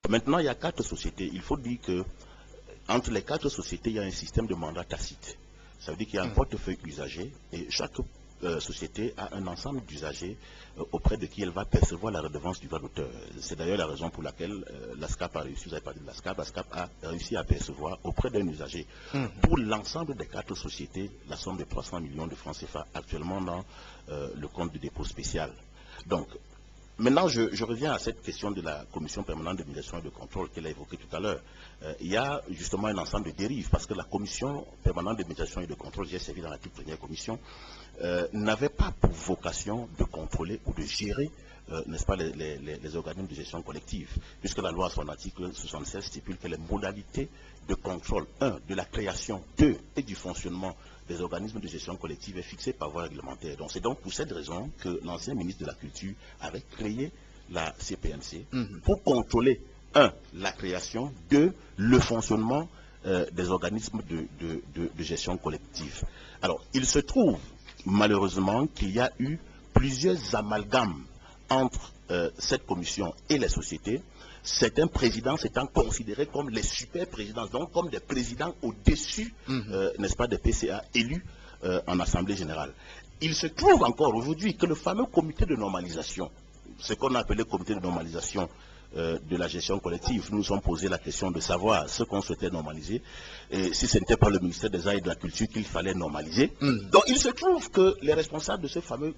Maintenant, il y a 4 sociétés. Il faut dire que entre les 4 sociétés, il y a un système de mandat tacite. Ça veut dire qu'il y a un portefeuille usager et chaque société a un ensemble d'usagers auprès de qui elle va percevoir la redevance du droit d'auteur. C'est d'ailleurs la raison pour laquelle l'ASCAP a réussi, vous avez parlé de l'ASCAP a réussi à percevoir auprès d'un usager pour l'ensemble des 4 sociétés la somme de 300 millions de francs CFA actuellement dans le compte de dépôt spécial. Donc, maintenant, je reviens à cette question de la commission permanente de médiation et de contrôle qu'elle a évoquée tout à l'heure. Il y a justement un ensemble de dérives parce que la commission permanente de médiation et de contrôle, j'ai servi dans la toute première commission, n'avait pas pour vocation de contrôler ou de gérer, n'est-ce pas, les organismes de gestion collective, puisque la loi, son article 76, stipule que les modalités de contrôle, 1, de la création, 2, et du fonctionnement des organismes de gestion collective est fixé par voie réglementaire. Donc c'est donc pour cette raison que l'ancien ministre de la Culture avait créé la CPMC pour contrôler, 1, la création, 2, le fonctionnement des organismes de gestion collective. Alors, il se trouve malheureusement qu'il y a eu plusieurs amalgames entre cette commission et les sociétés, certains présidents étant considérés comme les super présidents, donc comme des présidents au-dessus, n'est-ce pas, des PCA élus en Assemblée générale. Il se trouve encore aujourd'hui que le fameux comité de normalisation, ce qu'on a appelé comité de normalisation de la gestion collective, nous nous sommes posé la question de savoir ce qu'on souhaitait normaliser, et si ce n'était pas le ministère des Arts et de la Culture qu'il fallait normaliser. Donc il se trouve que les responsables de ce fameux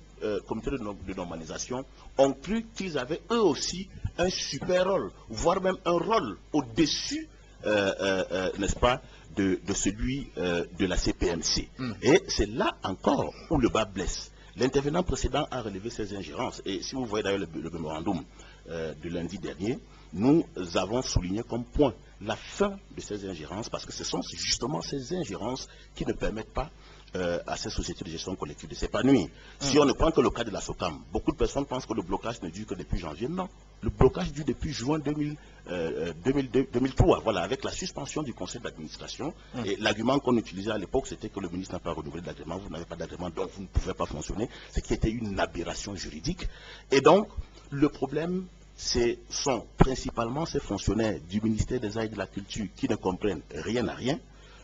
comité de normalisation ont cru qu'ils avaient eux aussi un super rôle, voire même un rôle au-dessus, n'est-ce pas, de celui de la CPMC. Et c'est là encore où le bas blesse. L'intervenant précédent a relevé ces ingérences, et si vous voyez d'ailleurs le mémorandum de lundi dernier, nous avons souligné comme point la fin de ces ingérences, parce que ce sont justement ces ingérences qui ne permettent pas à ces sociétés de gestion collective de s'épanouir. Si on ne prend que le cas de la SOCAM, beaucoup de personnes pensent que le blocage ne dure que depuis janvier. Non, le blocage dure depuis juin 2003, voilà, avec la suspension du conseil d'administration. Et l'argument qu'on utilisait à l'époque, c'était que le ministre n'a pas renouvelé d'agrément, vous n'avez pas d'agrément, donc vous ne pouvez pas fonctionner, ce qui était une aberration juridique. Et donc, le problème, ce sont principalement ces fonctionnaires du ministère des Arts et de la Culture qui ne comprennent rien à rien.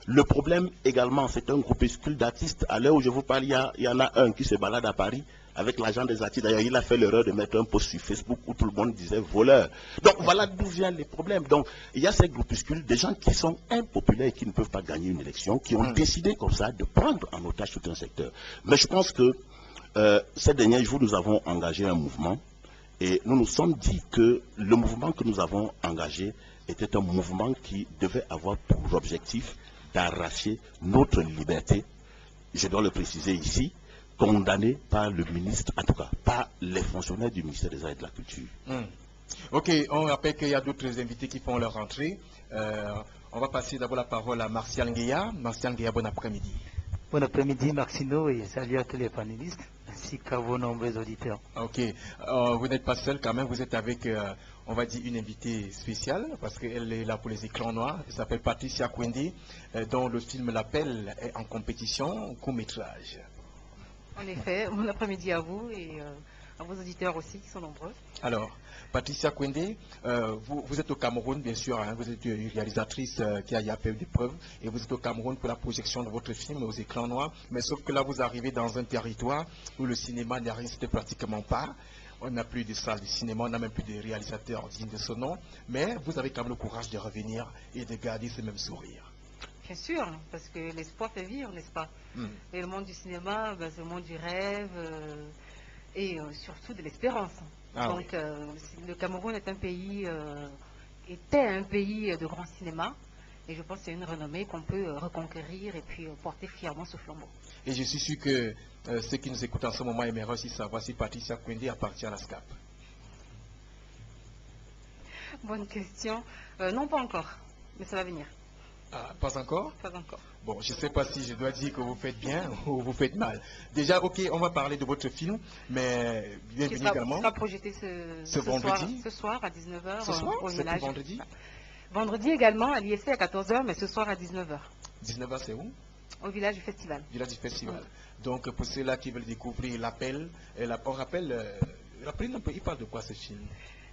Le problème également, c'est un groupuscule d'artistes. À l'heure où je vous parle, il y en a un qui se balade à Paris avec l'agent des artistes. D'ailleurs, il a fait l'erreur de mettre un post sur Facebook où tout le monde disait voleur. Donc voilà d'où viennent les problèmes. Donc il y a ces groupuscules, des gens qui sont impopulaires et qui ne peuvent pas gagner une élection, qui ont décidé comme ça de prendre en otage tout un secteur. Mais je pense que ces derniers jours, nous avons engagé un mouvement. Et nous nous sommes dit que le mouvement que nous avons engagé était un mouvement qui devait avoir pour objectif d'arracher notre liberté, je dois le préciser ici, condamné par le ministre, en tout cas par les fonctionnaires du ministère des Arts et de la Culture. Ok, on rappelle qu'il y a d'autres invités qui font leur rentrée. On va passer d'abord la parole à Martial Nguéa. Martial Nguéa, bon après-midi. Bon après-midi, Maxino, et salut à tous les panélistes, ainsi qu'à vos nombreux auditeurs. Ok, vous n'êtes pas seul quand même, vous êtes avec, on va dire, une invitée spéciale, parce qu'elle est là pour les écrans noirs. Elle s'appelle Patricia Kwende, dont le film L'Appel est en compétition, court-métrage. En effet, bon après-midi à vous et à vos auditeurs aussi, qui sont nombreux. Alors, Patricia Kwende, vous êtes au Cameroun, bien sûr, hein, vous êtes une réalisatrice qui a fait des preuves, et vous êtes au Cameroun pour la projection de votre film aux écrans noirs, mais sauf que là, vous arrivez dans un territoire où le cinéma n'existe pratiquement pas. On n'a plus de salles de cinéma, on n'a même plus de réalisateurs dignes de ce nom, mais vous avez quand même le courage de revenir et de garder ce même sourire. Bien sûr, parce que l'espoir fait vivre, n'est-ce pas? Et le monde du cinéma, c'est le monde du rêve et surtout de l'espérance. Donc, le Cameroun est un pays, était un pays de grand cinéma, et je pense que c'est une renommée qu'on peut reconquérir et puis porter fièrement ce flambeau. Et je suis sûr que ceux qui nous écoutent en ce moment aimeraient aussi savoir si Patricia Kwende appartient à la SCAP. Bonne question. Non, pas encore, mais ça va venir. Ah, pas encore? Pas encore. Bon, je ne sais pas si je dois dire que vous faites bien ou vous faites mal. Déjà, ok, on va parler de votre film, mais bienvenue également. Qui sera projeté ce vendredi. Ce soir à 19h. Ce soir, au c'est village. vendredi? Vendredi également, à l'IFC à 14h, mais ce soir à 19h. 19h, c'est où? Au village du festival. Village du festival. Donc, pour ceux-là qui veulent découvrir L'Appel, on rappelle un peu, il parle de quoi ce film?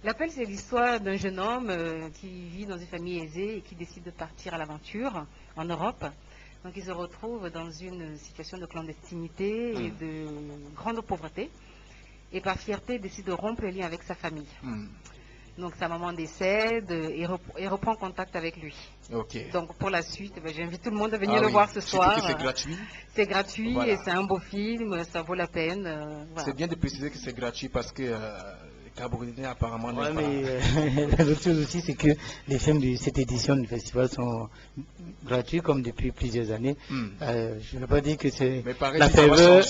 L'appel, c'est l'histoire d'un jeune homme qui vit dans une famille aisée et qui décide de partir à l'aventure en Europe. Donc il se retrouve dans une situation de clandestinité et de grande pauvreté. Et par fierté, décide de rompre le lien avec sa famille. Donc sa maman décède et reprend contact avec lui. Donc pour la suite, j'invite tout le monde à venir le voir ce soir. C'est gratuit. C'est gratuit et c'est un beau film, ça vaut la peine. Voilà. C'est bien de préciser que c'est gratuit parce que Camerounais apparemment n'est pas... mais l'autre chose aussi, c'est que les films de cette édition du festival sont gratuits comme depuis plusieurs années. Je ne veux pas dire que c'est mais pareil, la faveur.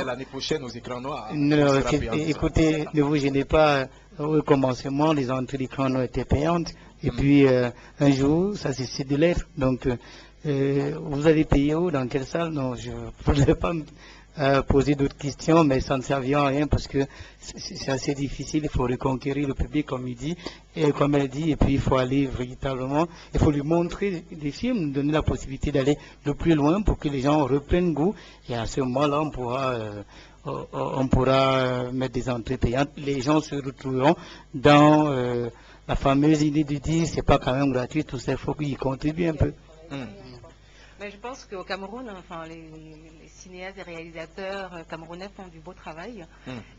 L'année prochaine aux écrans noirs. Non, écoutez, ne vous gênez pas. Au commencement, les entrées d'écran noirs étaient payantes. Et puis, un jour, ça cesse de l'être. Donc, vous allez payer où? Dans quelle salle? Non, je ne voudrais pas poser d'autres questions, mais ça ne servira à rien parce que c'est assez difficile. Il faut reconquérir le public, comme il dit, et comme elle dit, et puis il faut aller véritablement, il faut lui montrer des films, donner la possibilité d'aller le plus loin pour que les gens reprennent goût. Et à ce moment-là, on pourra mettre des entrées payantes. Les gens se retrouveront dans la fameuse idée de dire c'est pas quand même gratuit, tout ça, il faut qu'ils contribuent un peu. Mais je pense qu'au Cameroun, enfin, les cinéastes et réalisateurs camerounais font du beau travail.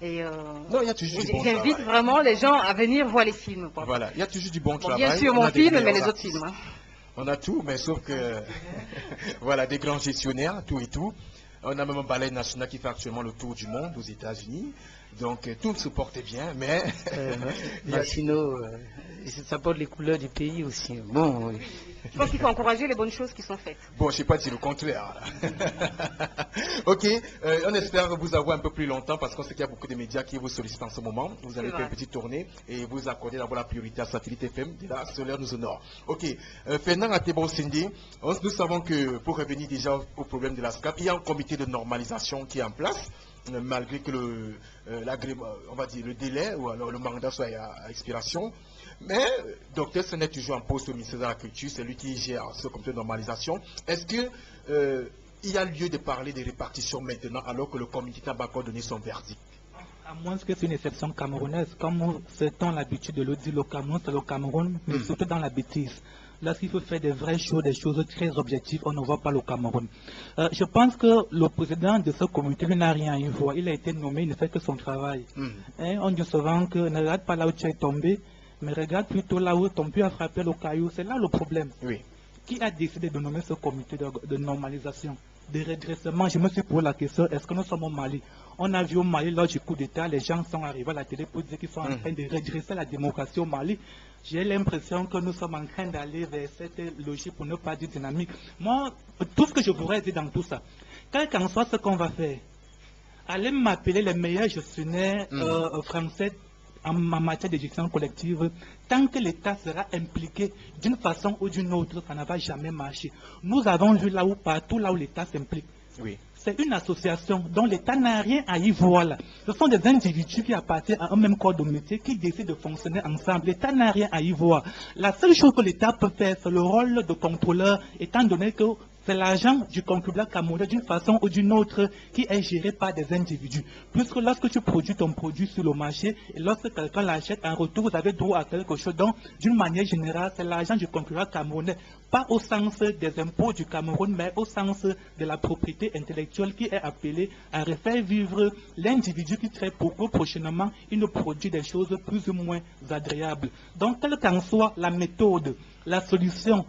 Et non, il y a toujours du bon travail. J'invite vraiment les gens à venir voir les films. Voilà, il y a toujours du bon travail. Bien sûr, mon film, mais les autres films. On a tout, mais sauf que, voilà, des grands gestionnaires, tout et tout. On a même un ballet national qui fait actuellement le tour du monde aux États-Unis. Donc, tout se porte bien, mais... sinon, ça porte les couleurs du pays aussi. Bon, oui. Je pense qu'il faut encourager les bonnes choses qui sont faites. Bon, je ne sais pas dire le contraire. Ok, on espère vous avoir un peu plus longtemps parce qu'on sait qu'il y a beaucoup de médias qui vous sollicitent en ce moment. Vous allez faire une petite tournée et vous accordez d'abord la priorité à Satellite FM. De là, Solaire nous honore. Ok, Fernand Atebo-Sindé, nous savons que pour revenir déjà au problème de la SCAP, il y a un comité de normalisation qui est en place. Malgré que on va dire le délai ou alors le mandat soit à expiration. Mais Dr Sen est toujours en poste au ministère de la Culture, c'est lui qui gère ce comité de normalisation. Est-ce qu'il y a lieu de parler des répartitions maintenant alors que le comité n'a pas encore donné son verdict? À moins que c'est une exception camerounaise, comme certains ont l'habitude de le dire, le Cameroun, c'est le Cameroun, mais surtout dans la bêtise. Lorsqu'il faut faire des vraies choses, des choses très objectives, on ne voit pas le Cameroun. Je pense que le président de ce comité n'a rien à y voir. Il a été nommé, il ne fait que son travail. On dit souvent que ne regarde pas là où tu es tombé, mais regarde plutôt là où ton pied a frappé le caillou. C'est là le problème. Oui. Qui a décidé de nommer ce comité de normalisation, de redressement? Je me suis posé la question, est-ce que nous sommes au Mali? On a vu au Mali, lors du coup d'État, les gens sont arrivés à la télé pour dire qu'ils sont en train de redresser la démocratie au Mali. J'ai l'impression que nous sommes en train d'aller vers cette logique, pour ne pas dire dynamique. Moi, tout ce que je pourrais dire dans tout ça, quel qu'en soit ce qu'on va faire, allez m'appeler les meilleurs gestionnaires français en matière de gestion collective, tant que l'État sera impliqué d'une façon ou d'une autre, ça ne va jamais marcher. Nous avons vu là où partout, là où l'État s'implique. Oui. C'est une association dont l'État n'a rien à y voir là. Ce sont des individus qui appartiennent à un même corps de métier qui décident de fonctionner ensemble. L'État n'a rien à y voir. La seule chose que l'État peut faire, c'est le rôle de contrôleur, étant donné que c'est l'argent du contribuable camerounais d'une façon ou d'une autre qui est géré par des individus. Puisque lorsque tu produis ton produit sur le marché et lorsque quelqu'un l'achète, en retour, vous avez droit à quelque chose. Donc, d'une manière générale, c'est l'argent du contribuable camerounais, pas au sens des impôts du Cameroun, mais au sens de la propriété intellectuelle qui est appelée à refaire vivre l'individu qui très prochainement, il nous produit des choses plus ou moins agréables. Donc, quelle qu'en soit la méthode, la solution,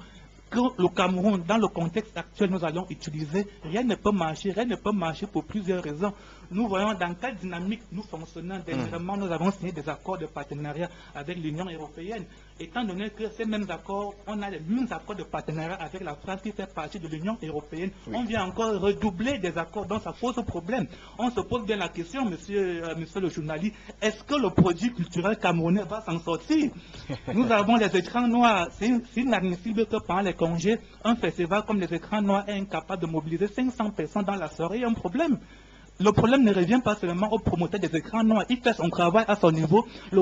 que le Cameroun, dans le contexte actuel, nous allons utiliser, rien ne peut marcher pour plusieurs raisons. Nous voyons dans quelle dynamique nous fonctionnons. Dernièrement, nous avons signé des accords de partenariat avec l'Union européenne. Étant donné que ces mêmes accords, on a les mêmes accords de partenariat avec la France qui fait partie de l'Union européenne. Oui. On vient encore redoubler des accords, donc ça pose problème. On se pose bien la question, monsieur le journaliste, est-ce que le produit culturel camerounais va s'en sortir? Nous avons les écrans noirs. C'est inadmissible que pendant les congés, un festival comme les écrans noirs est incapable de mobiliser 500 personnes dans la soirée. Il y a un problème. Le problème ne revient pas seulement au promoteur des écrans noirs. Il fait son travail à son niveau. Le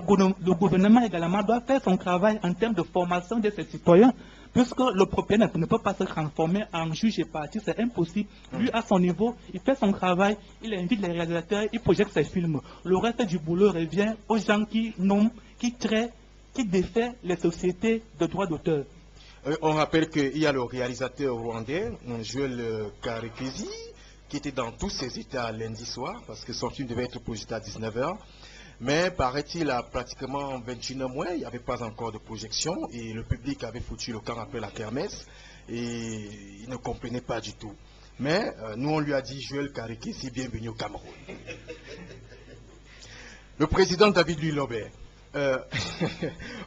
gouvernement également doit faire son travail en termes de formation de ses citoyens. Puisque le propriétaire ne peut pas se transformer en juge et partie, c'est impossible. Lui, à son niveau, il fait son travail, il invite les réalisateurs, il projette ses films. Le reste du boulot revient aux gens qui nomment, qui traitent, qui défait les sociétés de droits d'auteur. On rappelle qu'il y a le réalisateur rwandais, Joël Karekezi, qui était dans tous ses états lundi soir, parce que son film devait être projeté à 19h. Mais paraît-il, à pratiquement 21h moins, il n'y avait pas encore de projection et le public avait foutu le camp après la kermesse et il ne comprenait pas du tout. Mais nous, on lui a dit, Joël Karekezi, bienvenue au Cameroun. Le président David Louis Lobert,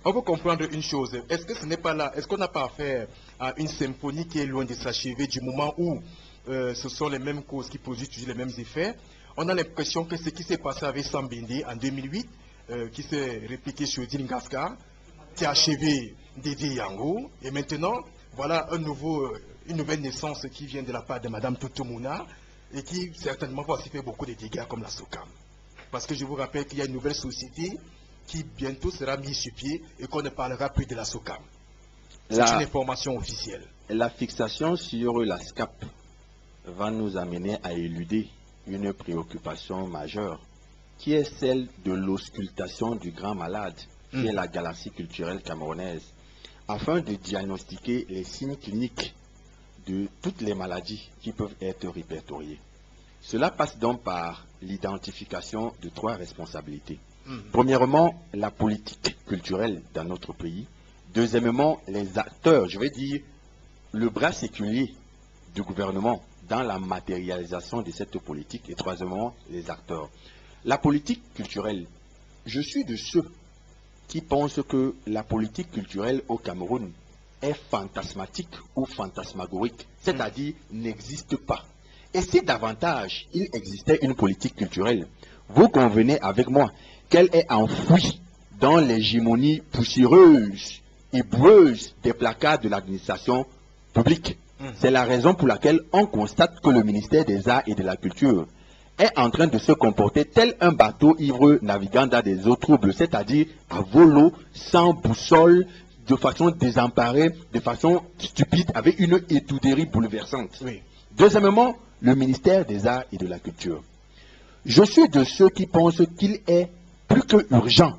on peut comprendre une chose. Est-ce que ce n'est pas là, est-ce qu'on n'a pas affaire à une symphonie qui est loin de s'achever du moment où ce sont les mêmes causes qui produisent toujours les mêmes effets? On a l'impression que ce qui s'est passé avec Sambindi en 2008, qui s'est répliqué sur Dingaskar, qui a achevé Dédé Yango, et maintenant, voilà une nouvelle naissance qui vient de la part de Mme Toutoumouna, et qui certainement va aussi faire beaucoup de dégâts comme la SOCAM. Parce que je vous rappelle qu'il y a une nouvelle société qui bientôt sera mise sur pied et qu'on ne parlera plus de la SOCAM. C'est une information officielle. La fixation sur la SCAP va nous amener à éluder une préoccupation majeure, qui est celle de l'auscultation du grand malade, qui est la galaxie culturelle camerounaise, afin de diagnostiquer les signes cliniques de toutes les maladies qui peuvent être répertoriées. Cela passe donc par l'identification de 3 responsabilités. Premièrement, la politique culturelle dans notre pays. Deuxièmement, les acteurs, je vais dire, le bras séculier du gouvernement dans la matérialisation de cette politique. Et troisièmement, les acteurs. La politique culturelle, je suis de ceux qui pensent que la politique culturelle au Cameroun est fantasmatique ou fantasmagorique, c'est-à-dire n'existe pas. Et si davantage il existait une politique culturelle, vous convenez avec moi qu'elle est enfouie dans l'hégémonie poussiéreuse et boueuse des placards de l'administration publique. C'est la raison pour laquelle on constate que le ministère des Arts et de la Culture est en train de se comporter tel un bateau ivre naviguant dans des eaux troubles, c'est-à-dire à volo, sans boussole, de façon désemparée, de façon stupide, avec une étourderie bouleversante. Deuxièmement, le ministère des Arts et de la Culture. Je suis de ceux qui pensent qu'il est plus que urgent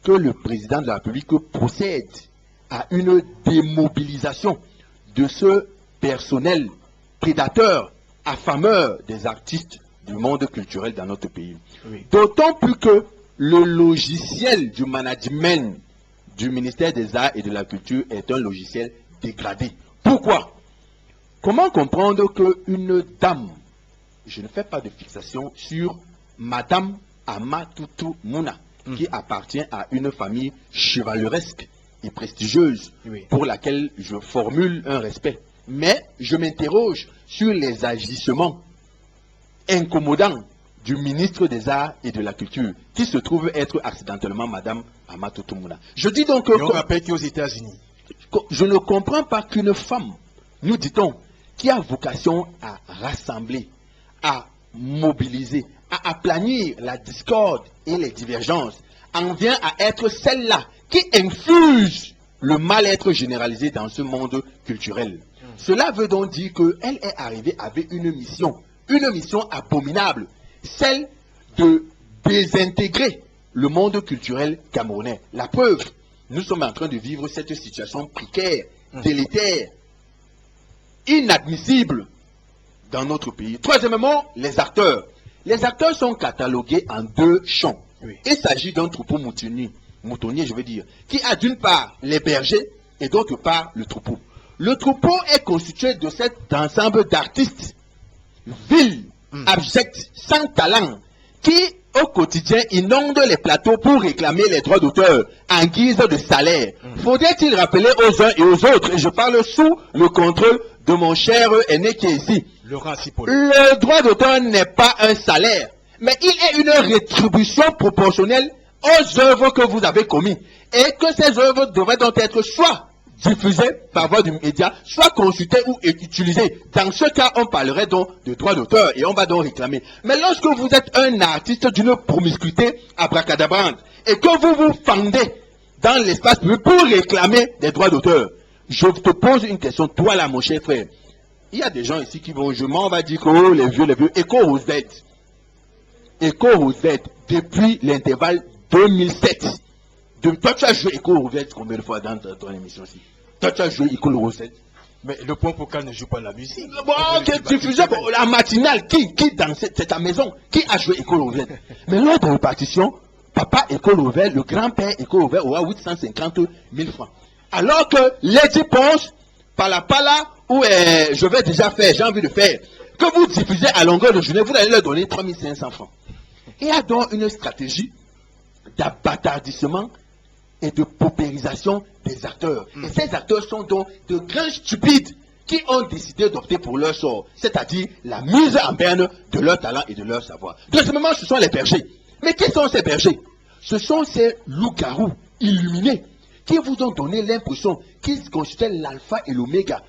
que le président de la République procède à une démobilisation de ce personnel prédateur, affameur des artistes du monde culturel dans notre pays. D'autant plus que le logiciel du management du ministère des Arts et de la Culture est un logiciel dégradé. Pourquoi? Comment comprendre qu'une dame, je ne fais pas de fixation sur Madame Amatoutou Mouna, qui appartient à une famille chevaleresque et prestigieuse, pour laquelle je formule un respect. Mais je m'interroge sur les agissements incommodants du ministre des Arts et de la Culture, qui se trouve être accidentellement Madame Amatoutou Mouna. Je dis donc que... on rappelle qu'aux États-Unis, je ne comprends pas qu'une femme, nous dit-on, qui a vocation à rassembler, à mobiliser, à aplanir la discorde et les divergences, en vient à être celle-là qui infuse le mal-être généralisé dans ce monde culturel. Cela veut donc dire qu'elle est arrivée avec une mission abominable, celle de désintégrer le monde culturel camerounais. La preuve, nous sommes en train de vivre cette situation précaire, délétère, inadmissible dans notre pays. Troisièmement, les acteurs. Les acteurs sont catalogués en 2 champs. Il s'agit d'un troupeau moutonnier, je veux dire, qui a d'une part les bergers et d'autre part le troupeau. Le troupeau est constitué de cet ensemble d'artistes vils, abjects, sans talent, qui au quotidien inondent les plateaux pour réclamer les droits d'auteur en guise de salaire. Faudrait-il rappeler aux uns et aux autres, et je parle sous le contrôle de mon cher aîné qui est ici, le droit d'auteur n'est pas un salaire, mais il est une rétribution proportionnelle aux œuvres que vous avez commises, et que ces œuvres devraient donc être soit diffusées par voie du média, soit consultées ou utilisées. Dans ce cas, on parlerait donc de droit d'auteur et on va donc réclamer. Mais lorsque vous êtes un artiste d'une promiscuité abracadabrante et que vous vous fendez dans l'espace public pour réclamer des droits d'auteur, je te pose une question, toi là mon cher frère. Il y a des gens ici qui vont, on va dire que oh, les vieux, Echo Rosette, depuis l'intervalle 2007, Toi, tu as joué École Rosette combien de fois dans ton émission ici? Toi, tu as joué École Rosette. Mais le point focal ne joue pas la musique. Bon, ok, tu faisais la matinale. Qui dans c'est ta maison? Qui a joué École Rosette? Mais lors de répartition, papa École Rosette, le grand-père École Rosette aura 850 000 francs. Alors que Lady Ponce, Pala, où je vais déjà faire, j'ai envie de faire, que vous diffusez à longueur de journée, vous allez leur donner 3500 francs. Il y a donc une stratégie d'abâtardissement et de paupérisation des acteurs. Et ces acteurs sont donc de grands stupides qui ont décidé d'opter pour leur sort, c'est-à-dire la mise en berne de leur talent et de leur savoir. Deuxièmement, ce sont les bergers. Mais qui sont ces bergers? Ce sont ces loups-garous illuminés qui vous ont donné l'impression qu'ils constituaient l'alpha et l'oméga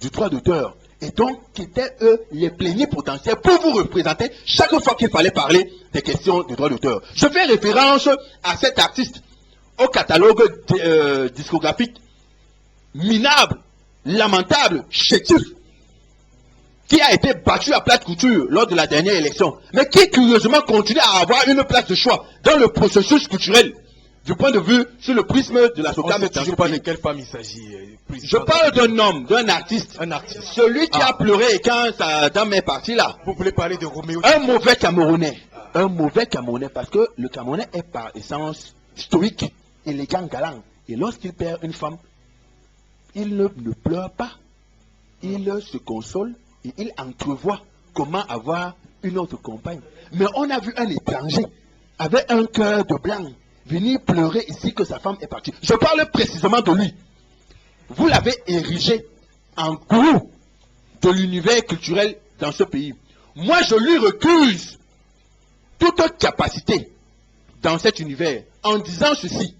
du droit d'auteur. Et donc, qui étaient, eux, les plénipotentiaires pour vous représenter chaque fois qu'il fallait parler des questions de droit d'auteur. Je fais référence à cet artiste au catalogue discographique minable, lamentable, chétif, qui a été battu à plate couture lors de la dernière élection, mais qui curieusement continue à avoir une place de choix dans le processus culturel, du point de vue sur le prisme de la SOCAM. Je ne sais pas de quelle femme il s'agit. Je parle d'un homme, d'un artiste. Un artiste. Celui qui a pleuré quand sa dame est partie là. Vous voulez parler de Roméo? Un mauvais Camerounais. Un mauvais Camerounais, parce que le Camerounais est par essence stoïque, élégant, galant. Et lorsqu'il perd une femme, il ne pleure pas. Il se console et il entrevoit comment avoir une autre compagne. Mais on a vu un étranger avec un cœur de blanc venir pleurer ici que sa femme est partie. Je parle précisément de lui. Vous l'avez érigé en gourou de l'univers culturel dans ce pays. Moi, je lui recuse toute capacité dans cet univers en disant ceci.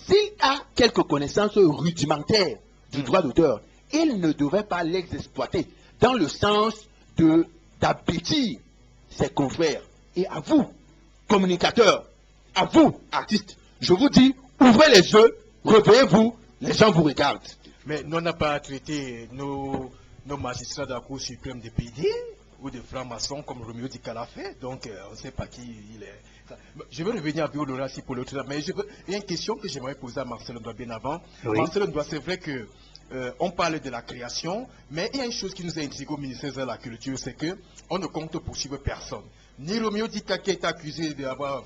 S'il a quelques connaissances rudimentaires du droit d'auteur, il ne devrait pas les exploiter dans le sens d'abêtir ses confrères. Et à vous, communicateurs, à vous, artistes, je vous dis, ouvrez les yeux, réveillez-vous, les gens vous regardent. Mais nous n'avons pas traité nos magistrats de la Cour suprême des PD ou des francs-maçons comme Roméo Di l'a fait, donc on ne sait pas qui il est. Je vais revenir à Biolora si pour l'autre, mais il y a une question que j'aimerais poser à Marcel Ndoa bien avant. Oui. Marcel Ndoa, c'est vrai que on parle de la création, mais il y a une chose qui nous a intrigué au ministère de la Culture, c'est qu'on ne compte poursuivre personne. Ni Roméo Di qui est accusé d'avoir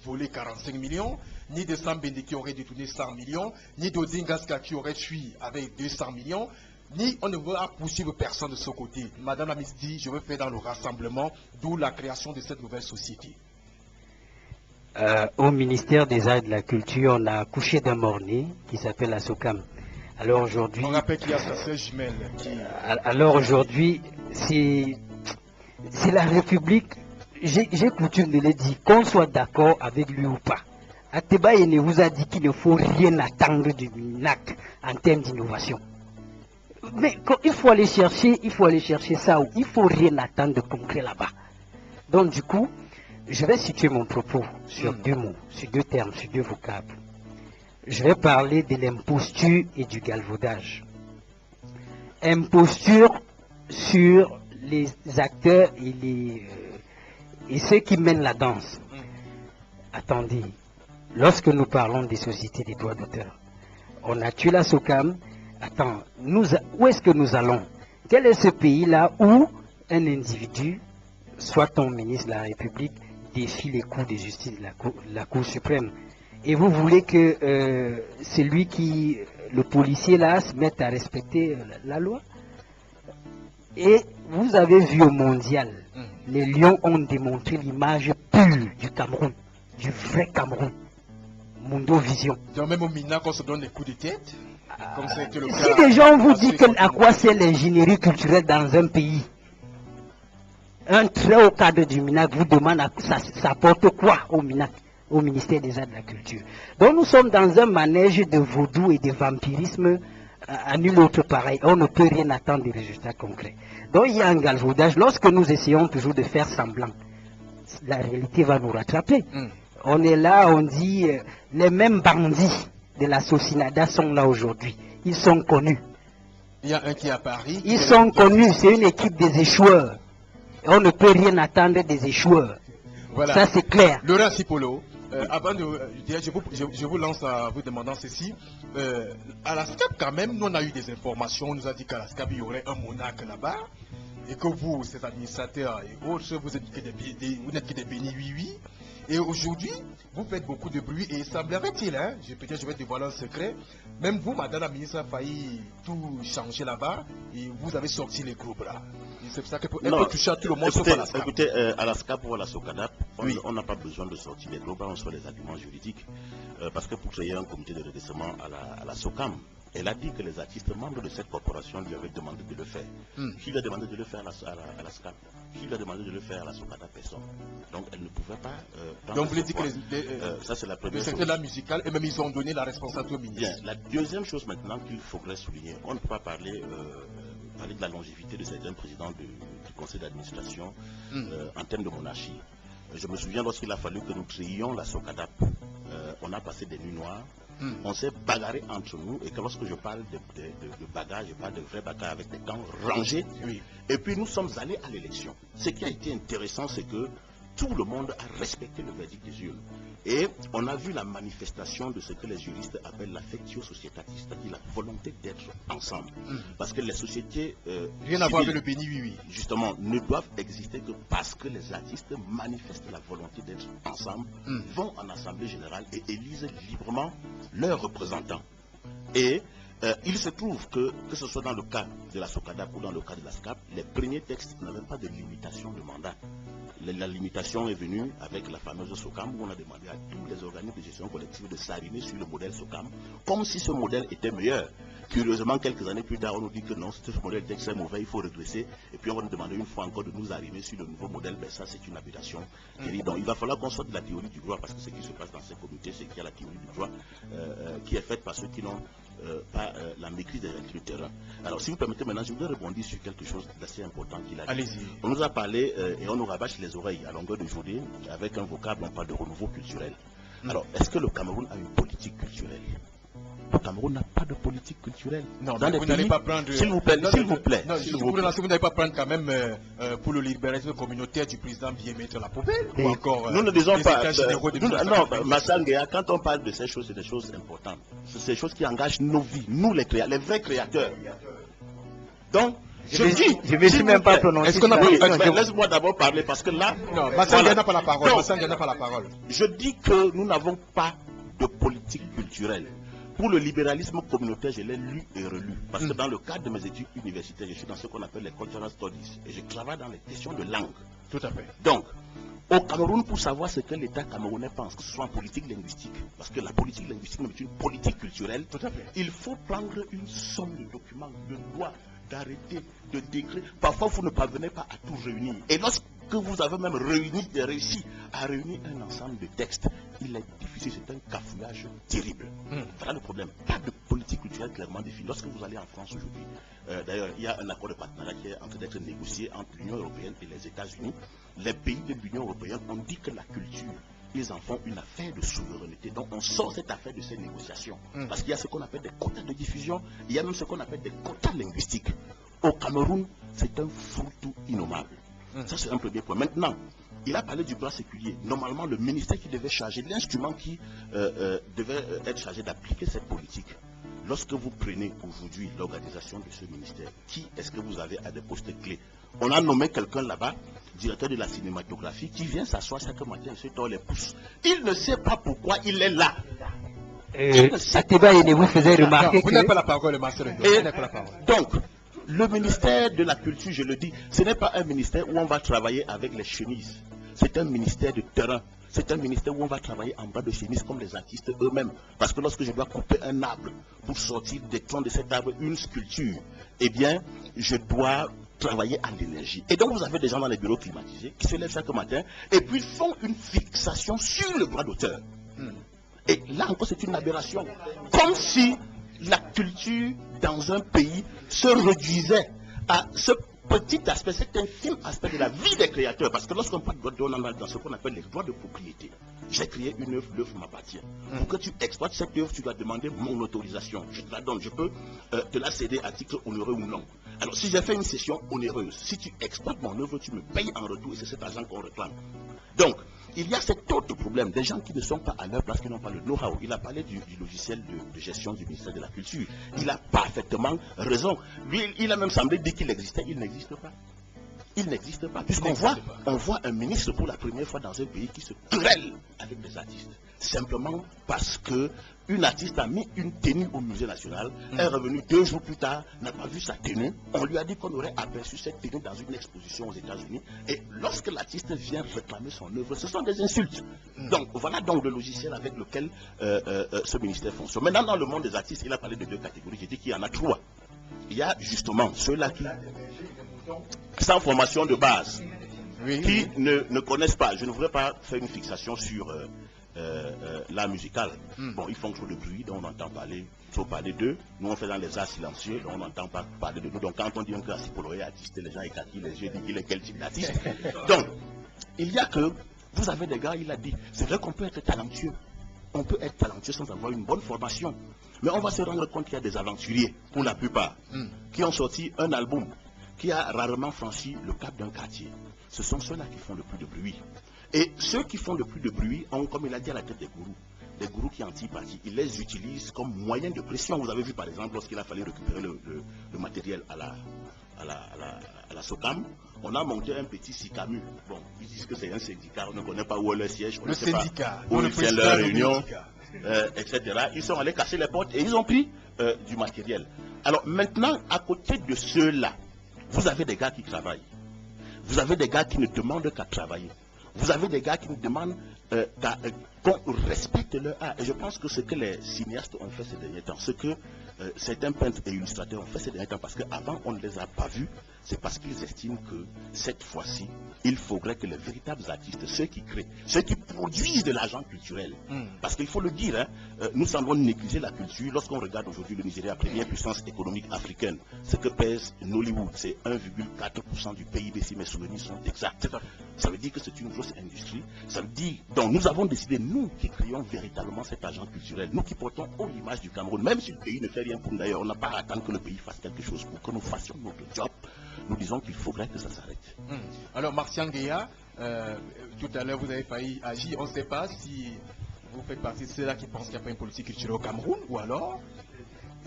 volé 45 millions, ni de Sambende qui aurait détourné 100 millions, ni d'Odingaska qui aurait fui avec 200 millions, ni on ne va poursuivre personne de ce côté. Madame la ministre dit, je veux faire dans le rassemblement, d'où la création de cette nouvelle société. Au ministère des Arts et de la Culture, on a accouché d'un mort-né qui s'appelle la SOCAM. Alors aujourd'hui... On rappelle qu'il y a sa sœur jumelle qui... Alors aujourd'hui, c'est la République, j'ai coutume de le dire, qu'on soit d'accord avec lui ou pas. Ateba Yene vous a dit qu'il ne faut rien attendre du MINAC en termes d'innovation. Mais il faut aller chercher ça, ou il faut rien attendre de concret là-bas. Donc du coup, je vais situer mon propos sur deux mots, sur deux termes, sur deux vocables. Je vais parler de l'imposture et du galvaudage. Imposture sur les acteurs et ceux qui mènent la danse. Attendez, lorsque nous parlons des sociétés des droits d'auteur, on a tué la SOCAM. Attends, où est-ce que nous allons? Quel est ce pays-là où un individu, soit ton ministre de la République, défie les cours de justice de la Cour suprême? Et vous voulez que le policier là, se mette à respecter la loi? Et vous avez vu au mondial, les Lions ont démontré l'image pure du Cameroun, du vrai Cameroun. Mundo Vision. Donc même au MINAC, on se donne des coups de tête. Comme le cas, si les gens vous disent à quoi sert l'ingénierie culturelle dans un pays, un très haut cadre du MINAC vous demande ça apporte quoi au MINAC, au ministère des Arts et de la Culture. Donc nous sommes dans un manège de vaudou et de vampirisme à nul autre pareil. On ne peut rien attendre des résultats concrets. Donc il y a un galvaudage. Lorsque nous essayons toujours de faire semblant, la réalité va nous rattraper. On est là, on dit, les mêmes bandits de la Socinada sont là aujourd'hui. Ils sont connus. Il y a un qui est à Paris. Ils sont connus, c'est une équipe des échoueurs. On ne peut rien attendre des échoueurs. Voilà. Ça c'est clair. Laurent Sipolo, Avant de dire, je vous lance en vous demandant ceci. À la SCAP, quand même, nous on a eu des informations. On nous a dit qu'à la SCAP, il y aurait un monarque là-bas. Et que vous, ces administrateurs et autres, vous n'êtes que des bénis oui. Et aujourd'hui, vous faites beaucoup de bruit. Et semblerait-il, peut-être je vais dévoiler un secret, même vous, madame la ministre, a failli tout changer là-bas. Et vous avez sorti les groupes là. C'est pour ça que peut toucher à tout le monde sauf à la SCAP. Écoutez, à la SCAP ou à la SOCADAP, on n'a pas besoin de sortir les groupes, on soit les arguments juridiques. Parce que pour créer un comité de redressement à la SOCAM, elle a dit que les artistes membres de cette corporation lui avaient demandé de le faire. Qui lui a demandé de le faire à la SCAP? Qui lui a demandé de le faire à la SOCADAP? Personne. Donc elle ne pouvait pas... Donc vous voulez dire que ça c'est la première chose. C'était la musicale et même ils ont donné la responsabilité au ministre. Bien. La deuxième chose maintenant qu'il faudrait souligner, on ne peut pas parler de la longévité de certains présidents du conseil d'administration en termes de monarchie. Je me souviens lorsqu'il a fallu que nous créions la SOCADAP, on a passé des nuits noires. On s'est bagarré entre nous, et que lorsque je parle de bagarre, je parle de vrais bagarres avec des camps rangés. Et puis nous sommes allés à l'élection. Ce qui a été intéressant, c'est que tout le monde a respecté le verdict des urnes. Et on a vu la manifestation de ce que les juristes appellent l'affectio societatis, c'est-à-dire la volonté d'être ensemble. Parce que les sociétés... rien à voir avec le béni oui. Justement, ne doivent exister que parce que les artistes manifestent la volonté d'être ensemble, vont en assemblée générale et élisent librement leurs représentants. Et il se trouve que ce soit dans le cas de la SOCADAP ou dans le cas de la SCAP, les premiers textes n'avaient pas de limitation de mandat. La limitation est venue avec la fameuse SOCAM, où on a demandé à tous les organismes de gestion collective de s'arrimer sur le modèle SOCAM, comme si ce modèle était meilleur. Curieusement, quelques années plus tard, on nous dit que non, ce modèle est très mauvais, il faut redresser. Et puis on va nous demander une fois encore de nous arrimer sur le nouveau modèle. Ben ça, c'est une aberration. Donc il va falloir qu'on sorte de la théorie du droit, parce que ce qui se passe dans ces comités, c'est qu'il y a la théorie du droit qui est faite par ceux qui n'ont pas la maîtrise des réalités du terrain. Alors si vous permettez maintenant, je voudrais rebondir sur quelque chose d'assez important qu'il a dit. Allez-y. On nous a parlé et on nous rabâche les oreilles à longueur de journée avec un vocable, on parle de renouveau culturel. Alors, est-ce que le Cameroun a une politique culturelle? Le Cameroun n'a pas de politique culturelle. Non, mais vous n'allez pas prendre... S'il vous plaît, s'il vous plaît. Non, vous n'allez pas prendre quand même pour le libéralisme communautaire du président bien mettre la poubelle ou encore... Nous ne disons pas... non, Massangéa, quand on parle de ces choses, c'est des choses importantes. C'est des choses qui engagent nos vies, nous les vrais créateurs. Donc, je ne vais même pas prononcer. Est-ce qu'on a laisse-moi d'abord parler parce que là... Non, Massangéa n'a pas la parole. Massangéa n'a pas la parole. Je dis que nous n'avons pas de politique culturelle. Pour le libéralisme communautaire, je l'ai lu et relu. Parce que dans le cadre de mes études universitaires, je suis dans ce qu'on appelle les cultural studies. Et je travaille dans les questions de langue. Tout à fait. Donc, au Cameroun, pour savoir ce que l'État camerounais pense, que ce soit en politique linguistique, parce que la politique linguistique est une politique culturelle, tout à fait. Il faut prendre une somme de documents, de lois, d'arrêtés, de décrets. Parfois, vous ne parvenez pas à tout réunir. Et lorsque vous avez même réussi à réunir un ensemble de textes, il est difficile, c'est un cafouillage terrible. Voilà le problème. Pas de politique culturelle clairement définie. Lorsque vous allez en France aujourd'hui, d'ailleurs, il y a un accord de partenariat qui est en train d'être négocié entre l'Union européenne et les États-Unis. Les pays de l'Union européenne ont dit que la culture, ils en font une affaire de souveraineté. Donc on sort cette affaire de ces négociations. Parce qu'il y a ce qu'on appelle des quotas de diffusion, il y a même ce qu'on appelle des quotas linguistiques. Au Cameroun, c'est un foutu innommable. Ça, c'est un premier point. Maintenant, il a parlé du droit séculier. Normalement, le ministère qui devait charger, l'instrument qui devait être chargé d'appliquer cette politique. Lorsque vous prenez aujourd'hui l'organisation de ce ministère, qui est-ce que vous avez à des postes clés? On a nommé quelqu'un là-bas, directeur de la cinématographie, qui vient s'asseoir chaque matin et se tord les pouces. Il ne sait pas pourquoi il est là. Vous faisait remarquer vous n'avez pas la parole, Marcel. Donc, le ministère de la culture, je le dis, ce n'est pas un ministère où on va travailler avec les chemises. C'est un ministère de terrain. C'est un ministère où on va travailler en bas de chemise comme les artistes eux-mêmes. Parce que lorsque je dois couper un arbre pour sortir des troncs de cet arbre une sculpture, eh bien, je dois travailler à l'énergie. Et donc, vous avez des gens dans les bureaux climatisés qui se lèvent chaque matin et puis font une fixation sur le droit d'auteur. Et là encore, c'est une aberration. Comme si la culture dans un pays se réduisait à ce petit aspect, cet infime aspect de la vie des créateurs. Parce que lorsqu'on parle de droit d'auteur, on est dans ce qu'on appelle les droits de propriété. J'ai créé une œuvre, l'œuvre m'appartient. Pour que tu exploites cette œuvre, tu dois demander mon autorisation. Je te la donne, je peux te la céder à titre honoré ou non. Alors, si j'ai fait une session onéreuse, si tu exploites mon œuvre, tu me payes en retour et c'est cet argent qu'on réclame. Donc, il y a cet autre problème, des gens qui ne sont pas à leur place, qui n'ont pas le know-how. Il a parlé du logiciel de gestion du ministère de la Culture. Il a parfaitement raison. Lui, il a même semblé dire qu'il existait. Il n'existe pas. Il n'existe pas. Puisqu'on voit un ministre pour la première fois dans un pays qui se querelle avec des artistes. Simplement parce que une artiste a mis une tenue au musée national, est revenue 2 jours plus tard, n'a pas vu sa tenue. On lui a dit qu'on aurait aperçu cette tenue dans une exposition aux États-Unis. Et lorsque l'artiste vient réclamer son œuvre, ce sont des insultes. Donc voilà donc le logiciel avec lequel ce ministère fonctionne. Maintenant, dans le monde des artistes, il a parlé de 2 catégories. J'ai dit qu'il y en a 3. Il y a justement ceux-là qui, sans formation de base, qui ne connaissent pas. Je ne voudrais pas faire une fixation sur l'art musical. Bon, ils font trop de bruit, donc on entend parler, trop parler d'eux. Nous, on fait dans les arts silencieux, donc on n'entend pas parler de nous. Donc, quand on dit un classicologue artiste, les gens écarquillent les yeux, disent qu'il est quel type d'artiste. Donc, il y a que, vous avez des gars, il a dit, c'est vrai qu'on peut être talentueux. On peut être talentueux sans avoir une bonne formation. Mais on va se rendre compte qu'il y a des aventuriers, pour la plupart, qui ont sorti un album qui a rarement franchi le cap d'un quartier. Ce sont ceux-là qui font le plus de bruit. Et ceux qui font le plus de bruit ont, comme il a dit à la tête des gourous qui anti-partis, ils les utilisent comme moyen de pression. Vous avez vu par exemple lorsqu'il a fallu récupérer le matériel à la SOCAM, on a monté un petit SICAMU. Bon, ils disent que c'est un syndicat, on ne connaît pas où est le siège, on ne sait pas où ils tiennent leur réunion, etc. Ils sont allés casser les portes et ils ont pris du matériel. Alors maintenant, à côté de ceux-là, vous avez des gars qui travaillent. Vous avez des gars qui ne demandent qu'à travailler. Vous avez des gars qui nous demandent qu'on respecte leur art. Et je pense que ce que les cinéastes ont fait ces derniers temps, ce que certains peintres et illustrateurs ont fait ces derniers temps, parce qu'avant on ne les a pas vus, c'est parce qu'ils estiment que cette fois-ci, il faudrait que les véritables artistes, ceux qui créent, ceux qui produisent de l'argent culturel, parce qu'il faut le dire, hein, nous semblons négliger la culture. Lorsqu'on regarde aujourd'hui le Nigeria, première puissance économique africaine, ce que pèse Nollywood, c'est 1,4% du PIB, si mes souvenirs sont exacts. Ça veut dire que c'est une grosse industrie. Ça veut dire, donc nous avons décidé, nous qui créons véritablement cet argent culturel, nous qui portons haut l'image du Cameroun, même si le pays ne fait rien pour nous d'ailleurs, on n'a pas à attendre que le pays fasse quelque chose pour que nous fassions notre job. Nous disons qu'il faudrait que ça s'arrête. Alors, Martian Guéa, tout à l'heure vous avez failli agir. On ne sait pas si vous faites partie de ceux-là qui pensent qu'il n'y a pas une politique culturelle au Cameroun, ou alors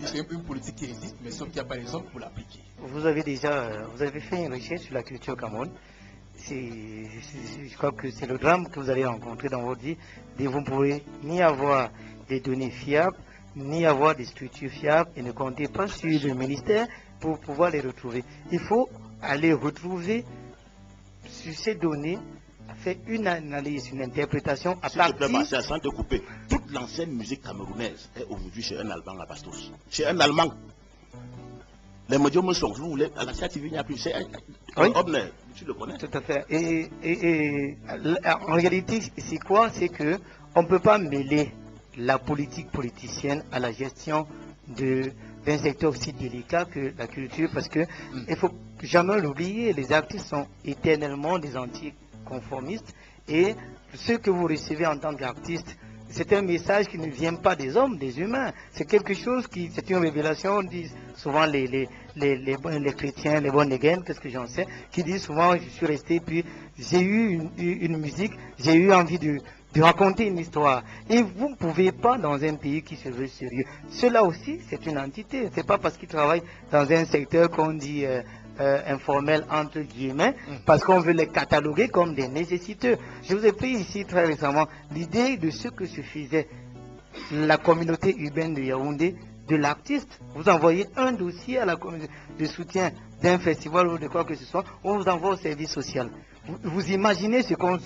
c'est une politique qui existe, mais sauf qu'il n'y a pas les hommes pour l'appliquer. Vous avez fait une recherche sur la culture au Cameroun. Je crois que c'est le drame que vous allez rencontrer dans votre vie. Vous ne pouvez ni avoir des données fiables, ni avoir des structures fiables, et ne comptez pas sur le ministère pour pouvoir les retrouver. Il faut aller retrouver sur ces données, faire une analyse, une interprétation à partir... Sans te couper, toute l'ancienne musique camerounaise est aujourd'hui chez un Allemand à Bastos. Chez un Allemand. Les médiums sont, vous voulez, à la CATV, il n'y a plus. C'est un Obner, tu le connais. Tout à fait. Et en réalité, c'est quoi? C'est que on ne peut pas mêler la politique politicienne à la gestion d'un secteur aussi délicat que la culture, parce que il faut jamais l'oublier, les artistes sont éternellement des anticonformistes, et ce que vous recevez en tant qu'artiste, c'est un message qui ne vient pas des hommes, des humains. C'est quelque chose qui, c'est une révélation, disent souvent les chrétiens, les born again, qu'est-ce que j'en sais, qui disent souvent, je suis resté, puis j'ai eu une musique, j'ai eu envie de raconter une histoire. Et vous ne pouvez pas dans un pays qui se veut sérieux. Cela aussi, c'est une entité. C'est pas parce qu'ils travaillent dans un secteur qu'on dit informel entre guillemets, parce qu'on veut les cataloguer comme des nécessiteux. Je vous ai pris ici très récemment l'idée de ce que se faisait la communauté urbaine de Yaoundé, de l'artiste. Vous envoyez un dossier à la communauté de soutien d'un festival ou de quoi que ce soit, on vous envoie au service social. Vous imaginez ce qu'on...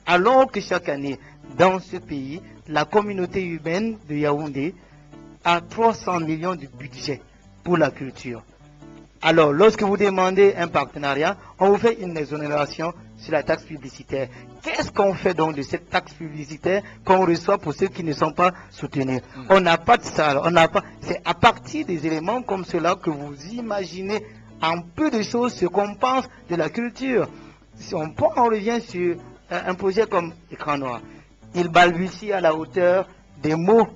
Alors que chaque année, dans ce pays, la communauté urbaine de Yaoundé a 300 millions de budget pour la culture. Alors, lorsque vous demandez un partenariat, on vous fait une exonération sur la taxe publicitaire. Qu'est-ce qu'on fait donc de cette taxe publicitaire qu'on reçoit pour ceux qui ne sont pas soutenus? On n'a pas de ça. C'est à partir des éléments comme cela que vous imaginez en peu de choses ce qu'on pense de la culture. Si on revient sur un projet comme Écran Noir. Il balbutie à la hauteur des mots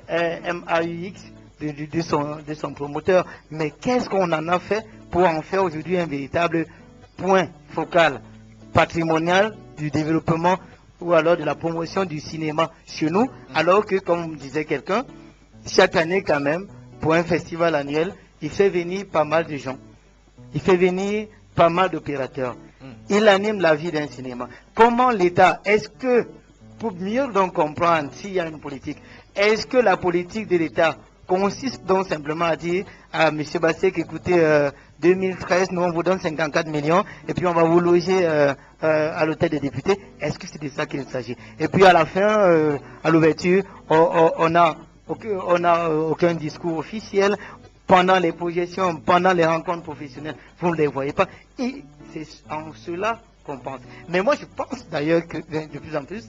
MAUX de son promoteur. Mais qu'est-ce qu'on en a fait pour en faire aujourd'hui un véritable point focal patrimonial du développement ou alors de la promotion du cinéma chez nous, alors que, comme disait quelqu'un, chaque année quand même, pour un festival annuel, il fait venir pas mal de gens. Il fait venir pas mal d'opérateurs. Il anime la vie d'un cinéma. Comment l'État, est-ce que, pour mieux donc comprendre s'il y a une politique, est-ce que la politique de l'État consiste donc simplement à dire à M. Bassek, écoutez, 2013, nous on vous donne 54 millions et puis on va vous loger à l'hôtel des députés? Est-ce que c'est de ça qu'il s'agit? Et puis à la fin, à l'ouverture, on n'a aucun discours officiel pendant les projections, pendant les rencontres professionnelles, vous ne les voyez pas. Et c'est en cela qu'on pense. Mais moi je pense d'ailleurs que de plus en plus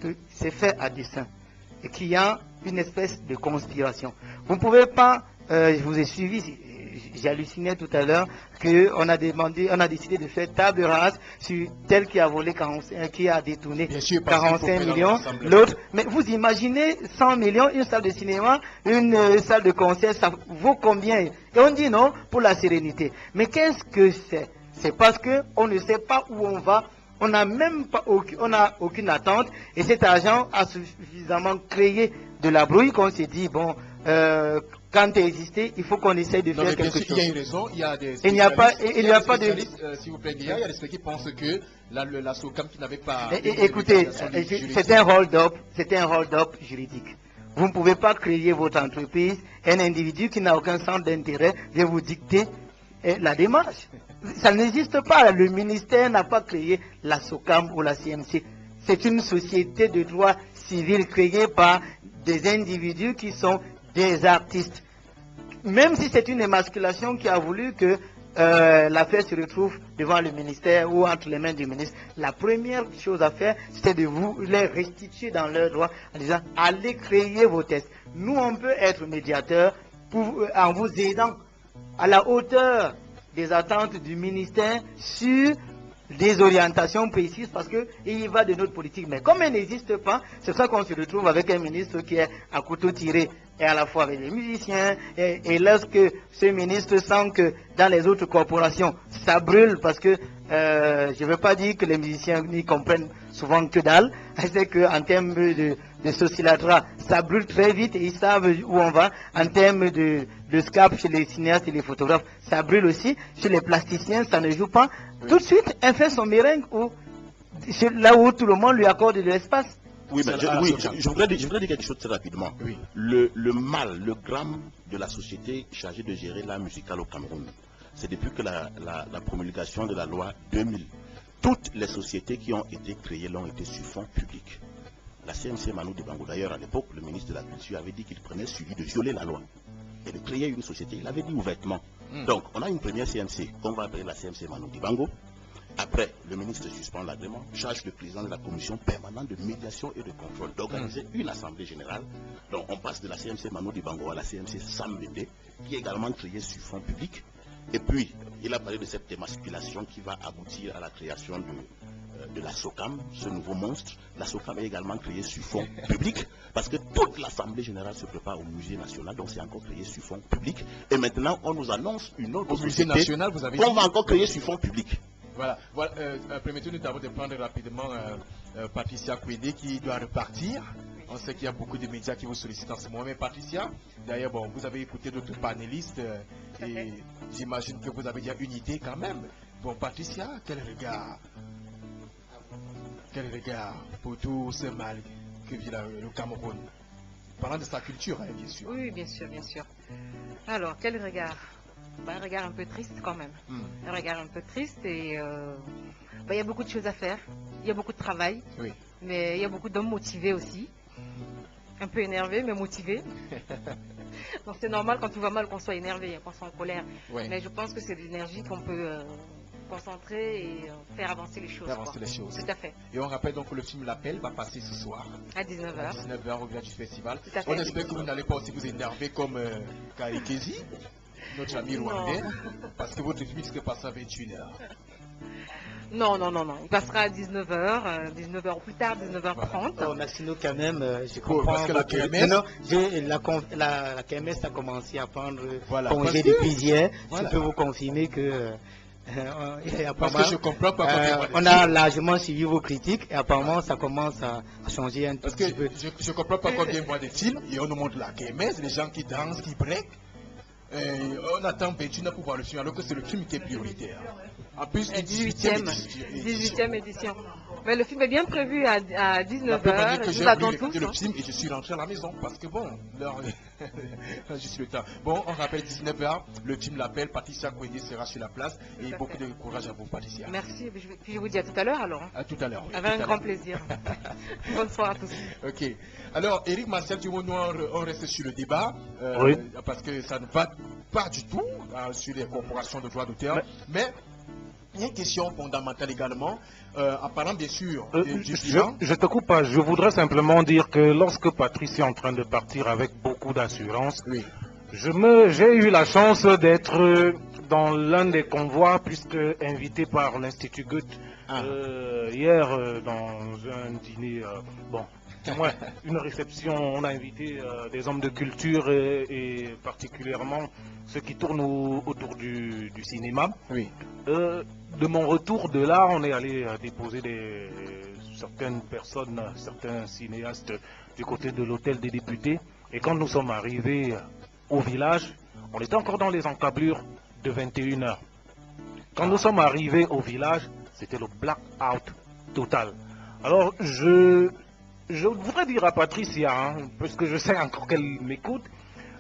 que c'est fait à dessein et qu'il y a une espèce de conspiration. Vous ne pouvez pas, je vous ai suivi, j'hallucinais tout à l'heure qu'on a décidé de faire table rase sur tel qui a volé 45, qui a détourné 45 millions, l'autre. Mais vous imaginez 100 millions, une salle de cinéma, une salle de concert, ça vaut combien? Et on dit non, pour la sérénité. Mais qu'est-ce que c'est? C'est parce qu'on ne sait pas où on va. On n'a même pas aucune attente et cet argent a suffisamment créé de la brouille qu'on s'est dit, bon, quand il existait, il faut qu'on essaye de faire quelque chose. Il y a une raison, il y a des il n'y a pas de... S'il vous plaît, il y a des qui pensent que la SOCAM qui n'avait pas... Écoutez, c'est un hold-up juridique. Vous ne pouvez pas créer votre entreprise, un individu qui n'a aucun centre d'intérêt vient vous dicter la démarche. Ça n'existe pas. Le ministère n'a pas créé la SOCAM ou la CMC. C'est une société de droit civil créée par des individus qui sont des artistes. Même si c'est une émasculation qui a voulu que l'affaire se retrouve devant le ministère ou entre les mains du ministre, la première chose à faire, c'est de vous les restituer dans leurs droits en disant allez créer vos tests. Nous, on peut être médiateurs en vous aidant à la hauteur des attentes du ministère sur des orientations précises parce qu'il y va de notre politique. Mais comme elle n'existe pas, c'est ça qu'on se retrouve avec un ministre qui est à couteau tiré et à la fois avec les musiciens. Et lorsque ce ministre sent que dans les autres corporations, ça brûle parce que je ne veux pas dire que les musiciens n'y comprennent souvent que dalle. C'est qu'en termes de socialatra, ça brûle très vite et ils savent où on va. En termes de SCAP chez les cinéastes et les photographes, ça brûle aussi. Chez les plasticiens, ça ne joue pas. Oui. Tout de suite, elle fait son meringue là où tout le monde lui accorde de l'espace. Oui, mais je voudrais dire quelque chose très rapidement. Oui. Le gramme de la société chargée de gérer l'art musical au Cameroun, c'est depuis que la promulgation de la loi 2000. Toutes les sociétés qui ont été créées l'ont été sur fonds publics. La CMC Manu Dibango, d'ailleurs, à l'époque, le ministre de la Culture avait dit qu'il prenait celui de violer la loi et de créer une société. Il avait dit ouvertement. Donc, on a une première CMC qu'on va appeler la CMC Manu Dibango. Après, le ministre suspend l'agrément, charge le président de la commission permanente de médiation et de contrôle d'organiser une assemblée générale. Donc, on passe de la CMC Manu Dibango à la CMC Sambende, qui est également créée sur fonds publics. Et puis, il a parlé de cette émasculation qui va aboutir à la création de la SOCAM, ce nouveau monstre. La SOCAM est également créée sur fonds publics, parce que toute l'Assemblée générale se prépare au musée national, donc c'est encore créé sur fonds publics. Et maintenant, on nous annonce une autre société national, vous avez qu'on va encore créer sur fonds publics. Voilà. Permettez-nous d'abord de prendre rapidement Patricia Kwede qui doit repartir. On sait qu'il y a beaucoup de médias qui vous sollicitent en ce moment. Mais Patricia, d'ailleurs, bon, vous avez écouté d'autres panélistes et j'imagine que vous avez déjà une idée quand même. Bon, Patricia, quel regard pour tout ce mal que vit le Cameroun? Parlant de sa culture, hein, bien sûr. Oui, bien sûr, bien sûr. Alors, quel regard? Un regard un peu triste quand même. Un regard un peu triste et il y a beaucoup de choses à faire. Il y a beaucoup de travail. Oui. Mais il y a beaucoup d'hommes motivés aussi. Un peu énervés, mais motivés. Donc c'est normal quand tout va mal qu'on soit énervé, qu'on soit en colère. Oui. Mais je pense que c'est de l'énergie qu'on peut concentrer et faire avancer les choses. Tout à fait. Et on rappelle donc que le film L'Appel va passer ce soir. À 19h. À 19h au village du festival. On espère que vous n'allez pas aussi vous énerver comme Karikezi, notre ami rwandais, parce que votre film serait passé à 21h. Non, non, non, non. Il passera à 19h, 19h plus tard, 19h30. Oh, merci nous quand même, je comprends. Parce que la KMS... Non, la KMS a commencé à prendre congé que... depuis hier. Je peux vous confirmer que... parce que je comprends pas on a largement suivi vos critiques et apparemment ça commence à changer un parce petit que peu. Je ne comprends pas combien voient des films et on nous montre la KMS, les gens qui dansent, qui break. On attend 21 heures pour voir le film alors que c'est le film qui est prioritaire. En plus, 18e édition. Mais le film est bien prévu à 19h. J'ai regardé le film et je suis rentré à la maison parce que bon, juste le temps. Bon, on rappelle 19h, le film l'appelle, Patricia Kwende sera sur la place et beaucoup de courage à vous, Patricia. Merci, puis je vous dis à tout à l'heure alors. À tout à l'heure. Oui, avec un grand plaisir. Bonsoir à tous. Ok. Alors, Eric Marcel, du moment où on reste sur le débat, oui. Parce que ça ne va pas du tout sur les corporations de droits d'auteur, mais il y a une question fondamentale également, en parlant bien sûr du bilan. Je te coupe pas, je voudrais simplement dire que lorsque Patrice est en train de partir avec beaucoup d'assurance, oui. j'ai eu la chance d'être dans l'un des convois, puisque invité par l'Institut Goethe hier dans un dîner, une réception, on a invité des hommes de culture et particulièrement ceux qui tournent autour du cinéma. Oui. De mon retour de là, on est allé déposer certaines personnes, certains cinéastes du côté de l'hôtel des députés. Et quand nous sommes arrivés au village, on était encore dans les encablures de 21h. Quand nous sommes arrivés au village, c'était le blackout total. Alors, je voudrais dire à Patricia, parce que je sais encore qu'elle m'écoute,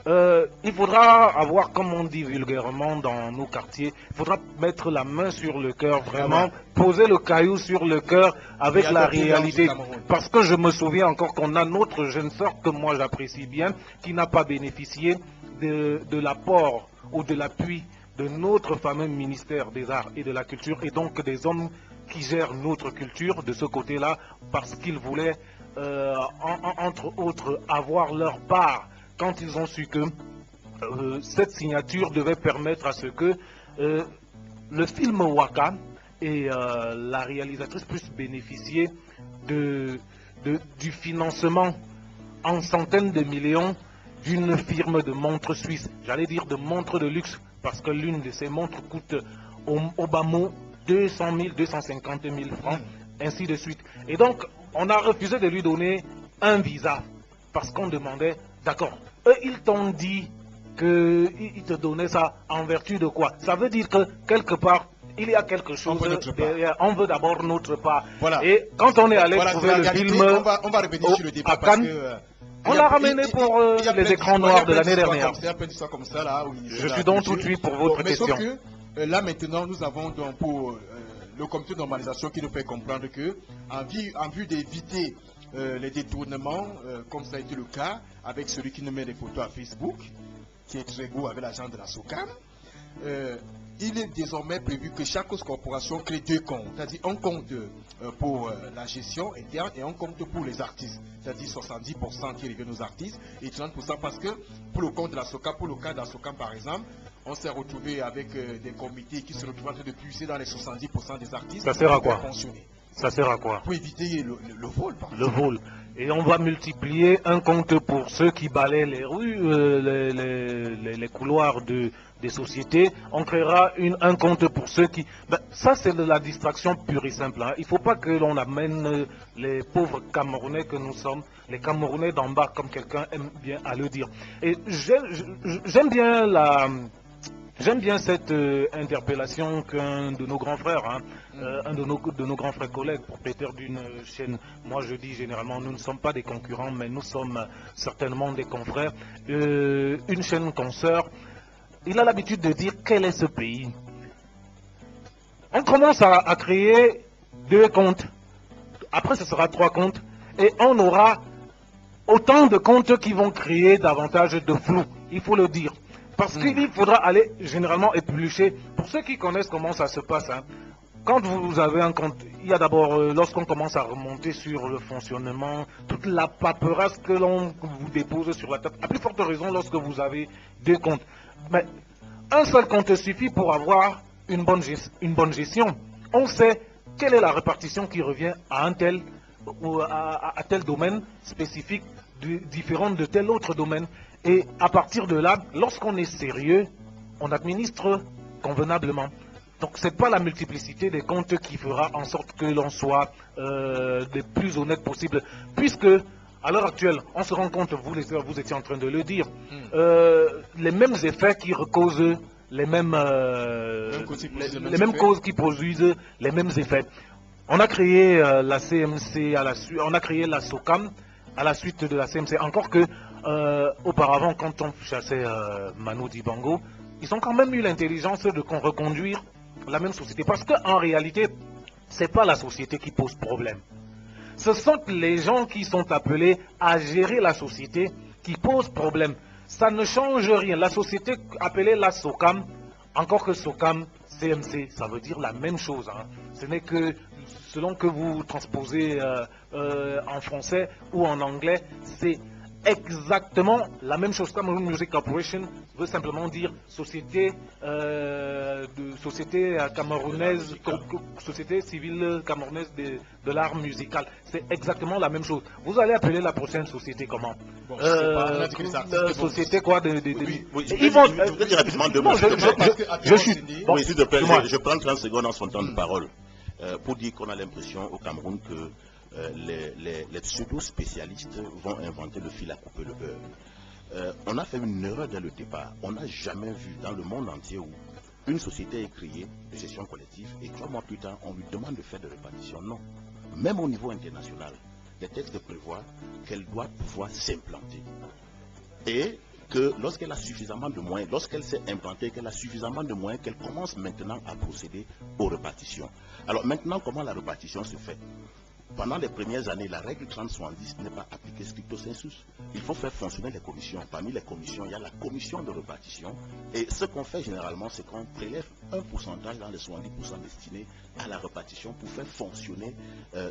il faudra avoir, comme on dit vulgairement dans nos quartiers, il faudra mettre la main sur le cœur, vraiment, poser le caillou sur le cœur avec la réalité. Parce que je me souviens encore qu'on a notre jeune sœur, que moi j'apprécie bien, qui n'a pas bénéficié de l'apport ou de l'appui de notre fameux ministère des Arts et de la Culture, et donc des hommes qui gèrent notre culture de ce côté-là, parce qu'ils voulaient, entre autres, avoir leur part quand ils ont su que cette signature devait permettre à ce que le film Waka et la réalisatrice puissent bénéficier du financement en centaines de millions d'une firme de montres suisse. J'allais dire de montres de luxe, parce que l'une de ces montres coûte au bas mot 200 000, 250 000 francs, ainsi de suite. Et donc, on a refusé de lui donner un visa, parce qu'on demandait, d'accord, eux, ils t'ont dit qu'ils te donnaient ça en vertu de quoi? Ça veut dire que, quelque part, il y a quelque chose derrière. On veut d'abord notre part. Voilà. Et quand on est allé trouver le film, on va revenir sur le débat parce que... on l'a ramené pour les écrans noirs de l'année dernière. Comme ça, là, je suis donc tout de suite pour votre question. Mais sauf que, là maintenant, nous avons donc pour le comité de normalisation qui nous fait comprendre que, en vue d'éviter les détournements, comme ça a été le cas avec celui qui nous met des photos à Facebook, qui est très beau avec l'agent de la SOCAM, il est désormais prévu que chaque corporation crée deux comptes, c'est-à-dire un compte pour la gestion interne et un compte pour les artistes, c'est-à-dire 70% qui reviennent aux artistes et 30% parce que pour le compte de la SOCAM, pour le cas de la SOCAM par exemple, on s'est retrouvé avec des comités qui se retrouvent en train de puiser dans les 70% des artistes. Ça sert à quoi? Ça sert à quoi? Pour éviter le vol. Le vol. Et on va multiplier un compte pour ceux qui balaient les rues, les couloirs des sociétés. On créera un compte pour ceux qui... ça, c'est de la distraction pure et simple. Il ne faut pas que l'on amène les pauvres Camerounais que nous sommes, les Camerounais d'en bas, comme quelqu'un aime bien à le dire. Et j'aime bien cette interpellation qu'un de nos grands frères, un de nos grands frères collègues, propriétaire d'une chaîne, moi je dis généralement, nous ne sommes pas des concurrents, mais nous sommes certainement des confrères, une chaîne consoeur, il a l'habitude de dire quel est ce pays. On commence à créer 2 comptes, après ce sera 3 comptes, et on aura autant de comptes qui vont créer davantage de flou, il faut le dire. Parce qu'il faudra aller généralement éplucher. Pour ceux qui connaissent comment ça se passe, quand vous avez un compte, il y a d'abord, lorsqu'on commence à remonter sur le fonctionnement, toute la paperasse que l'on vous dépose sur la table, à plus forte raison lorsque vous avez 2 comptes. Mais un seul compte suffit pour avoir une bonne gestion. On sait quelle est la répartition qui revient à un tel ou à tel domaine spécifique, différent de tel autre domaine. Et à partir de là, lorsqu'on est sérieux, on administre convenablement. Donc ce n'est pas la multiplicité des comptes qui fera en sorte que l'on soit les plus honnêtes possible. Puisque, à l'heure actuelle, on se rend compte, vous étiez en train de le dire, les mêmes effets qui causent les mêmes causes qui produisent les mêmes effets. On a créé la CMC, on a créé la SOCAM à la suite de la CMC. Encore que, auparavant, quand on chassait Manu Dibango, ils ont quand même eu l'intelligence de reconduire la même société. Parce qu'en réalité, ce n'est pas la société qui pose problème. Ce sont les gens qui sont appelés à gérer la société qui posent problème. Ça ne change rien. La société appelée la SOCAM, encore que SOCAM, CMC, ça veut dire la même chose. Hein. Ce n'est que, selon que vous transposez en français ou en anglais, c'est exactement la même chose. Cameroon Music Corporation veut simplement dire société camerounaise, société civile camerounaise de l'art musical. C'est exactement la même chose. Vous allez appeler la prochaine société comment? Bon, société quoi ils vont dire rapidement deux mots. Je prends 30 secondes en son temps de parole pour dire qu'on a l'impression au Cameroun que les pseudo-spécialistes vont inventer le fil à couper le beurre. On a fait une erreur dès le départ. On n'a jamais vu dans le monde entier où une société est créée de gestion collective et 3 mois plus tard, on lui demande de faire des répartitions. Non. Même au niveau international, les textes prévoient qu'elle doit pouvoir s'implanter. Et que lorsqu'elle a suffisamment de moyens, lorsqu'elle s'est implantée, qu'elle a suffisamment de moyens, qu'elle commence maintenant à procéder aux répartitions. Alors maintenant, comment la répartition se fait? Pendant les premières années, la règle 30-70 n'est pas appliquée stricto sensus. Il faut faire fonctionner les commissions. Parmi les commissions, il y a la commission de répartition. Et ce qu'on fait généralement, c'est qu'on prélève un pourcentage dans les 70% destinés à la répartition pour faire fonctionner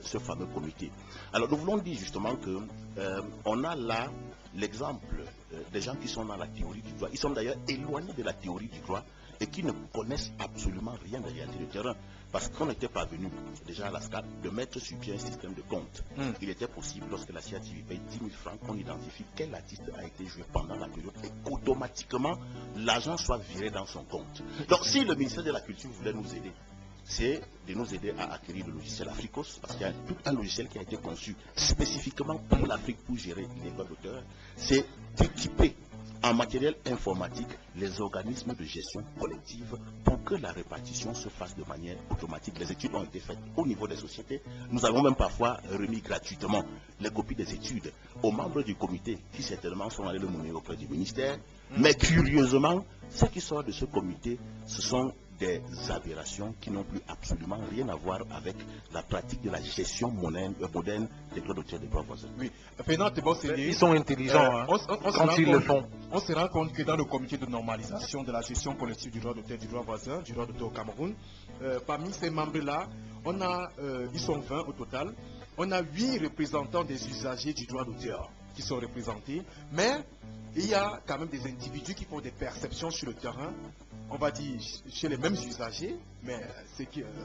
ce fameux comité. Alors nous voulons dire justement que on a là l'exemple des gens qui sont dans la théorie du droit. Ils sont d'ailleurs éloignés de la théorie du droit et qui ne connaissent absolument rien de la réalité du terrain. Parce qu'on était parvenu déjà à la SCAP de mettre sur pied un système de compte. Il était possible, lorsque la CIATV paye 10 000 francs, qu'on identifie quel artiste a été joué pendant la période et qu'automatiquement l'argent soit viré dans son compte. Donc si le ministère de la Culture voulait nous aider, c'est de nous aider à acquérir le logiciel Africos, parce qu'il y a tout un logiciel qui a été conçu spécifiquement pour l'Afrique pour gérer les droits d'auteur. C'est d'équiper en matériel informatique les organismes de gestion collective pour que la répartition se fasse de manière automatique. Les études ont été faites au niveau des sociétés. Nous avons même parfois remis gratuitement les copies des études aux membres du comité qui certainement sont allés le mener auprès du ministère. Mais curieusement, ce qui sort de ce comité, ce sont des aberrations qui n'ont plus absolument rien à voir avec la pratique de la gestion moderne des droits d'auteur des droits voisins. Oui, ils sont intelligents quand ils le font. On se rend compte que dans le comité de normalisation de la gestion collective du droit d'auteur du droit voisin, du droit d'auteur au Cameroun, parmi ces membres-là, ils sont 20 au total. On a 8 représentants des usagers du droit d'auteur qui sont représentés, mais il y a quand même des individus qui font des perceptions sur le terrain, on va dire chez les mêmes usagers, mais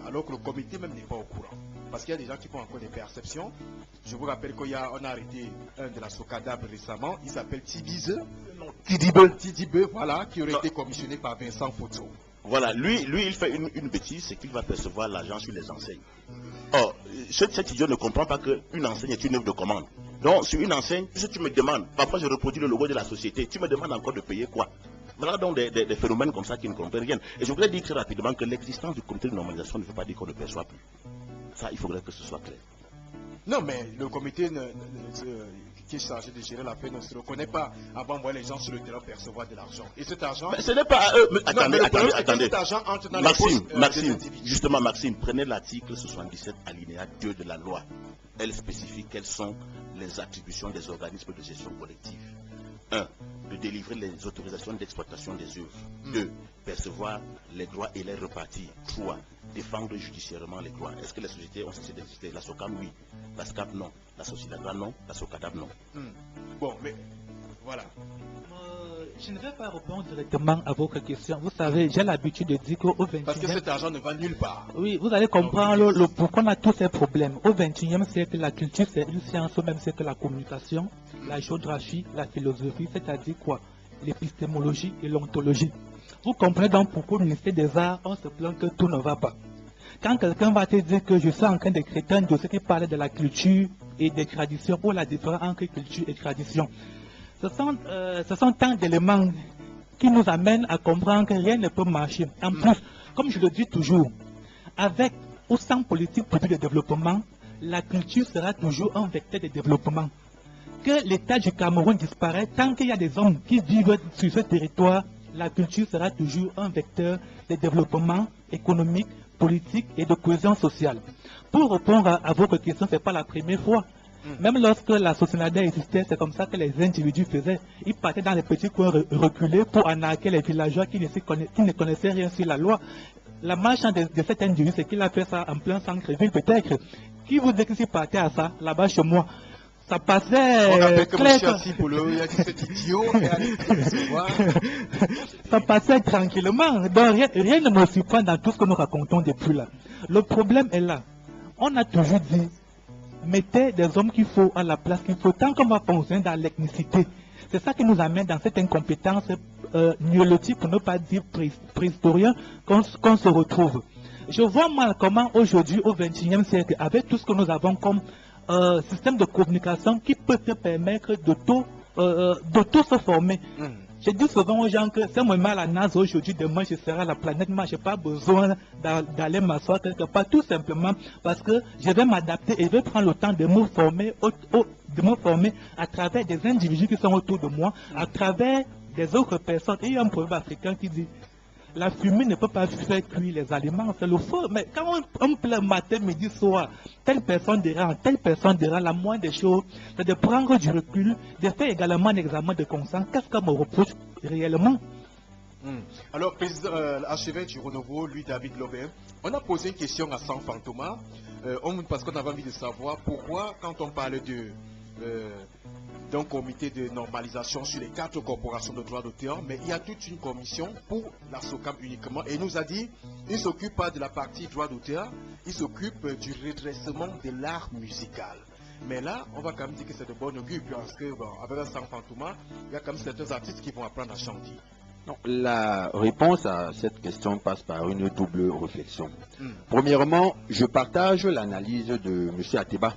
alors que le comité même n'est pas au courant. Parce qu'il y a des gens qui font encore des perceptions. Je vous rappelle qu'on a arrêté un de la SOCADAB récemment, il s'appelle Tidibe, voilà, qui aurait été commissionné par Vincent Foto. Voilà, lui il fait une bêtise, c'est qu'il va percevoir l'argent sur les enseignes. Or, cet idiot ne comprend pas qu'une enseigne est une œuvre de commande. Donc, sur une enseigne, si tu me demandes, parfois je reproduis le logo de la société, tu me demandes encore de payer quoi? Voilà donc des phénomènes comme ça qui ne comprennent rien. Et je voudrais dire très rapidement que l'existence du comité de normalisation ne veut pas dire qu'on ne perçoit plus. Ça, il faudrait que ce soit clair. Non, mais le comité qui est chargé de gérer la paix ne se reconnaît pas avant voir les gens sur le terrain percevoir de l'argent. Et cet argent... Mais ce n'est pas à eux. Attendez. Cet argent entre dans les Maxime, justement, Maxime, prenez l'article 77 alinéa 2 de la loi. Elle spécifie quelles sont les attributions des organismes de gestion collective. 1. De délivrer les autorisations d'exploitation des œuvres. 2. Percevoir les droits et les repartir. 3. Défendre judiciairement les droits. Est-ce que les sociétés ont cessé d'exister? La SOCAM, oui. La SCAP, non. La SOCIDADRA, non. La SOCADAB, non. Bon, mais voilà. Je ne vais pas répondre directement à votre question. Vous savez, j'ai l'habitude de dire qu'au 21e... Parce que cet argent ne va nulle part. Oui, vous allez comprendre pourquoi on a tous ces problèmes. Au 21e siècle, la culture, c'est une science, même c'est que la communication, la géographie, la philosophie, c'est-à-dire quoi? L'épistémologie et l'ontologie. Vous comprenez donc pourquoi au ministère des Arts, on se plaint que tout ne va pas. Quand quelqu'un va te dire que je suis en train d'écrire un dossier qui parle de la culture et des traditions, ou la différence entre culture et tradition, ce sont tant d'éléments qui nous amènent à comprendre que rien ne peut marcher. En plus, comme je le dis toujours, avec ou sans politique publique de développement, la culture sera toujours un vecteur de développement. Que l'État du Cameroun disparaît, tant qu'il y a des hommes qui vivent sur ce territoire, la culture sera toujours un vecteur de développement économique, politique et de cohésion sociale. Pour répondre à votre question, ce n'est pas la première fois. Même lorsque la société existait, c'est comme ça que les individus faisaient. Ils partaient dans les petits coins reculés pour arnaquer les villageois qui ne connaissaient rien sur la loi. La marche de cet individu, c'est qu'il a fait ça en plein centre-ville peut-être. Qui vous dit qu'il partait à ça, là-bas chez moi? Ça passait... Ça passait tranquillement. Donc rien ne me surprend dans tout ce que nous racontons depuis là. Le problème est là. On a toujours dit, mettez des hommes qu'il faut à la place qu'il faut, tant qu'on va fonctionner dans l'ethnicité. C'est ça qui nous amène dans cette incompétence néolithique, pour ne pas dire préhistorien, qu'on se retrouve. Je vois mal comment aujourd'hui, au XXIe siècle, avec tout ce que nous avons comme système de communication qui peut te permettre d'auto se former. Je dis souvent aux gens que c'est moi à la NASA aujourd'hui, demain je serai à la planète, moi je n'ai pas besoin d'aller m'asseoir quelque part, tout simplement parce que je vais m'adapter et je vais prendre le temps de me former, à travers des individus qui sont autour de moi, à travers des autres personnes. Et il y a un proverbe africain qui dit: la fumée ne peut pas faire cuire les aliments, c'est le feu. Mais quand on plein matin, midi, soir, telle personne dira, la moindre des choses, c'est de prendre du recul, de faire également un examen de conscience. Qu'est-ce qu'on me reproche réellement? Alors, président, archevêque du Renouveau, lui, David Lobert, on a posé une question à Sanfang Thomas, parce qu'on avait envie de savoir pourquoi, quand on parle d'un comité de normalisation sur les 4 corporations de droits d'auteur, mais il y a toute une commission pour la SOCAM uniquement, et il nous a dit, il ne s'occupe pas de la partie droits d'auteur, il s'occupe du redressement de l'art musical. Mais là, on va quand même dire que c'est de bon augure, parce que, bon, avec un Sanfang Thomas, il y a quand même certains artistes qui vont apprendre à chanter. Non, la réponse à cette question passe par une double réflexion. Premièrement, je partage l'analyse de M. Ateba,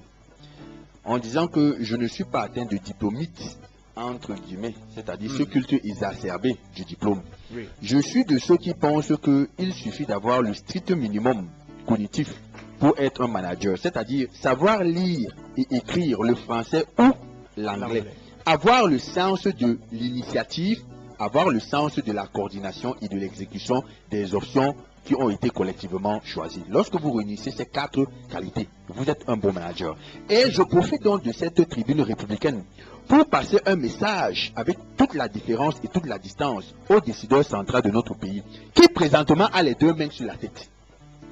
en disant que je ne suis pas atteint de diplômite, entre guillemets, c'est-à-dire ce culte exacerbé du diplôme. Oui. Je suis de ceux qui pensent qu'il suffit d'avoir le strict minimum cognitif pour être un manager, c'est-à-dire savoir lire et écrire le français ou l'anglais, avoir le sens de l'initiative, avoir le sens de la coordination et de l'exécution des options qui ont été collectivement choisis. Lorsque vous réunissez ces 4 qualités, vous êtes un bon manager. Et je profite donc de cette tribune républicaine pour passer un message avec toute la différence et toute la distance aux décideurs centraux de notre pays, qui présentement a les 2 mains sur la tête.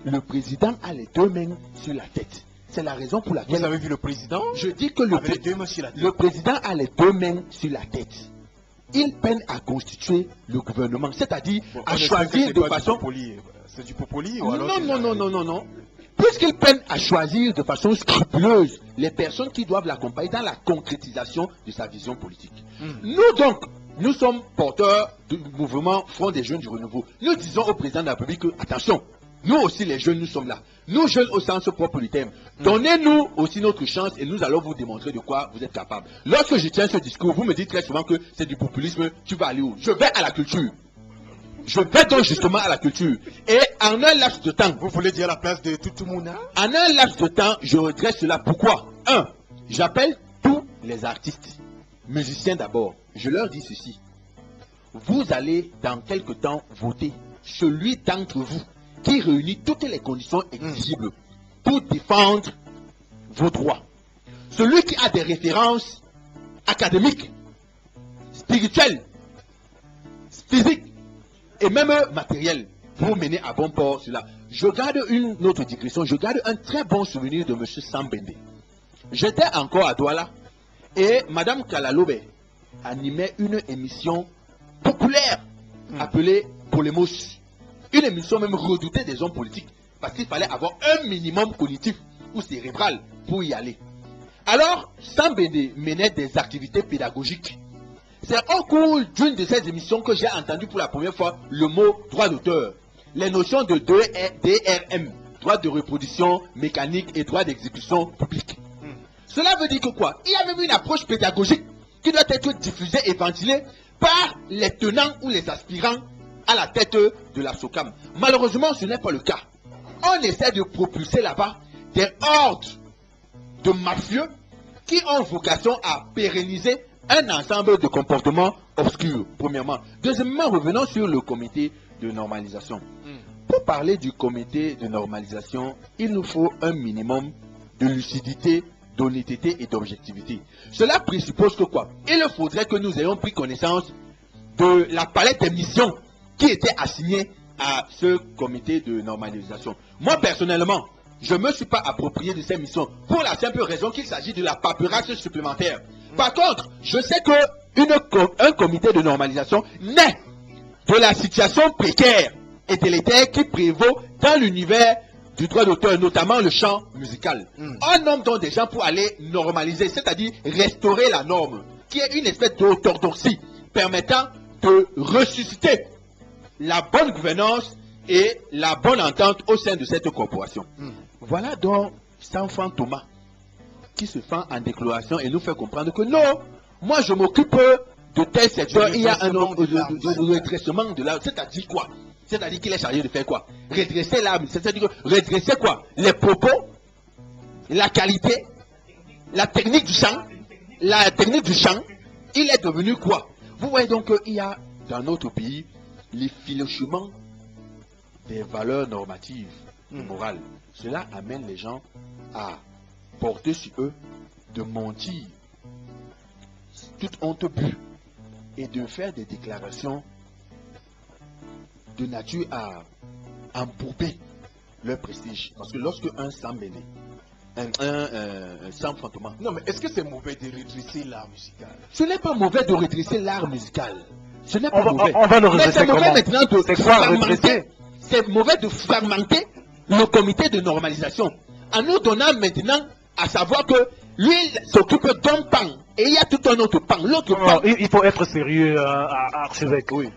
Le président a les 2 mains sur la tête. C'est la raison pour laquelle... Vous avez vu le président? Je dis que le président a les 2 mains sur la tête. Il peine à constituer le gouvernement, c'est-à-dire à choisir de façon... C'est du populi ou alors non. Puisqu'il peine à choisir de façon scrupuleuse les personnes qui doivent l'accompagner dans la concrétisation de sa vision politique. Nous donc, nous sommes porteurs du mouvement Front des Jeunes du Renouveau. Nous disons au président de la République que, attention, nous aussi les jeunes, nous sommes là. Nous jeunes au sens propre du terme. Donnez-nous aussi notre chance et nous allons vous démontrer de quoi vous êtes capable. Lorsque je tiens ce discours, vous me dites très souvent que c'est du populisme, tu vas aller où? Je vais à la culture. Je vais donc justement à la culture. Et en un laps de temps... Vous voulez dire à la place de tout le monde? En un laps de temps, je redresse cela. Pourquoi? 1. J'appelle tous les artistes, musiciens d'abord. Je leur dis ceci. Vous allez dans quelque temps voter celui d'entre vous qui réunit toutes les conditions exigibles pour défendre vos droits. Celui qui a des références académiques, spirituelles, physiques, et même matériel pour mener à bon port cela. Je garde une autre digression, je garde un très bon souvenir de M. Sambende. J'étais encore à Douala et Mme Kalalobe animait une émission populaire appelée Polémos. Une émission même redoutée des hommes politiques parce qu'il fallait avoir un minimum cognitif ou cérébral pour y aller. Alors, Sambéné menait des activités pédagogiques. C'est au cours d'une de ces émissions que j'ai entendu pour la première fois le mot droit d'auteur, les notions de DRM, droit de reproduction mécanique et droit d'exécution publique. Cela veut dire que quoi? Il y a même une approche pédagogique qui doit être diffusée et ventilée par les tenants ou les aspirants à la tête de la SOCAM. Malheureusement, ce n'est pas le cas. On essaie de propulser là-bas des hordes de mafieux qui ont vocation à pérenniser un ensemble de comportements obscurs, premièrement. Deuxièmement, revenons sur le comité de normalisation. Pour parler du comité de normalisation, il nous faut un minimum de lucidité, d'honnêteté et d'objectivité. Cela présuppose que quoi? Il faudrait que nous ayons pris connaissance de la palette des missions qui étaient assignées à ce comité de normalisation. Moi, personnellement, je ne me suis pas approprié de ces missions pour la simple raison qu'il s'agit de la paperasse supplémentaire. Par contre, je sais qu'un comité de normalisation naît de la situation précaire et délétère qui prévaut dans l'univers du droit d'auteur, notamment le champ musical. On nomme donc des gens pour aller normaliser, c'est-à-dire restaurer la norme, qui est une espèce d'orthodoxie permettant de ressusciter la bonne gouvernance et la bonne entente au sein de cette corporation. Voilà donc Sanfran Thomas qui se fait en déclaration et nous fait comprendre que non, moi je m'occupe de tel secteur, il y a un redressement de l'art. C'est-à-dire quoi? C'est-à-dire qu'il est chargé de faire quoi? Redresser l'âme, c'est-à-dire redresser quoi? Les propos, la qualité, la technique du chant, il est devenu quoi? Vous voyez donc qu'il y a dans notre pays l'effilochement des valeurs normatives et morales. Cela amène les gens à porter sur eux de mentir, toute honte bue, et de faire des déclarations de nature à embourber leur prestige. Parce que lorsque un Sambéné, un Sanfran Thomas... Non, mais est-ce que c'est mauvais de redresser l'art musical? Ce n'est pas mauvais de redresser l'art musical. Ce n'est pas mauvais. On va le redresser. Mais c'est mauvais maintenant de fragmenter. C'est mauvais de fragmenter le comité de normalisation. En nous donnant maintenant à savoir que lui s'occupe d'un pan et il y a tout un autre pan. L'autre pan. Il faut être sérieux, archevêque. Oui.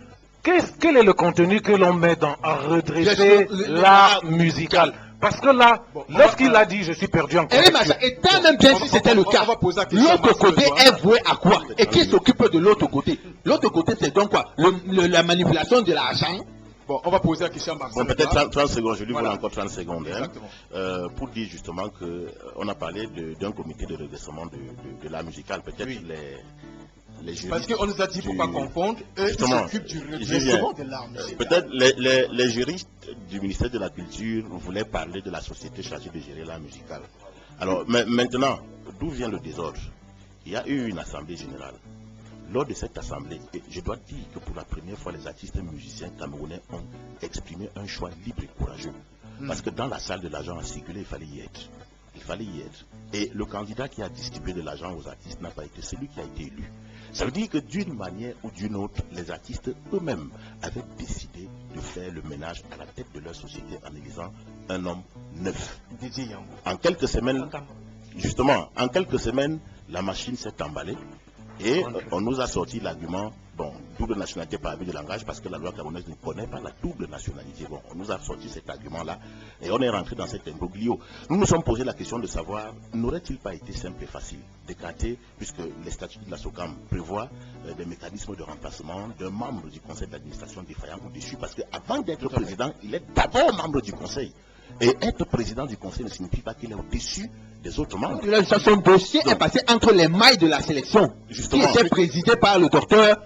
Quel est le contenu que l'on met dans à redresser l'art musical? Parce que là, lorsqu'il a dit je suis perdu en conviction. Et tant même bien si c'était le cas, l'autre côté est voué à quoi? Et qui s'occupe de l'autre côté? L'autre côté c'est donc quoi? La manipulation de l'argent. Bon, on va poser la question à Marcel. Bon, peut-être 30 secondes, je lui vole encore 30 secondes. Hein, pour dire justement qu'on a parlé d'un comité de redressement de l'art musical. Peut-être les juristes. Parce qu'on nous a dit pour ne pas confondre, eux ils s'occupent du redressement de l'art musical. Peut-être les juristes du ministère de la Culture voulaient parler de la société chargée de gérer l'art musical. Alors, mais maintenant, d'où vient le désordre? Il y a eu une assemblée générale. Lors de cette assemblée, je dois dire que pour la première fois, les artistes et musiciens camerounais ont exprimé un choix libre et courageux. Parce que dans la salle de l'argent à circuler, il fallait y être. Il fallait y être. Et le candidat qui a distribué de l'argent aux artistes n'a pas été celui qui a été élu. Ça veut dire que d'une manière ou d'une autre, les artistes eux-mêmes avaient décidé de faire le ménage à la tête de leur société en élisant un homme neuf. En quelques semaines, justement, en quelques semaines, la machine s'est emballée. Et on nous a sorti l'argument, bon, double nationalité par abus de langage, parce que la loi camerounaise ne connaît pas la double nationalité. Bon, on nous a sorti cet argument-là, et on est rentré dans cet imbroglio. Nous nous sommes posé la question de savoir, n'aurait-il pas été simple et facile d'écarter, puisque les statuts de la SOCAM prévoient des mécanismes de remplacement d'un membre du conseil d'administration défaillant ou déchu, parce qu'avant d'être président, il est d'abord membre du conseil. Et être président du conseil ne signifie pas qu'il est au-dessus des autres membres. Son dossier est passé entre les mailles de la sélection, justement, qui était présidé par le docteur.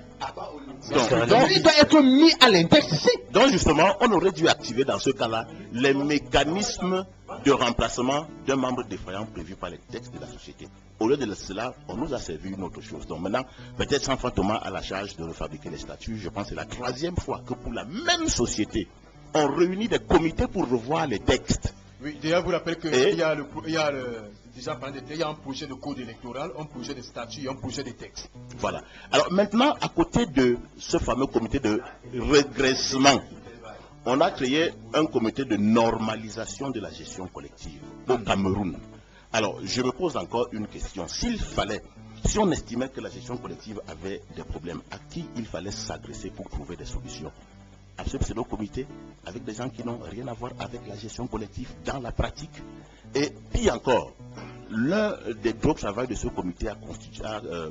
Donc il doit être mis à l'index ici. Donc justement, on aurait dû activer dans ce cas-là les mécanismes de remplacement d'un membre défaillant prévus par les textes de la société. Au lieu de cela, on nous a servi une autre chose. Donc maintenant, peut-être Sanfran Thomas a la charge de refabriquer les statuts. Je pense que c'est la 3e fois que pour la même société, on réunit des comités pour revoir les textes. Oui, d'ailleurs, vous rappelez qu'il y a le déjà pendant il y a un projet de code électoral, un projet de statut et un projet de texte. Voilà. Alors maintenant, à côté de ce fameux comité de redressement, on a créé un comité de normalisation de la gestion collective au Cameroun. Alors, je me pose encore une question. Si on estimait que la gestion collective avait des problèmes, à qui il fallait s'adresser pour trouver des solutions? À ce pseudo-comité, avec des gens qui n'ont rien à voir avec la gestion collective dans la pratique. Et puis encore, l'un des gros travaux de ce comité a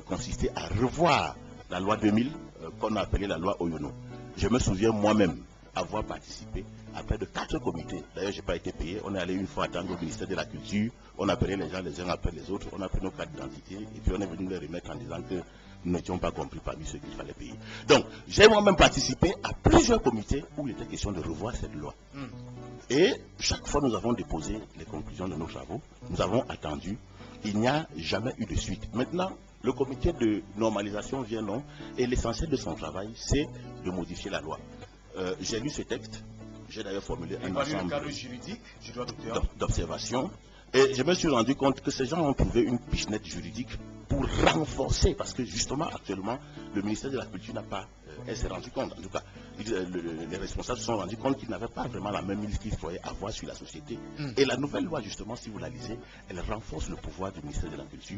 consisté à revoir la loi 2000, qu'on a appelée la loi Oyono. Je me souviens moi-même avoir participé à près de 4 comités. D'ailleurs, je n'ai pas été payé. On est allé une fois attendre au ministère de la Culture. On a appelé les gens les uns après les autres. On a pris nos cartes d'identité et puis on est venu les remettre en disant que nous n'étions pas compris parmi ceux qu'il fallait payer. Donc, j'ai moi-même participé à plusieurs comités où il était question de revoir cette loi. Et chaque fois, nous avons déposé les conclusions de nos travaux. Nous avons attendu. Il n'y a jamais eu de suite. Maintenant, le comité de normalisation vient, non, et l'essentiel de son travail, c'est de modifier la loi. J'ai lu ce texte, j'ai d'ailleurs formulé un ensemble d'observations, et je me suis rendu compte que ces gens ont trouvé une pichenette juridique pour renforcer, parce que justement, actuellement, le ministère de la Culture n'a pas, elle s'est rendu compte, en tout cas, les responsables se sont rendus compte qu'ils n'avaient pas vraiment la même mise qu'il fallait avoir sur la société. Et la nouvelle loi, justement, si vous la lisez, elle renforce le pouvoir du ministère de la Culture,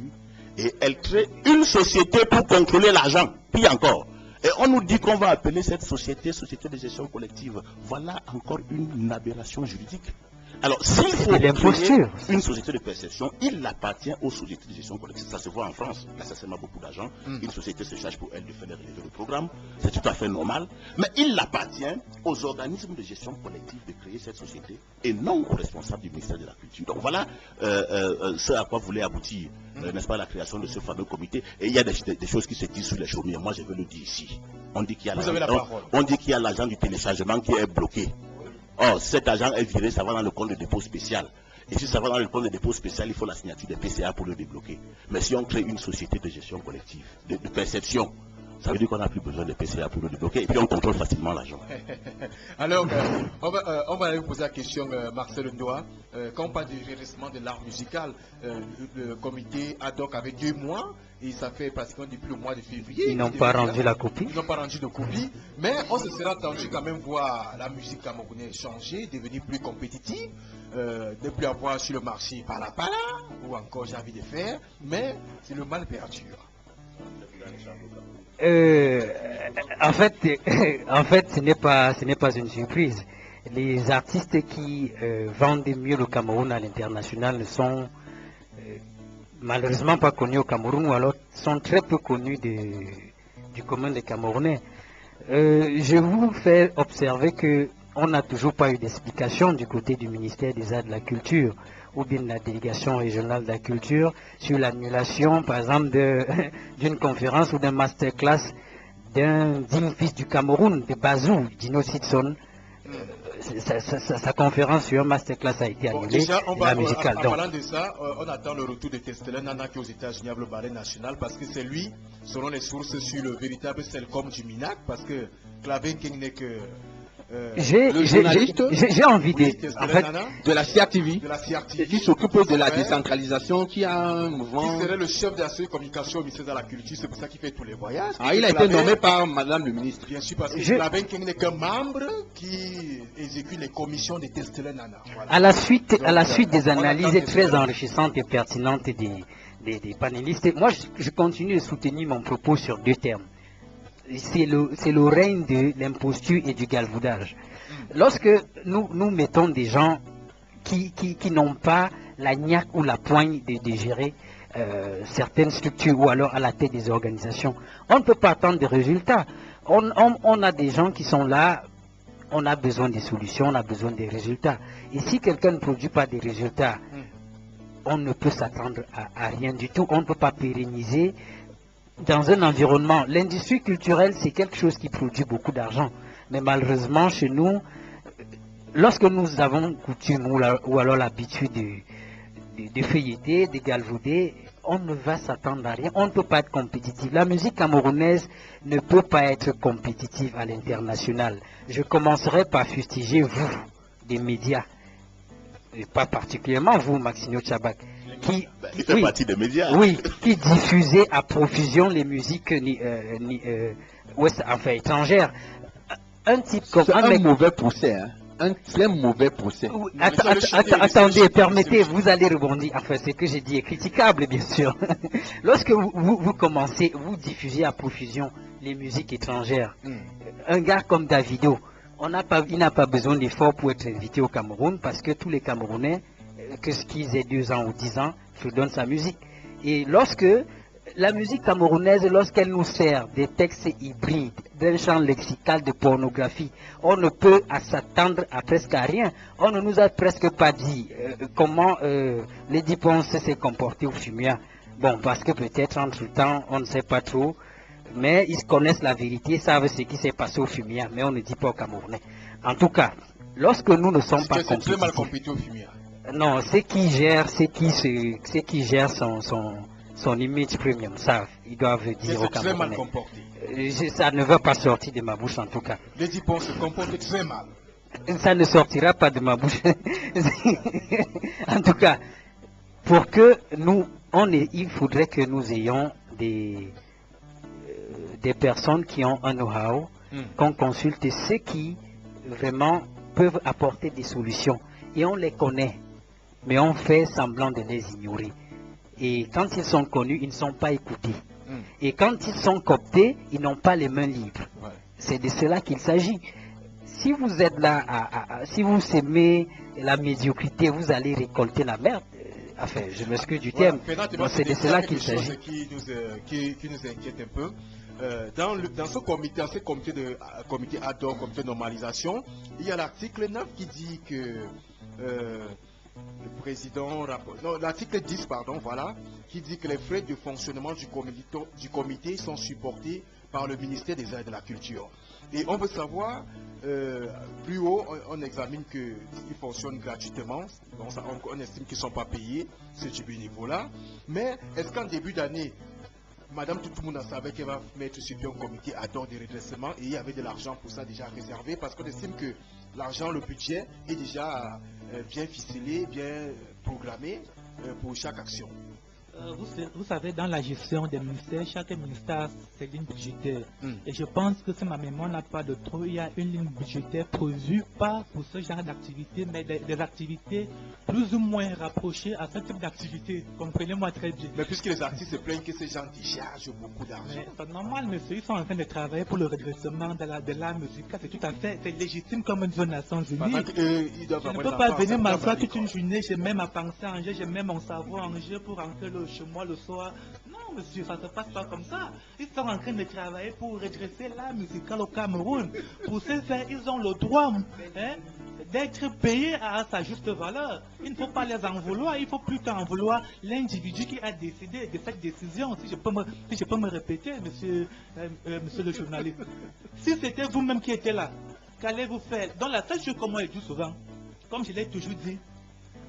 et elle crée une société pour contrôler l'argent, puis encore. Et on nous dit qu'on va appeler cette société de gestion collective. Voilà encore une aberration juridique. Alors, s'il faut créer une société de perception, il appartient aux sociétés de gestion collective. Ça se voit en France. Là, ça a beaucoup d'argent. Une société se charge pour elle de faire les relevés de programme. C'est tout à fait normal. Mais il appartient aux organismes de gestion collective de créer cette société et non aux responsables du ministère de la Culture. Donc voilà ce à quoi voulait aboutir, n'est-ce pas, la création de ce fameux comité. Et il y a des choses qui se disent sur les chaumières. Moi, je veux le dire ici. On dit qu'il y a l'agent du téléchargement qui est bloqué. Or, cet argent est viré, ça va dans le compte de dépôt spécial. Et si ça va dans le compte de dépôt spécial, il faut la signature des PCA pour le débloquer. Mais si on crée une société de gestion collective, de perception, ça veut dire qu'on n'a plus besoin de PCA pour le débloquer. Et puis on contrôle facilement l'argent. Alors, on va aller vous poser la question, Marcel Ndoa. Quand on parle du redressement de l'art musical, le comité ad hoc avait 2 mois. Et ça fait pratiquement depuis le mois de février. Ils n'ont pas rendu la copie. Ils n'ont pas rendu de copie. Mais on se sera attendu quand même voir la musique camerounaise changer, devenir plus compétitive, ne plus avoir sur le marché pala ou encore j'ai envie de faire. Mais c'est le mal perdure. En fait, ce n'est pas une surprise. Les artistes qui vendent mieux le Cameroun à l'international ne sont malheureusement pas connus au Cameroun, ou alors sont très peu connus du commun des Camerounais. Je vous fais observer qu'on n'a toujours pas eu d'explication du côté du ministère des Arts et de la Culture ou bien de la délégation régionale de la culture sur l'annulation, par exemple, d'une conférence ou d'un masterclass d'un digne fils du Cameroun, de Bazou, Dino Sitson. Sa conférence sur un masterclass a été annulée. Déjà, en parlant de ça, on attend le retour de Testelin Nana qui est aux États-Unis le ballet national, parce que c'est lui, selon les sources, sur le véritable Selcom du Minac, parce que Clavé King n'est que j'ai envie de la CRTV, qui s'occupe de la décentralisation, qui a un mouvement. Qui serait le chef de la communication au ministère de la Culture, c'est pour ça qu'il fait tous les voyages. Ah, il a été nommé par Madame le ministre. Bien sûr, parce que Clavé King n'est qu'un membre qui exécute les commissions de Testelin Nana. Voilà. À la suite des analyses très enrichissantes et pertinentes des panélistes, moi je continue de soutenir mon propos sur 2 termes. C'est le règne de l'imposture et du galvaudage. Lorsque nous mettons des gens qui n'ont pas la niaque ou la poigne de gérer certaines structures ou alors à la tête des organisations, on ne peut pas attendre des résultats. On a des gens qui sont là, on a besoin des solutions, on a besoin des résultats. Et si quelqu'un ne produit pas des résultats, on ne peut s'attendre à rien du tout. On ne peut pas pérenniser dans un environnement. L'industrie culturelle, c'est quelque chose qui produit beaucoup d'argent. Mais malheureusement, chez nous, lorsque nous avons coutume ou alors l'habitude de feuilleter, de galvauder, on ne va s'attendre à rien. On ne peut pas être compétitif. La musique camerounaise ne peut pas être compétitive à l'international. Je commencerai par fustiger vous, des médias. Et pas particulièrement vous, Maxino Tchabak. Il fait partie des médias. Oui, qui diffusait à profusion les musiques étrangères. Un type comme... C'est un mauvais procès, hein. Un très mauvais procès. Attendez, permettez, vous allez rebondir. Enfin, ce que j'ai dit est critiquable, bien sûr. Lorsque vous commencez, vous diffusez à profusion les musiques étrangères. Un gars comme Davido, il n'a pas besoin d'efforts pour être invité au Cameroun parce que tous les Camerounais, que ce qu'ils aient 2 ans ou 10 ans, fredonnent sa musique. Et lorsque la musique camerounaise, lorsqu'elle nous sert des textes hybrides, d'un champ lexical de pornographie, on ne peut s'attendre à presque à rien. On ne nous a presque pas dit comment Lady Ponce s'est comportée au Fumia. Bon, parce que peut-être entre-temps, on ne sait pas trop, mais ils connaissent la vérité, savent ce qui s'est passé au Fumia, mais on ne dit pas aux Camerounais. En tout cas, lorsque nous ne sommes pas compétitifs... C'est très mal compétit au Fumia. Non, ceux qui gèrent son image premium savent, ils doivent dire aux Camerounais. Très mal comporté. Ça ne va pas sortir de ma bouche en tout cas. Lady Ponce se comporte très mal. Ça ne sortira pas de ma bouche. En tout cas, pour que il faudrait que nous ayons des personnes qui ont un know-how, qu'on consulte ceux qui vraiment peuvent apporter des solutions. Et on les connaît, mais on fait semblant de les ignorer. Et quand ils sont connus, ils ne sont pas écoutés. Et quand ils sont cooptés, ils n'ont pas les mains libres. Ouais. C'est de cela qu'il s'agit. Si vous êtes là, si vous semez la médiocrité, vous allez récolter la merde. Enfin, je m'excuse du terme. C'est de cela qu'il s'agit. Qui nous inquiète un peu. Dans ce comité ad hoc, comité de normalisation, il y a l'article 9 qui dit que le président, l'article 10, pardon, voilà, qui dit que les frais de fonctionnement du comité sont supportés par le ministère des Arts et de la Culture. Et on veut savoir, plus haut, on examine qu'ils fonctionnent gratuitement, on estime qu'ils ne sont pas payés, ce type de niveau-là. Mais est-ce qu'en début d'année, Madame tout le monde savait qu'elle va mettre sur pied un comité ad hoc de redressement et il y avait de l'argent pour ça déjà réservé parce qu'on estime que l'argent, le budget est déjà bien ficelé, bien programmé pour chaque action. Vous savez, dans la gestion des ministères, chaque ministère a ses lignes budgétaires. Et je pense que si ma mémoire n'a pas de trop, il y a une ligne budgétaire prévue pas pour ce genre d'activité, mais des activités plus ou moins rapprochées à ce type d'activité. Comprenez-moi très bien. Mais puisque les artistes se plaignent que ces gens déchargent beaucoup d'argent. C'est normal, monsieur. Ils sont en train de travailler pour le redressement de l'art musical. C'est tout à fait légitime comme une zone Nations Unies. Je ne peux pas venir m'asseoir toute une journée, j'ai même ma pensée en jeu, j'ai même mon cerveau en jeu pour rentrer chez moi le soir. Non, monsieur, ça ne se passe pas comme ça. Ils sont en train de travailler pour redresser l'art musical au Cameroun. Pour ce faire, ils ont le droit d'être payés à sa juste valeur. Il ne faut pas les en vouloir, il faut plutôt en vouloir l'individu qui a décidé de cette décision. Si je peux me répéter, monsieur le journaliste. Si c'était vous-même qui étiez là, qu'allez-vous faire? Dans la seule chose, comme moi je dis souvent, comme je l'ai toujours dit,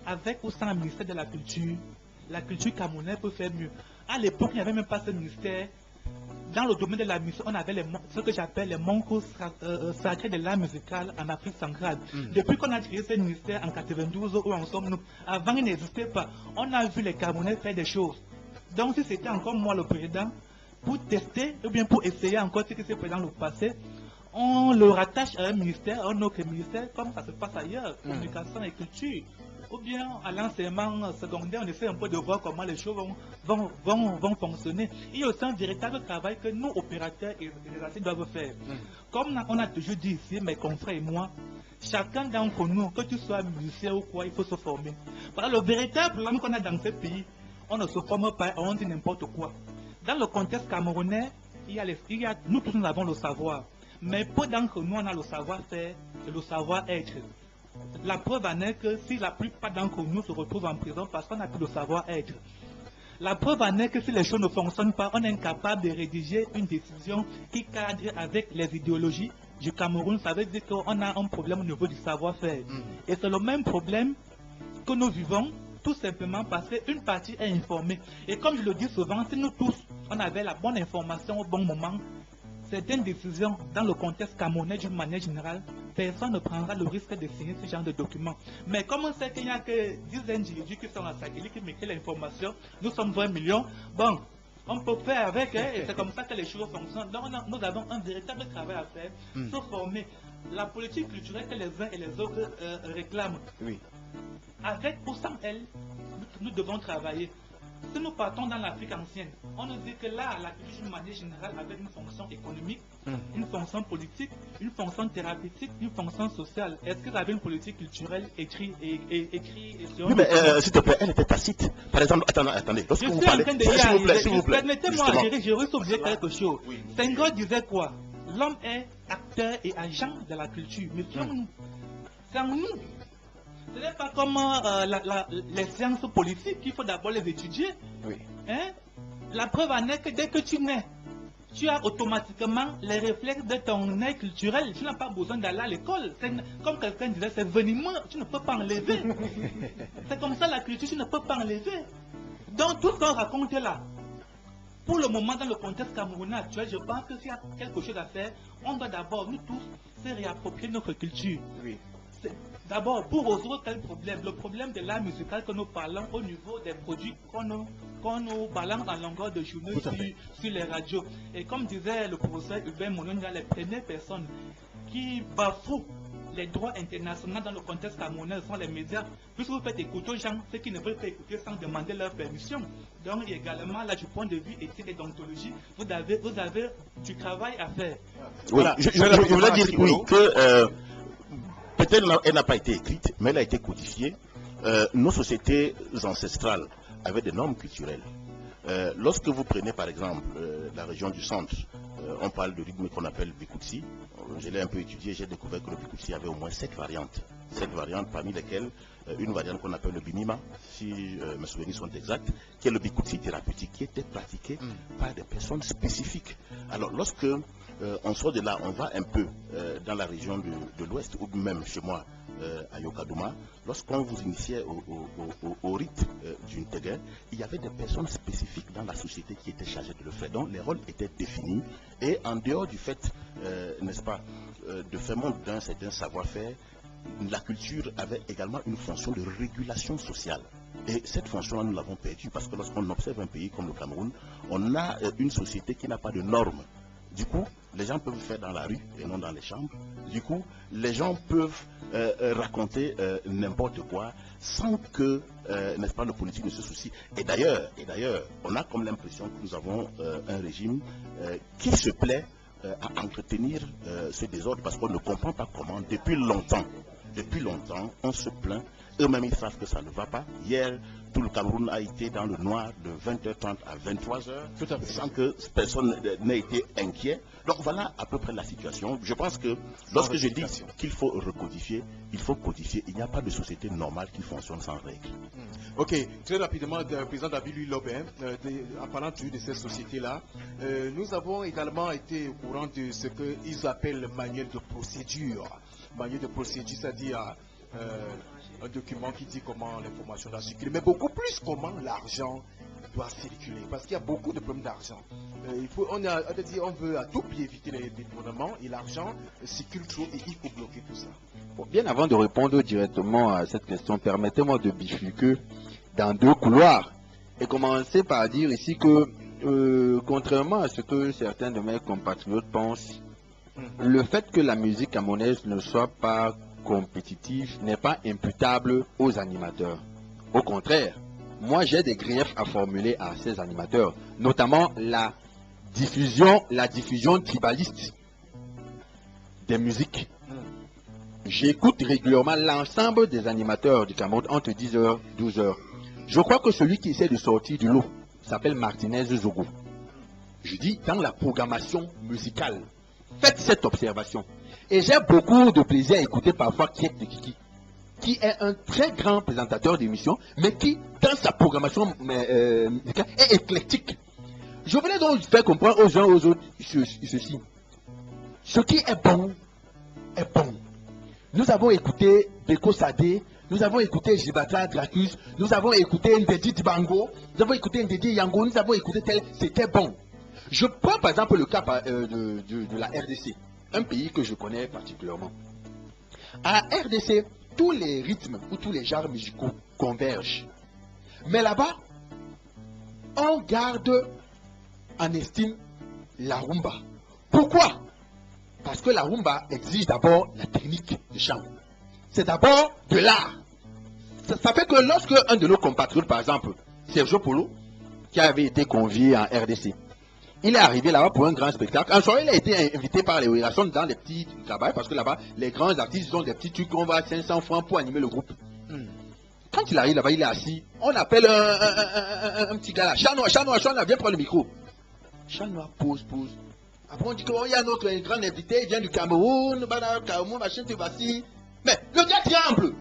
avec ou sans le ministère de la culture camerounaise peut faire mieux. À l'époque, il n'y avait même pas ce ministère. Dans le domaine de la musique, on avait ce que j'appelle les mondes sacrés de l'art musical en Afrique centrale. Depuis qu'on a créé ce ministère en 92, où en sommes-nous? Avant, il n'existait pas. On a vu les Camerounais faire des choses. Donc, si c'était encore moi le président, pour tester, ou bien pour essayer encore ce qui s'est fait dans le passé, on le rattache à un ministère, à un autre ministère, comme ça se passe ailleurs, communication et culture. Ou bien à l'enseignement secondaire, on essaie un peu de voir comment les choses vont fonctionner. Il y a aussi un véritable travail que nous, opérateurs et les artistes, doivent faire. Comme on a toujours dit ici, mes confrères et moi, chacun d'entre nous, que tu sois musicien ou quoi, il faut se former. Parce que le véritable problème qu'on a dans ce pays, on ne se forme pas, on dit n'importe quoi. Dans le contexte camerounais, nous tous nous avons le savoir. Mais peu d'entre nous, on a le savoir-faire et le savoir-être. La preuve en est que si la plupart d'entre nous se retrouvent en prison parce qu'on n'a plus le savoir-être. La preuve en est que si les choses ne fonctionnent pas, on est incapable de rédiger une décision qui cadre avec les idéologies du Cameroun. Ça veut dire qu'on a un problème au niveau du savoir-faire. Et c'est le même problème que nous vivons, tout simplement parce qu'une partie est informée. Et comme je le dis souvent, si nous tous, on avait la bonne information au bon moment, certaines décisions dans le contexte camerounais d'une manière générale personne ne prendra le risque de signer ce genre de document. Mais comme on sait qu'il n'y a que 10 individus qui sont à Sakili, qui mettent l'information, nous sommes 20 millions, bon, on peut faire avec, et c'est comme ça que les choses fonctionnent. Donc nous avons un véritable travail à faire, se former. La politique culturelle que les uns et les autres réclament, avec ou sans elle, nous devons travailler. Si nous partons dans l'Afrique ancienne, on nous dit que là, la culture d'une manière générale avait une fonction économique, une fonction politique, une fonction thérapeutique, une fonction sociale. Est-ce qu'ils avaient une politique culturelle écrite et oui, mais s'il te plaît, elle était tacite. Par exemple, attendez, lorsque vous parlez, s'il vous plaît. Permettez-moi, j'ai oublié quelque chose. Senghor disait quoi? L'homme est acteur et agent de la culture. Mais c'est en nous. Ce n'est pas comme les sciences politiques qu'il faut d'abord les étudier. Hein? La preuve en est que dès que tu nais, tu as automatiquement les réflexes de ton œil culturel. Tu n'as pas besoin d'aller à l'école. Comme quelqu'un disait, c'est venimeux, tu ne peux pas enlever. C'est comme ça la culture, tu ne peux pas enlever. Donc tout ce qu'on raconte là, pour le moment dans le contexte camerounais actuel, je pense que s'il y a quelque chose à faire, on doit d'abord, nous tous, se réapproprier notre culture. D'abord, pour résoudre quel problème? Le problème de l'art musical que nous parlons au niveau des produits qu'on nous balance en longueur de journée sur les radios. Et comme disait le professeur Hubert Mononga, les premières personnes qui bafouent les droits internationaux dans le contexte camerounais sont les médias. Puisque vous faites écouter aux gens ceux qui ne veulent pas écouter sans demander leur permission. Donc également, là, du point de vue éthique et d'ontologie, vous avez du travail à faire. Oui, voilà. je voulais dire que peut-être elle n'a pas été écrite, mais elle a été codifiée. Nos sociétés ancestrales avaient des normes culturelles. Lorsque vous prenez par exemple la région du centre, on parle de rythme qu'on appelle Bikutsi. Je l'ai un peu étudié, j'ai découvert que le Bikutsi avait au moins 7 variantes. 7 variantes parmi lesquelles une variante qu'on appelle le Binima, si mes souvenirs sont exacts, qui est le Bikutsi thérapeutique, qui était pratiqué par des personnes spécifiques. Alors lorsque on sort de là, on va un peu dans la région de l'Ouest, ou même chez moi, à Yokadouma, lorsqu'on vous initiait au rite d'une Téguin, il y avait des personnes spécifiques dans la société qui étaient chargées de le faire. Donc les rôles étaient définis et en dehors du fait, n'est-ce pas, de faire montre d'un certain savoir-faire, la culture avait également une fonction de régulation sociale. Et cette fonction-là, nous l'avons perdue parce que lorsqu'on observe un pays comme le Cameroun, on a une société qui n'a pas de normes. Du coup, les gens peuvent faire dans la rue et non dans les chambres. Du coup, les gens peuvent raconter n'importe quoi sans que, n'est-ce pas, le politique ne se soucie. Et d'ailleurs, on a comme l'impression que nous avons un régime qui se plaît à entretenir ce désordre parce qu'on ne comprend pas comment, depuis longtemps, on se plaint. Eux-mêmes, ils savent que ça ne va pas. Hier, tout le Cameroun a été dans le noir de 20h30 à 23h, sans que personne n'ait été inquiet. Donc voilà à peu près la situation. Je pense que lorsque je dis qu'il faut recodifier, il faut codifier. Il n'y a pas de société normale qui fonctionne sans règles. Ok, très rapidement, le président David Louis Lobin, en parlant de cette société-là, nous avons également été au courant de ce qu'ils appellent le manuel de procédure. Manuel de procédure, c'est-à-dire un document qui dit comment l'information doit circuler, mais beaucoup plus comment l'argent doit circuler, parce qu'il y a beaucoup de problèmes d'argent. On veut à tout prix éviter les détournements et l'argent circule trop et il faut bloquer tout ça. Bon, bien avant de répondre directement à cette question, permettez-moi de bifurquer dans deux couloirs et commencer par dire ici que, contrairement à ce que certains de mes compatriotes pensent, le fait que la musique camerounaise ne soit pas compétitive n'est pas imputable aux animateurs. Au contraire, moi j'ai des griefs à formuler à ces animateurs, notamment la diffusion tribaliste des musiques. J'écoute régulièrement l'ensemble des animateurs du Cameroun entre 10h et 12h. Je crois que celui qui essaie de sortir du lot s'appelle Martinez Zogo. Je dis dans la programmation musicale, faites cette observation. Et j'ai beaucoup de plaisir à écouter parfois Kiek de Kiki, qui est un très grand présentateur d'émissions, mais qui, dans sa programmation musicale, est éclectique. Je voulais donc faire comprendre aux uns et aux autres ceci. Ce qui est bon, est bon. Nous avons écouté Beko Sadé, nous avons écouté Jibata Dracus, nous avons écouté Ndedi Dibango, nous avons écouté Ndedi Yango, nous avons écouté tel, c'était bon. Je prends par exemple le cas de la RDC. Un pays que je connais particulièrement. À RDC, tous les rythmes ou tous les genres musicaux convergent. Mais là-bas, on garde en estime la rumba. Pourquoi? Parce que la rumba exige d'abord la technique de chant. C'est d'abord de l'art. Ça fait que lorsque un de nos compatriotes, par exemple, Sergio Polo, qui avait été convié en RDC, il est arrivé là-bas pour un grand spectacle. Un soir, il a été invité par les Werason dans des petits travaux, parce que là-bas, les grands artistes ont des petits trucs qu'on va à 500 francs pour animer le groupe. Quand il arrive là-bas, il est assis. On appelle un petit gars là. Chanois, viens prendre le micro. Chanois, pose. Après, on dit qu'il y a notre grand invité, il vient du Cameroun, machin, tu vas si. Mais le gars tremble.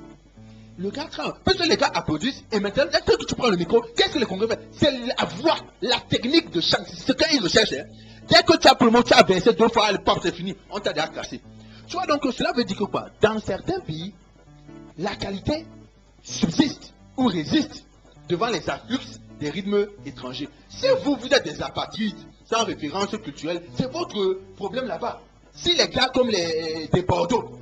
Parce que les gars applaudissent, et maintenant, dès que tu prends le micro, qu'est-ce que les Congolais font? C'est la voix, la technique de chant. C'est ce qu'ils recherchent. Hein. Dès que tu as pour le mot, tu as versé 2 fois, le pop, c'est fini. On t'a déjà cassé. Tu vois, donc, cela veut dire que quoi? Dans certains pays, la qualité subsiste ou résiste devant les afflux des rythmes étrangers. Si vous êtes des apatrides, sans référence culturelle, c'est votre problème là-bas. Si les gars comme des Bordeaux,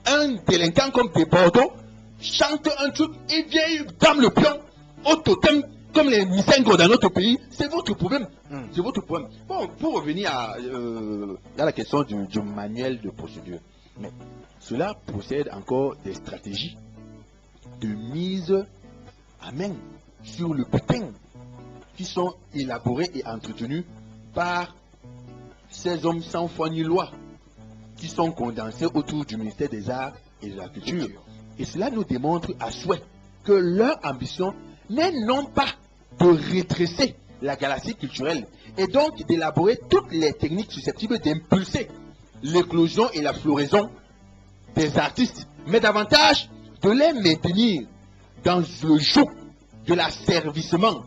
un délinquant comme des Bordeaux, chante un truc, et vient, il dame le pion au totem, comme les Misengos dans notre pays, c'est votre problème. C'est votre problème. Bon, pour revenir à la question du manuel de procédure, mais cela possède encore des stratégies de mise à main sur le butin qui sont élaborées et entretenues par ces hommes sans foi ni loi qui sont condensés autour du ministère des Arts et de la Culture. Et cela nous démontre à souhait que leur ambition n'est non pas de redresser la galaxie culturelle et donc d'élaborer toutes les techniques susceptibles d'impulser l'éclosion et la floraison des artistes, mais davantage de les maintenir dans le joug de l'asservissement,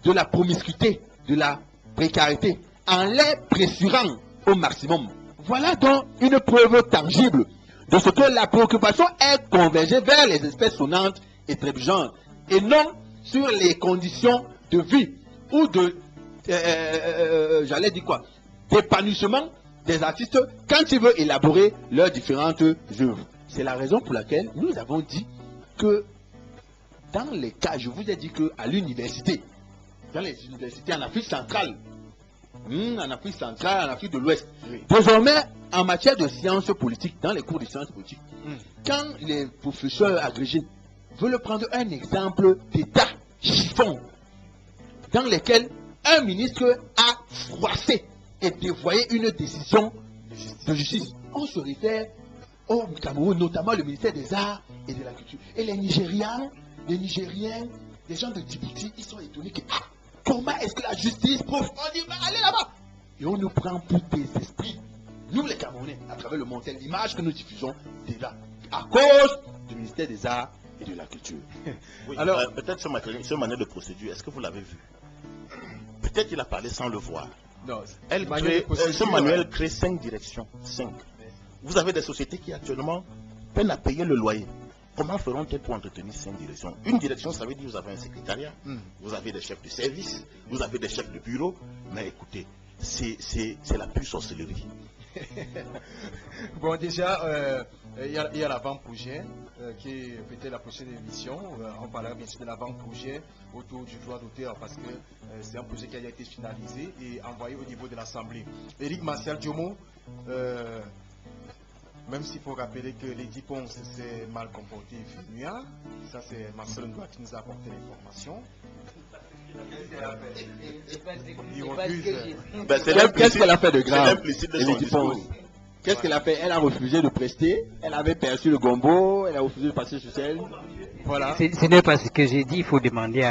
de la promiscuité, de la précarité, en les pressurant au maximum. Voilà donc une preuve tangible de ce que la préoccupation est convergée vers les espèces sonnantes et trébuchantes, et non sur les conditions de vie ou de, d'épanouissement des artistes quand ils veulent élaborer leurs différentes œuvres. C'est la raison pour laquelle nous avons dit que dans les cas, je vous ai dit qu'à l'université, dans les universités en Afrique centrale, en Afrique de l'Ouest, désormais, en matière de sciences politiques, dans les cours de sciences politiques, quand les professeurs agrégés veulent prendre un exemple d'état chiffon, dans lequel un ministre a froissé et dévoyé une décision de justice, on se réfère au Cameroun, notamment le ministère des Arts et de la Culture. Et les Nigériens, les gens de Djibouti, ils sont étonnés que comment est-ce que la justice on dit allez là-bas. Et on nous prend pour des esprits. Nous les Camerounais, à travers le monde, l'image que nous diffusons déjà à cause du ministère des Arts et de la Culture. Oui, alors peut-être ce manière de procédure, est-ce que vous l'avez vu? Peut-être qu'il a parlé sans le voir. Non, ce manuel crée 5 directions. 5. Vous avez des sociétés qui actuellement peinent à payer le loyer. Comment feront-elles pour entretenir 5 directions? Une direction, ça veut dire que vous avez un secrétariat, vous avez des chefs de service, vous avez des chefs de bureau. Mais écoutez, c'est la pure sorcellerie. Bon, déjà, il y a l'avant-projet qui est peut-être la prochaine émission. On parlera bien sûr de l'avant-projet autour du droit d'auteur parce que c'est un projet qui a été finalisé et envoyé au niveau de l'Assemblée. Éric Martial Diomo, même s'il faut rappeler que Lady Ponce s'est mal comporté et ça c'est Marcel Ndoua qui nous a apporté l'information. Qu'est-ce qu'elle a fait de grave? Qu'est-ce qu'elle a fait? Elle a refusé de prester, elle avait perçu le gombo, elle a refusé de passer sur scène. Voilà. Ce n'est pas ce que j'ai dit, il faut demander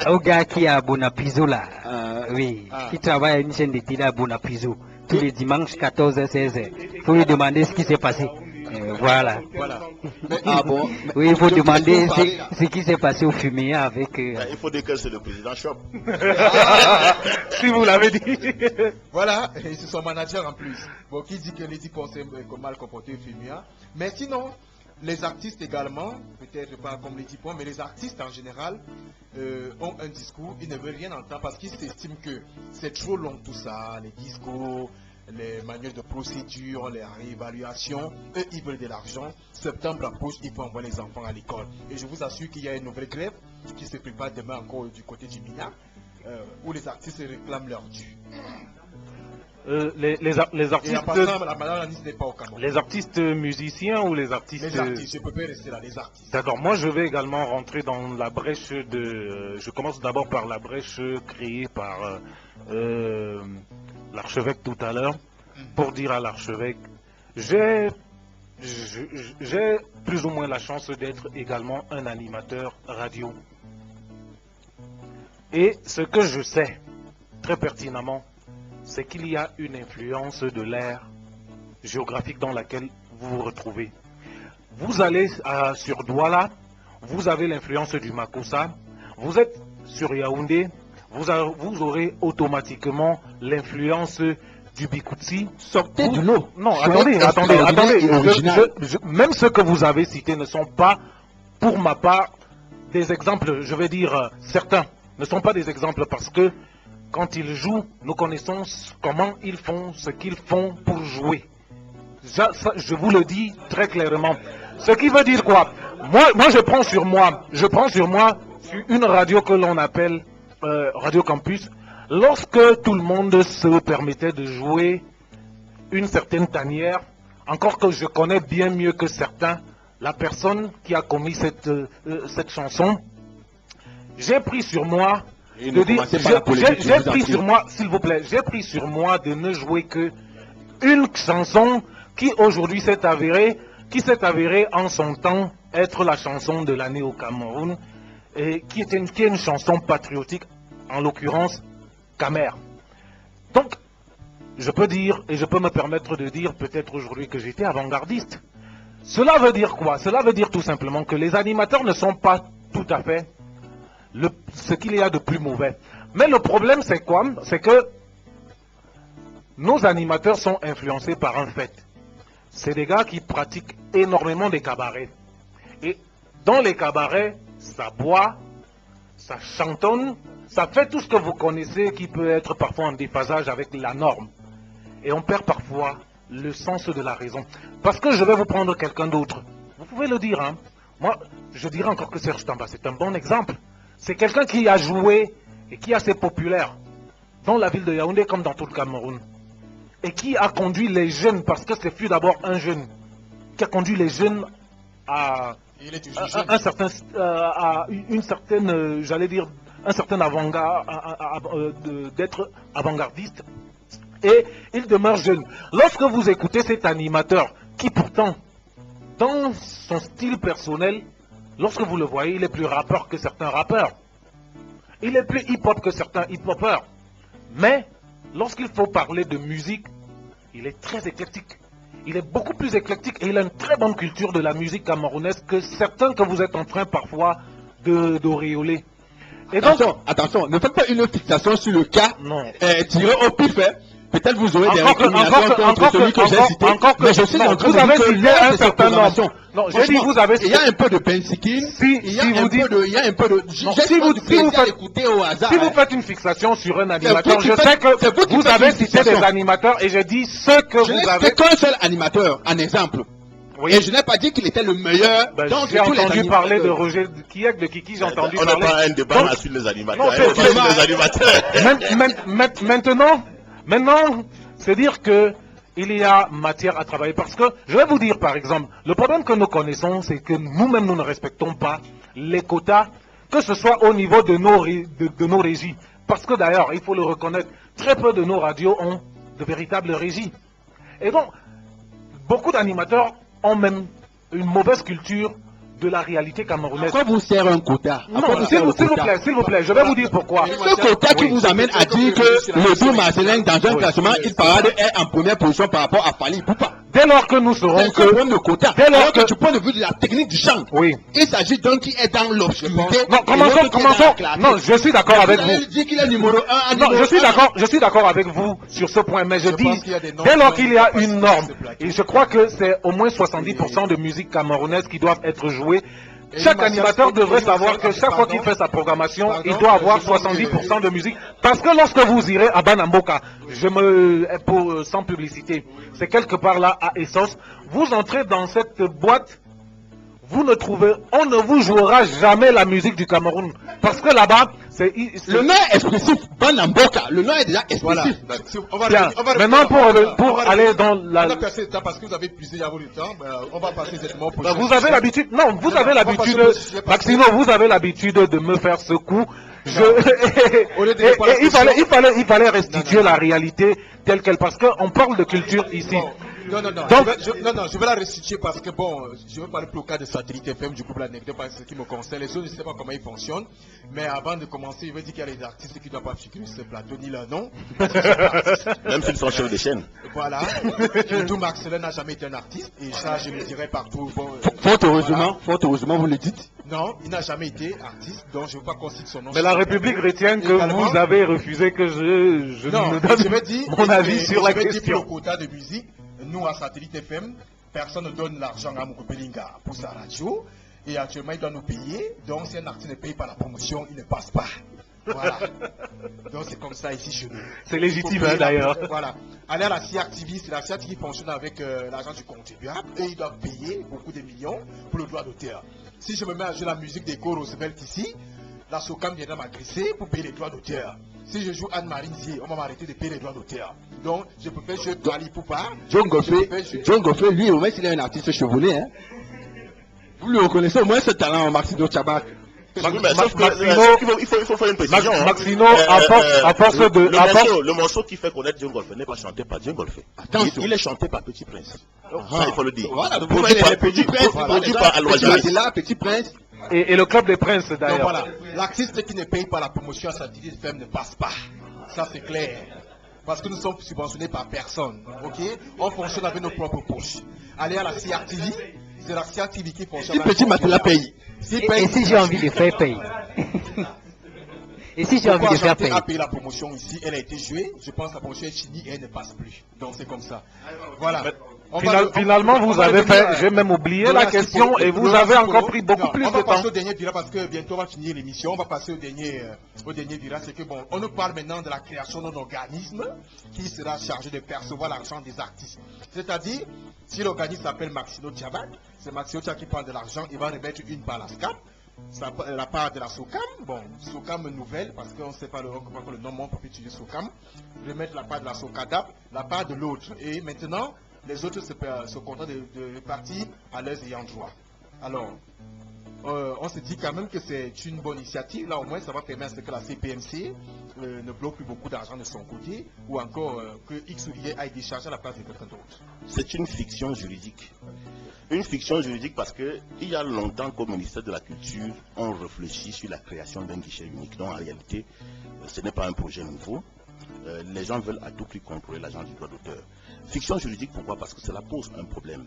au gars qui est à Bonapiso là, qui travaille à une chaîne de télé à Bonapiso, tous les dimanches 14h, 16h. Il faut lui demander ce qui s'est passé. Voilà. Mais, oui, il faut demander ce qui s'est passé au fumier avec... Il faut dire que c'est le président Chop. Si vous l'avez dit. Voilà, et c'est son manager en plus. Bon, qui dit que Lady Ponce est mal comporté au fumier. Mais sinon, les artistes également, peut-être pas comme Lady Ponce, mais les artistes en général ont un discours, ils ne veulent rien entendre parce qu'ils s'estiment que c'est trop long tout ça, les discours, les manuels de procédure, les réévaluations. Eux, ils veulent de l'argent. Septembre approche, il faut envoyer les enfants à l'école. Et je vous assure qu'il y a une nouvelle grève qui se prépare demain encore du côté du MINA, où les artistes réclament leur dû. Les artistes, les artistes musiciens ou les artistes... Les artistes, je peux pas rester là, les artistes. D'accord, moi je vais également rentrer dans la brèche de... Je commence d'abord par la brèche créée par l'archevêque tout à l'heure, pour dire à l'archevêque, j'ai plus ou moins la chance d'être également un animateur radio. Et ce que je sais, très pertinemment, c'est qu'il y a une influence de l'ère géographique dans laquelle vous vous retrouvez. Vous allez sur Douala, vous avez l'influence du Makossa, vous êtes sur Yaoundé, vous aurez automatiquement l'influence du Bikoutsi. Sortez de l'eau. Non, attendez. Même ceux que vous avez cités ne sont pas, pour ma part, des exemples, je vais dire certains, ne sont pas des exemples parce que quand ils jouent, nous connaissons comment ils font, ce qu'ils font pour jouer. Ça, je vous le dis très clairement. Ce qui veut dire quoi? Moi, je prends sur moi sur une radio que l'on appelle Radio Campus. Lorsque tout le monde se permettait de jouer une certaine tanière, encore que je connais bien mieux que certains, la personne qui a commis cette chanson, j'ai pris sur moi de dire, j'ai pris sur moi, s'il vous plaît, j'ai pris sur moi de ne jouer que une chanson qui aujourd'hui s'est avérée en son temps être la chanson de l'année au Cameroun, et qui est une chanson patriotique, en l'occurrence Camer. Donc, je peux dire, et je peux me permettre de dire peut-être aujourd'hui que j'étais avant-gardiste. Cela veut dire quoi? Cela veut dire tout simplement que les animateurs ne sont pas tout à fait ce qu'il y a de plus mauvais. Mais le problème, c'est quoi? C'est que nos animateurs sont influencés par un fait. C'est des gars qui pratiquent énormément des cabarets. Et dans les cabarets, ça boit, ça chantonne, ça fait tout ce que vous connaissez qui peut être parfois en déphasage avec la norme. Et on perd parfois le sens de la raison. Parce que je vais vous prendre quelqu'un d'autre. Vous pouvez le dire, hein. Moi, je dirais encore que Serge Tamba, c'est un bon exemple. C'est quelqu'un qui a joué et qui est assez populaire dans la ville de Yaoundé comme dans tout le Cameroun. Et qui a conduit les jeunes, parce que ce fut d'abord un jeune, qui a conduit les jeunes à un certain avant-garde, d'être avant-gardiste. Et il demeure jeune. Lorsque vous écoutez cet animateur, qui pourtant, dans son style personnel, lorsque vous le voyez, il est plus rappeur que certains rappeurs. Il est plus hip-hop que certains hip-hopeurs. Mais, lorsqu'il faut parler de musique, il est très éclectique. Il est beaucoup plus éclectique et il a une très bonne culture de la musique camerounaise que certains que vous êtes en train parfois d'auréoler. Attention, ne faites pas une fixation sur le cas tiré au pif. Peut-être vous aurez des récriminations contre celui que j'ai cité, mais je suis en train de dire qu'il y a un certain nombre. Non, j'ai dit vous avez cité. Il y a un peu de pensikin, il y a un peu de... Si vous faites une fixation sur un animateur, je sais que vous avez cité des animateurs et je dis ce que vous avez... C'est qu'un seul animateur, un exemple. Oui. Et je n'ai pas dit qu'il était le meilleur. J'ai entendu parler de Roger Kiek, de Kiki, j'ai entendu parler... On n'a pas un débat sur les animateurs. Maintenant, c'est dire que il y a matière à travailler. Parce que, je vais vous dire par exemple, le problème que nous connaissons, c'est que nous-mêmes, nous ne respectons pas les quotas, que ce soit au niveau de nos régies. Parce que d'ailleurs, il faut le reconnaître, très peu de nos radios ont de véritables régies. Et donc, beaucoup d'animateurs ont même une mauvaise culture de la réalité camerounaise. Pourquoi vous sert un quota? Non, s'il vous plaît, je vais vous dire pourquoi. Ce quota qui vous amène à dire que le tour Marcelin, dans un classement, il parade est en première position par rapport à Fali Poupa. Dès lors que nous serons que... de quota. Dès lors que du point de vue de la technique du chant, oui. Il s'agit d'un qui est dans l'obscurité. Non, commençons. Non, je suis d'accord avec vous. Il dit qu'il est numéro 1. Non, je suis d'accord avec vous sur ce point, mais je dis, dès lors qu'il y a une norme, et je crois que c'est au moins 70% de musique camerounaise qui doivent être jouée, Chaque animateur devrait savoir que chaque fois qu'il fait sa programmation, il doit avoir 70% de musique. Parce que lorsque vous irez à Banamboka, sans publicité, c'est quelque part là à Essos, vous entrez dans cette boîte, on ne vous jouera jamais la musique du Cameroun. Parce que là-bas, le nom est expressif. Banamboka, le nom est déjà expressif. Voilà. Maintenant, pour aller dans la... Parce que vous avez puisé il y a le temps, on va passer exactement pour... Vous avez l'habitude, non, vous avez l'habitude, Maxino, vous avez l'habitude de me faire ce coup. Il fallait restituer la réalité telle qu'elle, parce qu'on parle de culture ici. Non, je vais la restituer parce que bon, je veux parler pour le cas de Satellite FM, du coup, l'anecdote, parce que ce qui me concerne. Les autres, je ne sais pas comment ils fonctionnent, mais avant de commencer, je veux dire qu'il y a des artistes qui ne doivent pas figurer sur ce plateau, ni leur nom. Même s'ils sont chefs de chaîne. Voilà. Tout Marcelin n'a jamais été un artiste, et ça, je le dirais partout. Bon, fort heureusement, vous le dites. Non, il n'a jamais été artiste, donc je ne veux pas qu'on cite son nom. Mais la République retient que vous avez refusé que je ne donne mon avis sur la question. Pour le quota de musique, nous, à Satellite FM, personne ne donne l'argent à Moukoupelinga pour sa radio. Et actuellement, il doit nous payer. Donc, si un artiste ne paye pas la promotion, il ne passe pas. Voilà. Donc, c'est comme ça ici chez nous. C'est légitime, d'ailleurs. Voilà. Allez à la CRTV, c'est la CRTV qui fonctionne avec l'argent du contribuable. Et ils doivent payer beaucoup de millions pour le droit d'auteur. Si je me mets à jouer la musique des chorus Roosevelt ici, la SOCAM viendra m'agresser pour payer les droits d'auteur. Si je joue Anne-Marie Zier, on va m'arrêter de payer les droits d'auteur. Donc, je peux faire jouer Dali Poupa. John Goffey, lui, au moins, il est un artiste chevronné. Hein. Vous le reconnaissez au moins ce talent, Maxino Tchabak. Il faut faire une précision. Maxino, à force de... Le morceau qui fait connaître John Goffey n'est pas chanté par John Goffey. Il est chanté par Petit Prince. Ça, il faut le dire. Voilà, donc Petit Prince. Et le club des princes d'ailleurs. Voilà, l'artiste qui ne paye pas la promotion à Satellite FM ne passe pas. Ça c'est clair. Parce que nous sommes subventionnés par personne. Ok? On fonctionne avec nos propres poches. Allez à la CRTV, c'est la CRTV qui fonctionne. Si Petit Matela paye. Et si j'ai envie de faire payer. Et si j'ai envie de faire payer. Elle a payé la promotion ici, elle a été jouée. Je pense que la promotion est finie et elle ne passe plus. Donc c'est comme ça. Voilà. Finalement, vous avez fait, j'ai même oublié la question et vous avez encore pris beaucoup plus de temps. On va passer au dernier virage parce que bientôt on va finir l'émission. On va passer au dernier virage. C'est que bon, on nous parle maintenant de la création d'un organisme qui sera chargé de percevoir l'argent des artistes. C'est-à-dire, si l'organisme s'appelle Maxino Tchabak, c'est Maxino Tchabak qui prend de l'argent, il va remettre une part à la SCAP. La part de la SOCAM, bon, SOCAM nouvelle, parce qu'on ne sait pas le nom, on peut utiliser SOCAM, remettre la part de la SOCADAP, la part de l'autre. Et maintenant, les autres se contentent de partir à leurs ayants droit. Alors, on se dit quand même que c'est une bonne initiative. Là, au moins, ça va permettre que la CPMC ne bloque plus beaucoup d'argent de son côté, ou encore que X ou Y aille décharger à la place de quelqu'un d'autre. C'est une fiction juridique. Une fiction juridique parce qu'il y a longtemps qu'au ministère de la Culture, on réfléchit sur la création d'un guichet unique. Donc, en réalité, ce n'est pas un projet nouveau. Les gens veulent à tout prix contrôler l'agent du droit d'auteur. Fiction juridique, pourquoi? Parce que cela pose un problème.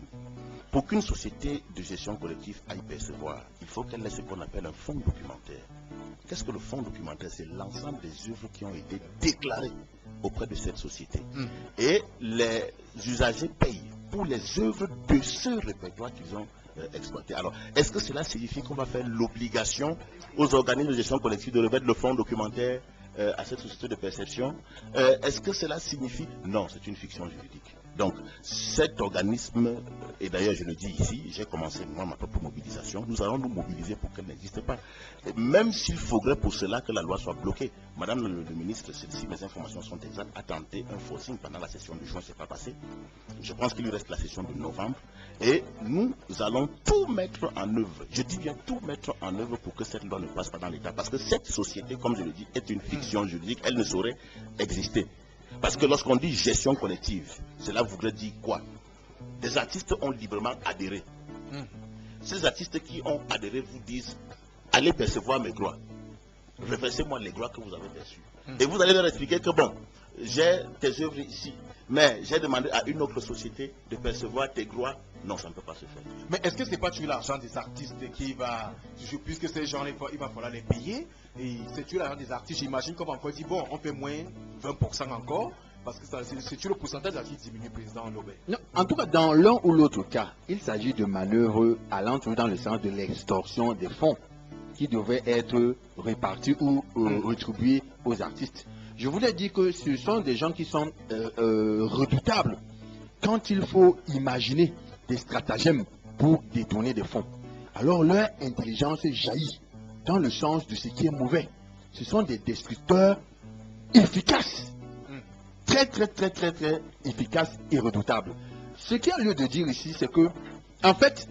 Pour qu'une société de gestion collective aille percevoir, il faut qu'elle ait ce qu'on appelle un fonds documentaire. Qu'est-ce que le fonds documentaire? C'est l'ensemble des œuvres qui ont été déclarées auprès de cette société. Et les usagers payent pour les œuvres de ce répertoire qu'ils ont exploité. Alors, est-ce que cela signifie qu'on va faire l'obligation aux organismes de gestion collective de remettre le fonds documentaire à cette société de perception? Est-ce que cela signifie? Non, c'est une fiction juridique. Donc, cet organisme, et d'ailleurs je le dis ici, j'ai commencé moi ma propre mobilisation, nous allons nous mobiliser pour qu'elle n'existe pas. Et même s'il faudrait pour cela que la loi soit bloquée. Madame le ministre, si mes informations sont exactes, a tenté un forcing pendant la session de juin, ce n'est pas passé. Je pense qu'il lui reste la session de novembre. Et nous allons tout mettre en œuvre. Je dis bien tout mettre en œuvre pour que cette loi ne passe pas dans l'État. Parce que cette société, comme je le dis, est une fiction juridique. Elle ne saurait exister. Parce que lorsqu'on dit gestion collective, cela voudrait dire quoi? Des artistes ont librement adhéré. Ces artistes qui ont adhéré vous disent, allez percevoir mes droits. Reversez-moi les droits que vous avez perçus. Et vous allez leur expliquer que bon, j'ai tes œuvres ici, mais j'ai demandé à une autre société de percevoir tes droits. Non, ça ne peut pas se faire. Mais est-ce que ce n'est pas tuer l'argent des artistes qui va, puisque ces gens, il va falloir les payer, et c'est tuer l'argent des artistes? J'imagine qu'on va encore dire, bon, on fait moins 20% encore, Parce que c'est le pourcentage qui diminue, président Lobé. Non, en tout cas, dans l'un ou l'autre cas, il s'agit de manœuvres allant dans le sens de l'extorsion des fonds qui devaient être répartis ou rétribués aux artistes. Je voulais dire que ce sont des gens qui sont redoutables quand il faut imaginer des stratagèmes pour détourner des fonds. Alors leur intelligence jaillit dans le sens de ce qui est mauvais. Ce sont des destructeurs efficaces. Très, très, très, très, très efficaces et redoutables. Ce qu'il y a lieu de dire ici, c'est que, en fait,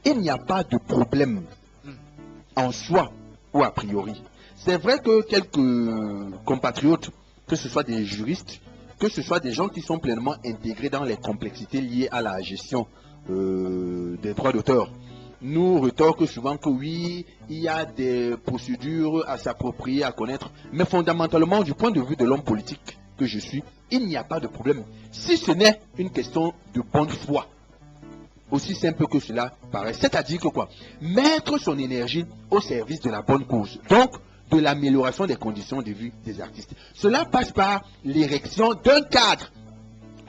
il n'y a pas de problème en soi ou a priori. C'est vrai que quelques compatriotes, que ce soit des juristes, que ce soit des gens qui sont pleinement intégrés dans les complexités liées à la gestion des droits d'auteur, nous rétorquent souvent que oui, il y a des procédures à s'approprier, à connaître, mais fondamentalement, du point de vue de l'homme politique que je suis, il n'y a pas de problème. Si ce n'est une question de bonne foi, aussi simple que cela paraît, c'est-à-dire que quoi? Mettre son énergie au service de la bonne cause, donc de l'amélioration des conditions de vie des artistes. Cela passe par l'érection d'un cadre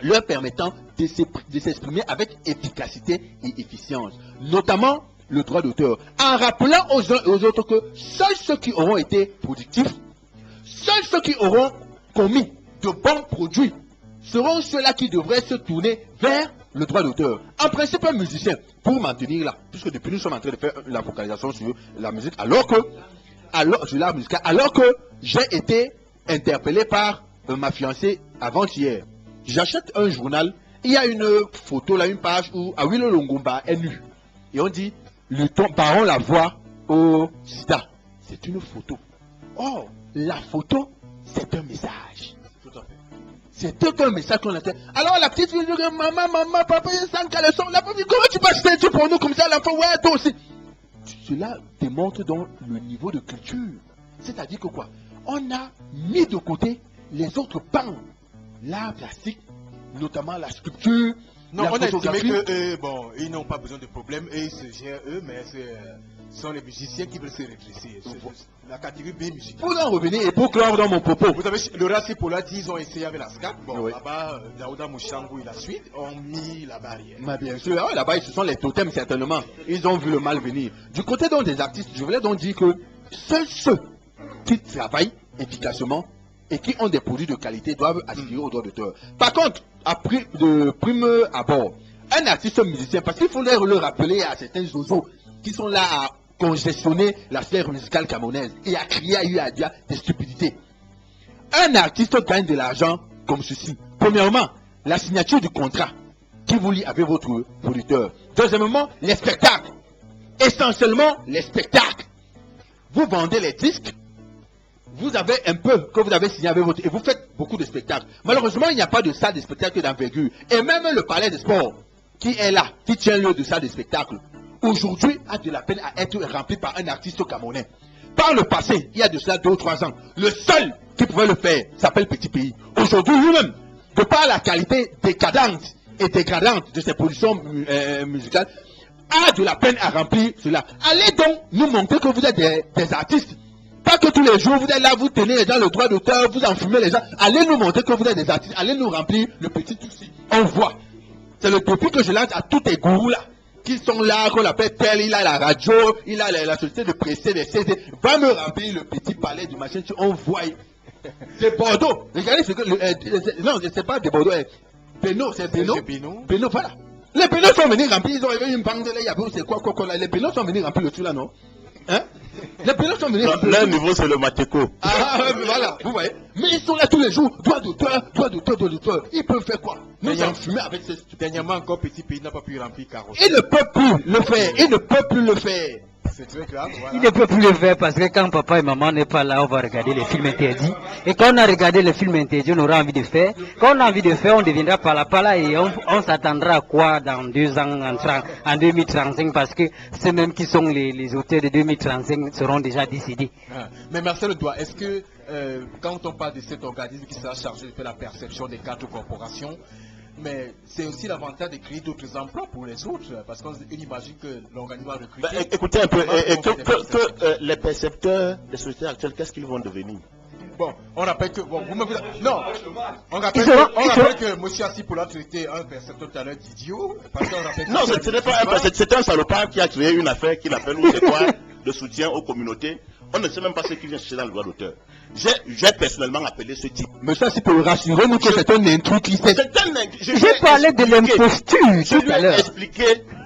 leur permettant de s'exprimer avec efficacité et efficience, notamment le droit d'auteur, en rappelant aux uns et aux autres que seuls ceux qui auront été productifs, seuls ceux qui auront commis de bons produits, seront ceux-là qui devraient se tourner vers le droit d'auteur. En principe, un musicien, pour maintenir là, puisque depuis nous sommes en train de faire la focalisation sur la musique, alors que j'ai été interpellé par ma fiancée avant-hier. J'achète un journal, il y a une photo là, une page où Awilo Longomba est nu. Et on dit, parons la voix au sida. C'est une photo. Or, la photo, c'est un message. C'était un message qu'on a fait. Alors la petite fille dit, maman, papa, il y a 5 caleçons. La petite dit, comment tu passes tes trucs pour nous comme ça? L'enfant, ouais, toi aussi. Cela démontre donc le niveau de culture. C'est-à-dire que quoi? On a mis de côté les autres pans. L'art plastique, notamment la sculpture. Non, la on a estimé photographie. que bon, ils n'ont pas besoin de problème et ils se gèrent eux, mais ce sont les musiciens qui veulent se redresser. La catégorie B musicale. Pour en revenir et pour clore dans mon propos. Vous avez le Rassi Pola dit, ils ont essayé avec la SCAP. Bon, Oui. là-bas, Daouda Mouchangou et la suite ont mis la barrière. Mais bien sûr, ah, là-bas, ce sont les totems certainement. Ils ont vu le mal venir. Du côté donc des artistes, je voulais donc dire que seuls ceux qui travaillent efficacement et qui ont des produits de qualité doivent aspirer aux droits d'auteur. Par contre, de prime abord, un artiste musicien, parce qu'il faut le rappeler à certains zozos qui sont là à congestionner la sphère musicale camerounaise et à crier à dire des stupidités. Un artiste gagne de l'argent comme ceci. Premièrement, la signature du contrat qui vous lie avec votre producteur. Deuxièmement, les spectacles. Essentiellement, les spectacles. Vous vendez les disques. Vous avez un peu que vous avez signé avec votre... Et vous faites beaucoup de spectacles. Malheureusement, il n'y a pas de salle de spectacle d'envergure. Et même le palais des sports, qui est là, qui tient lieu de salle de spectacle, aujourd'hui a de la peine à être rempli par un artiste camerounais. Par le passé, il y a de cela 2 ou 3 ans, le seul qui pouvait le faire s'appelle Petit Pays. Aujourd'hui, lui-même, de par la qualité décadente et dégradante de ses productions musicales, a de la peine à remplir cela. Allez donc nous montrer que vous êtes des artistes. Pas que tous les jours vous êtes là, vous tenez les gens le droit d'auteur, vous enfumez les gens. Allez nous montrer que vous êtes des artistes. Allez nous remplir le petit souci. On voit. C'est le défi que je lance à tous les gourous là, qui sont là, qu'on appelle tel, il a la radio, il a la société de presser, les CD. Va me remplir le petit palais du machin, on voit. C'est Bordeaux. Regardez ce que... non, c'est pas de Bordeaux. Beno, c'est Beno. Beno, voilà. Les Bénos sont venus remplir, ils ont eu une bande là, il y avait c'est quoi là. Les Bénos sont venus remplir le truc là, non? Hein? Les Bénos sont venus remplir. Leur niveau, c'est le Mateko. Ah, voilà, vous voyez. Mais ils sont là tous les jours. Droit d'auteur. Ils peuvent faire quoi? Nous enfumer avec ces... Dernièrement, encore Petit Pays n'a pas pu remplir Carreau. Ils ne peuvent plus le faire. Ils ne peuvent plus le faire. C'est très grave, voilà. Il ne peut plus le faire parce que quand papa et maman n'est pas là, on va regarder les films interdits. Et quand on a regardé les films interdits, on aura envie de faire. Quand on a envie de faire, on deviendra pala et on s'attendra à quoi dans 2 ans, en 2035, parce que ceux mêmes qui sont les auteurs de 2035 seront déjà décédés. Ah. Mais Marcel Doigt, est-ce que quand on parle de cet organisme qui sera chargé de faire la perception des 4 corporations, mais c'est aussi l'avantage de créer d'autres emplois pour les autres, parce qu'on imagine que l'organisme va recruter. Écoutez un peu, que les percepteurs des sociétés actuelles, qu'est-ce qu'ils vont devenir? Bon, on rappelle que... Bon, vous me... Non, on rappelle que M. Assipou l'a traité un percepteur tout à l'heure d'idiot. Non, ce n'est pas un percepteur, c'est un salopard qui a créé une affaire qu'il appelle ou c'est quoi de soutien aux communautés. On ne sait même pas ce qu'il vient chercher dans le droit d'auteur. J'ai personnellement appelé ce type. Monsieur Assipou, rassurez-nous que c'est un intrus qui fait... J'ai parlé de l'imposture tout à l'heure. Je lui ai expliqué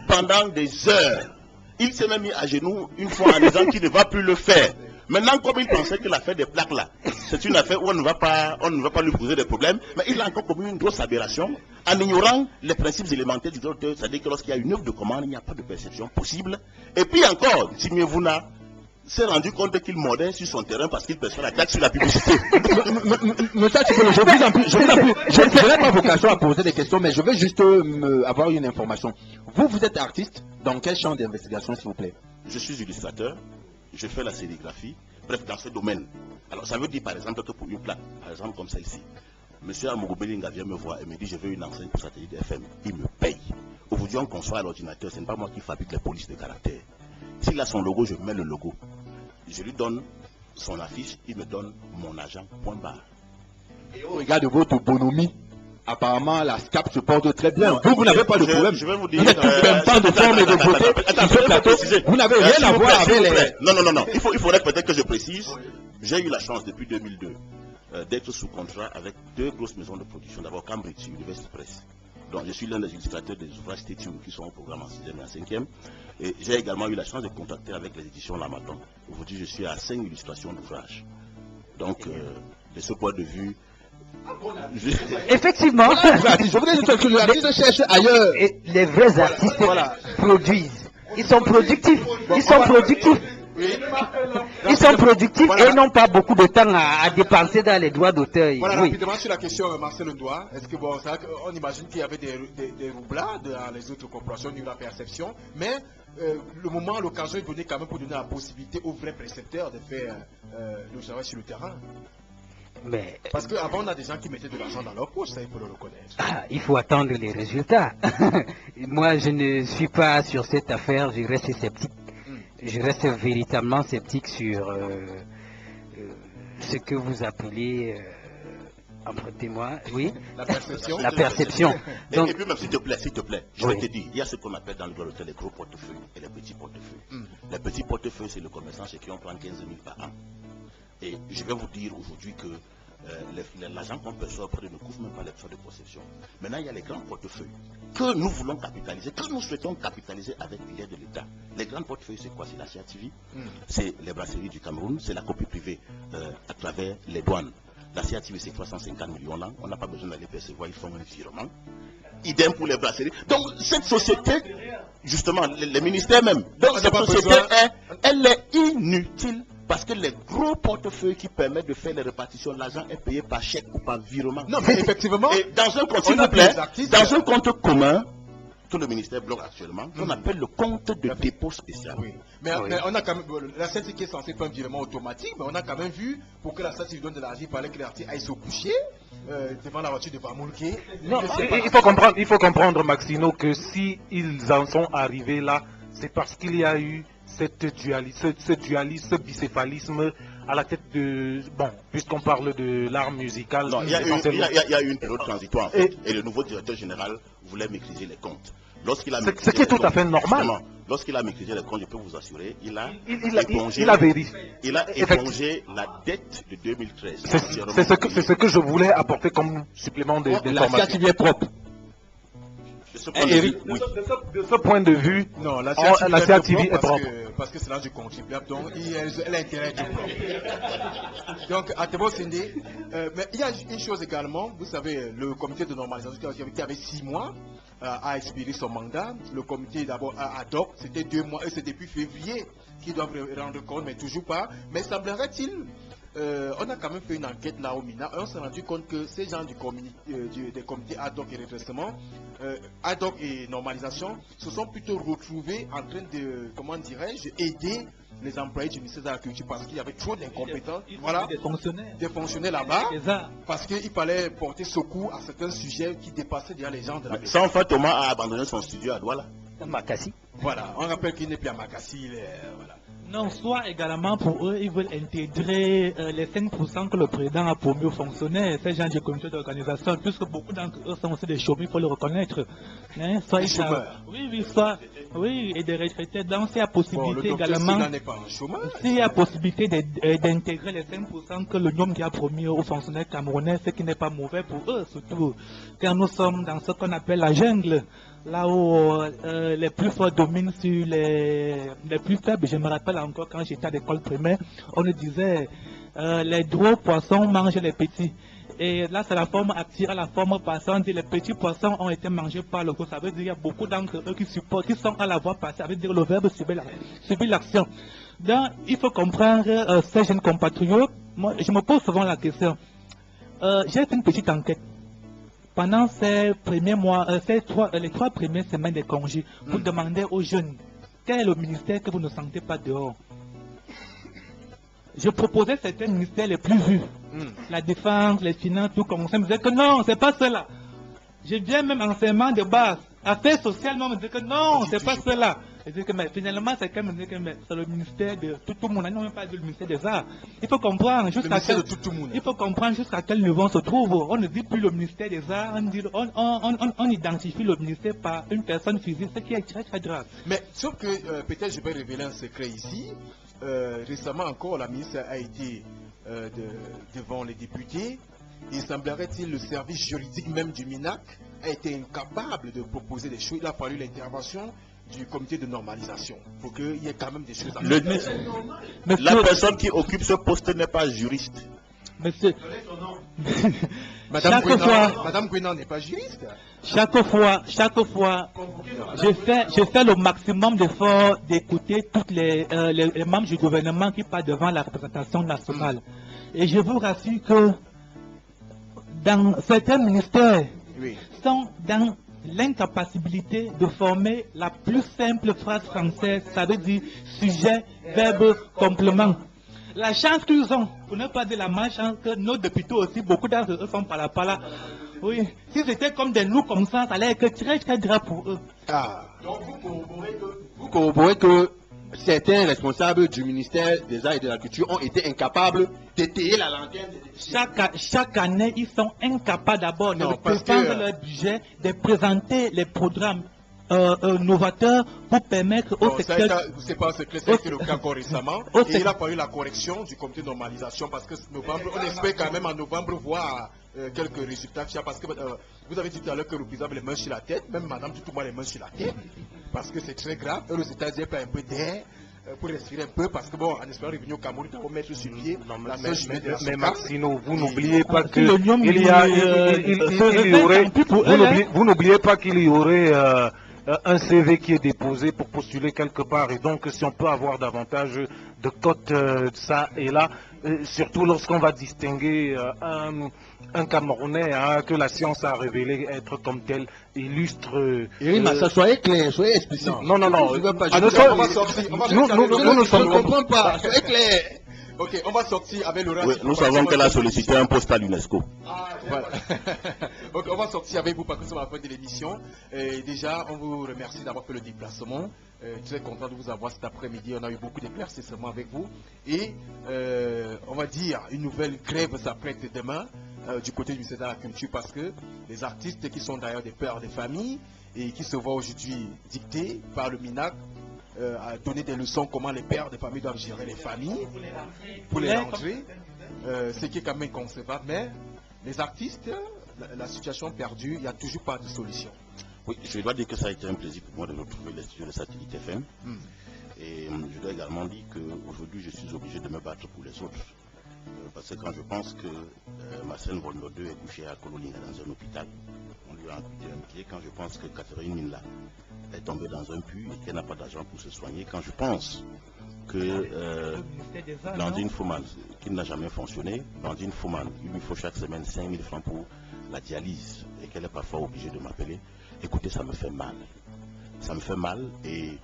pendant des heures. Il s'est même mis à genoux une fois en disant qu'il ne va plus le faire. Maintenant, comme il pensait que l'affaire des plaques là, c'est une affaire où on ne va pas lui poser des problèmes, mais il a encore commis une grosse aberration en ignorant les principes élémentaires du droit d'auteur, c'est-à-dire que lorsqu'il y a une œuvre de commande, il n'y a pas de perception possible. Et puis encore, Timiévouna s'est rendu compte qu'il mordait sur son terrain parce qu'il perçoit la taxe sur la publicité. Monsieur Assipou, je n'ai pas vocation à poser des questions, mais je veux juste avoir une information. Vous êtes artiste, dans quel champ d'investigation, s'il vous plaît? Je suis illustrateur. Je fais la sérigraphie, bref, dans ce domaine. Alors, ça veut dire, par exemple, que pour une plaque, par exemple, comme celle-ci, M. Amogobelinga vient me voir et me dit, je veux une enseigne pour satellite FM. Il me paye. Aujourd'hui, on conçoit à l'ordinateur, ce n'est pas moi qui fabrique les polices de caractère. S'il a son logo, je mets le logo. Je lui donne son affiche, il me donne mon agent, point barre. Et au regard de votre bonhomie, apparemment, la SCAP se porte très bien. Vous n'avez pas de problème. Je vais vous dire... Vous n'êtes pas de forme et de beauté. Vous n'avez rien à voir avec les... Non. Il faudrait peut-être que je précise. J'ai eu la chance depuis 2002 d'être sous contrat avec deux grosses maisons de production. D'abord Cambridge, University Press. Donc je suis l'un des illustrateurs des ouvrages Tétium qui sont au programme en 6e et en 5e. Et j'ai également eu la chance de contacter avec les éditions Lamaton. Aujourd'hui, je suis à 5 illustrations d'ouvrages. Donc, de ce point de vue... Effectivement, je voudrais dire que l'artiste cherche ailleurs. Et les vrais artistes produisent. Ils sont productifs. Ils sont productifs. Ils sont productifs et n'ont pas beaucoup de temps à dépenser dans les droits d'auteur. Voilà, rapidement sur la question, Marcel Ndoa. Est-ce que bon, on imagine qu'il y avait des roublades dans les autres corporations de la perception, mais le moment, l'occasion est donnée quand même pour donner la possibilité aux vrais précepteurs de faire le travail sur le terrain. Mais, parce qu'avant, on a des gens qui mettaient de l'argent dans leur poche, ça il faut le reconnaître. Ah, il faut attendre les résultats. Moi, je ne suis pas sur cette affaire, je reste sceptique. Je reste véritablement sceptique sur ce que vous appelez, empruntez-moi, oui, la perception. La perception. Donc, et puis même s'il te plaît, je vais te dire, il y a ce qu'on appelle dans le droit d'auteur les gros portefeuilles et les petits portefeuilles. Les petits portefeuilles, c'est le commerçant chez qui on prend 15 000 par an. Et je vais vous dire aujourd'hui que l'argent qu'on perçoit auprès ne couvre même pas les frais de possession. Maintenant, il y a les grands portefeuilles que nous voulons capitaliser, que nous souhaitons capitaliser avec l'aide de l'État. Les grands portefeuilles, c'est quoi? C'est la CATV, c'est les brasseries du Cameroun, c'est la copie privée à travers les douanes. La CATV, c'est 350 millions là, on n'a pas besoin d'aller percevoir, ils font un virement. Idem pour les brasseries. Donc, cette société, justement, les ministères même, donc cette société, elle est inutile. Parce que les gros portefeuilles qui permettent de faire les répartitions, l'argent est payé par chèque ou par virement. Non, mais effectivement, et dans un compte, s'il vous plaît, dans un compte commun, tout le ministère bloque actuellement, qu'on appelle le compte de dépôt spécial. Oui. Mais on a quand même, la CATV qui est censée faire un virement automatique, mais on a quand même vu, pour que la CATV donne de l'argent, il fallait que l'artiste aille se coucher devant la voiture de Bamoulke. Non, il faut comprendre, Maxino, que si ils en sont arrivés là, c'est parce qu'il y a eu ce dualisme, ce bicéphalisme à la tête de... Bon, puisqu'on parle de l'art musical... Non, il y a eu une période transitoire en fait, et le nouveau directeur général voulait maîtriser les comptes. Ce qui est tout à fait normal. Lorsqu'il a maîtrisé les comptes, je peux vous assurer, il a épongé la dette de 2013. C'est ce que je voulais apporter comme supplément d'information. La CATV est propre. De ce point de vue, non, la CATV est propre. Parce que c'est là du contribuable, donc elle a intérêt du propre. Donc, à Tebo Sindé, mais il y a une chose également, vous savez, le comité de normalisation qui avait 6 mois a expiré son mandat. Le comité d'abord ad hoc, c'était 2 mois, et c'est depuis février qu'ils doivent rendre compte, mais toujours pas. Mais semblerait-il, on a quand même fait une enquête là au MINA et on s'est rendu compte que ces gens des comités ad hoc et redressement, ad hoc et normalisation, se sont plutôt retrouvés en train de, comment dirais-je, aider les employés du ministère de la Culture parce qu'il y avait trop d'incompétents. Voilà, des fonctionnaires là-bas, parce qu'il fallait porter secours à certains sujets qui dépassaient déjà les gens de la Culture. Sans fait, Thomas a abandonné son studio à Douala. Makassi. Voilà, on rappelle qu'il n'est plus à Makassi. Voilà. Non, soit également pour eux, ils veulent intégrer les 5% que le président a promis aux fonctionnaires, ces gens du comité d'organisation, puisque beaucoup d'entre eux sont aussi des chômeurs, il faut le reconnaître. Hein, soit des chômeurs. Oui, et des retraités. Donc, s'il y a possibilité bon, également, n'est pas un chômeur, s'il y a possibilité d'intégrer les 5% que le NOM qui a promis aux fonctionnaires camerounais, ce qui n'est pas mauvais pour eux, surtout quand nous sommes dans ce qu'on appelle la jungle. Là où les plus forts dominent sur les plus faibles. Je me rappelle encore quand j'étais à l'école primaire, on nous disait les gros poissons mangent les petits. Et là, c'est la forme active à la forme passante. Les petits poissons ont été mangés par le gros. Ça veut dire qu'il y a beaucoup d'entre eux qui supportent, qui sont à la voie passée. Ça veut dire le verbe subir l'action. Donc, il faut comprendre ces jeunes compatriotes. Moi, je me pose souvent la question. J'ai fait une petite enquête. Pendant ces premiers mois, les 3 premières semaines de congés, vous demandez aux jeunes, quel est le ministère que vous ne sentez pas dehors? Je proposais certains ministères les plus vus, la défense, les finances, tout comme ça, me disait que non, c'est pas cela. Je viens même enseignement de base, affaires sociales, on me dit que non, c'est pas cela. Je dis que mais finalement, c'est quand même c'est le ministère de tout le monde, non même pas le ministère des Arts. Il faut comprendre jusqu'à quel niveau on se trouve. On ne dit plus le ministère des Arts, on identifie le ministère par une personne physique, ce qui est très très grave. Mais sauf que peut-être je vais révéler un secret ici. Récemment encore, la ministre a été devant les députés. Il semblerait-il le service juridique même du MINAC a été incapable de proposer des choses. Il a fallu l'intervention du comité de normalisation pour qu'il y ait quand même des choses à faire. La personne qui occupe ce poste n'est pas juriste. Monsieur, Madame Gouinan n'est pas juriste. Chaque fois, je fais le maximum d'efforts d'écouter tous les membres du gouvernement qui parlent devant la représentation nationale. Et je vous rassure que dans certains ministères sont dans l'incapacité de former la plus simple phrase française, ça veut dire sujet, verbe, complément. La chance qu'ils ont, pour ne pas dire la malchance, que nos députés aussi, beaucoup d'entre eux sont par là. Oui, si c'était comme des loups comme ça allait être très très grave pour eux. Donc vous corroborez que certains responsables du ministère des Arts et de la Culture ont été incapables d'étayer la lanterne. Chaque année, ils sont incapables d'abord de préparer leur budget, de présenter les programmes novateurs pour permettre au secteur... C'est pas un secret, c'est le cas encore récemment. Et il a fallu la correction du comité de normalisation parce que novembre, on espère quand même en novembre voir quelques résultats. Parce que vous avez dit tout à l'heure que le président avait les mains sur la tête, même madame tout le monde les mains sur la tête, parce que c'est très grave. Aux États-Unis, un peu d'air pour respirer un peu, parce que bon, en espérant revenir au Cameroun, il faut mettre sur pied la seule mais Maxino, vous n'oubliez pas que vous n'oubliez pas qu'il y aurait un CV qui est déposé pour postuler quelque part, et donc si on peut avoir davantage de cotes ça et là, surtout lorsqu'on va distinguer un Camerounais que la science a révélé être comme tel illustre. Soyez clair, soyez explicite. Non. Nous ne comprenons pas. Soyez clair. Ok, on va sortir avec le nous savons qu'elle a sollicité un poste à l'UNESCO. Voilà. Ok, on va sortir avec vous parce que nous sommes à la fin de l'émission. Déjà, on vous remercie d'avoir fait le déplacement. Très content de vous avoir cet après-midi. On a eu beaucoup d'éclaircissements avec vous. Et on va dire, une nouvelle grève s'apprête demain du côté du ministère de la Culture parce que les artistes qui sont d'ailleurs des pères de famille et qui se voient aujourd'hui dictés par le MINAC à donner des leçons comment les pères de famille doivent gérer les familles pour les rentrer, ce qui est quand même inconcevable. Mais les artistes, la situation perdue, il n'y a toujours pas de solution. Oui, je dois dire que ça a été un plaisir pour moi de retrouver les studios de Satellite FM. Et je dois également dire qu'aujourd'hui, je suis obligé de me battre pour les autres. Parce que quand je pense que Marcel Volno 2 est couché à Kolonina dans un hôpital, on lui a amputé un pied. Quand je pense que Catherine Minla est tombée dans un puits et qu'elle n'a pas d'argent pour se soigner, quand je pense que Blandine Fouman, qui n'a jamais fonctionné, Blandine Fouman, il lui faut chaque semaine 5 000 francs pour la dialyse et qu'elle est parfois obligée de m'appeler, écoutez, ça me fait mal. Ça me fait mal et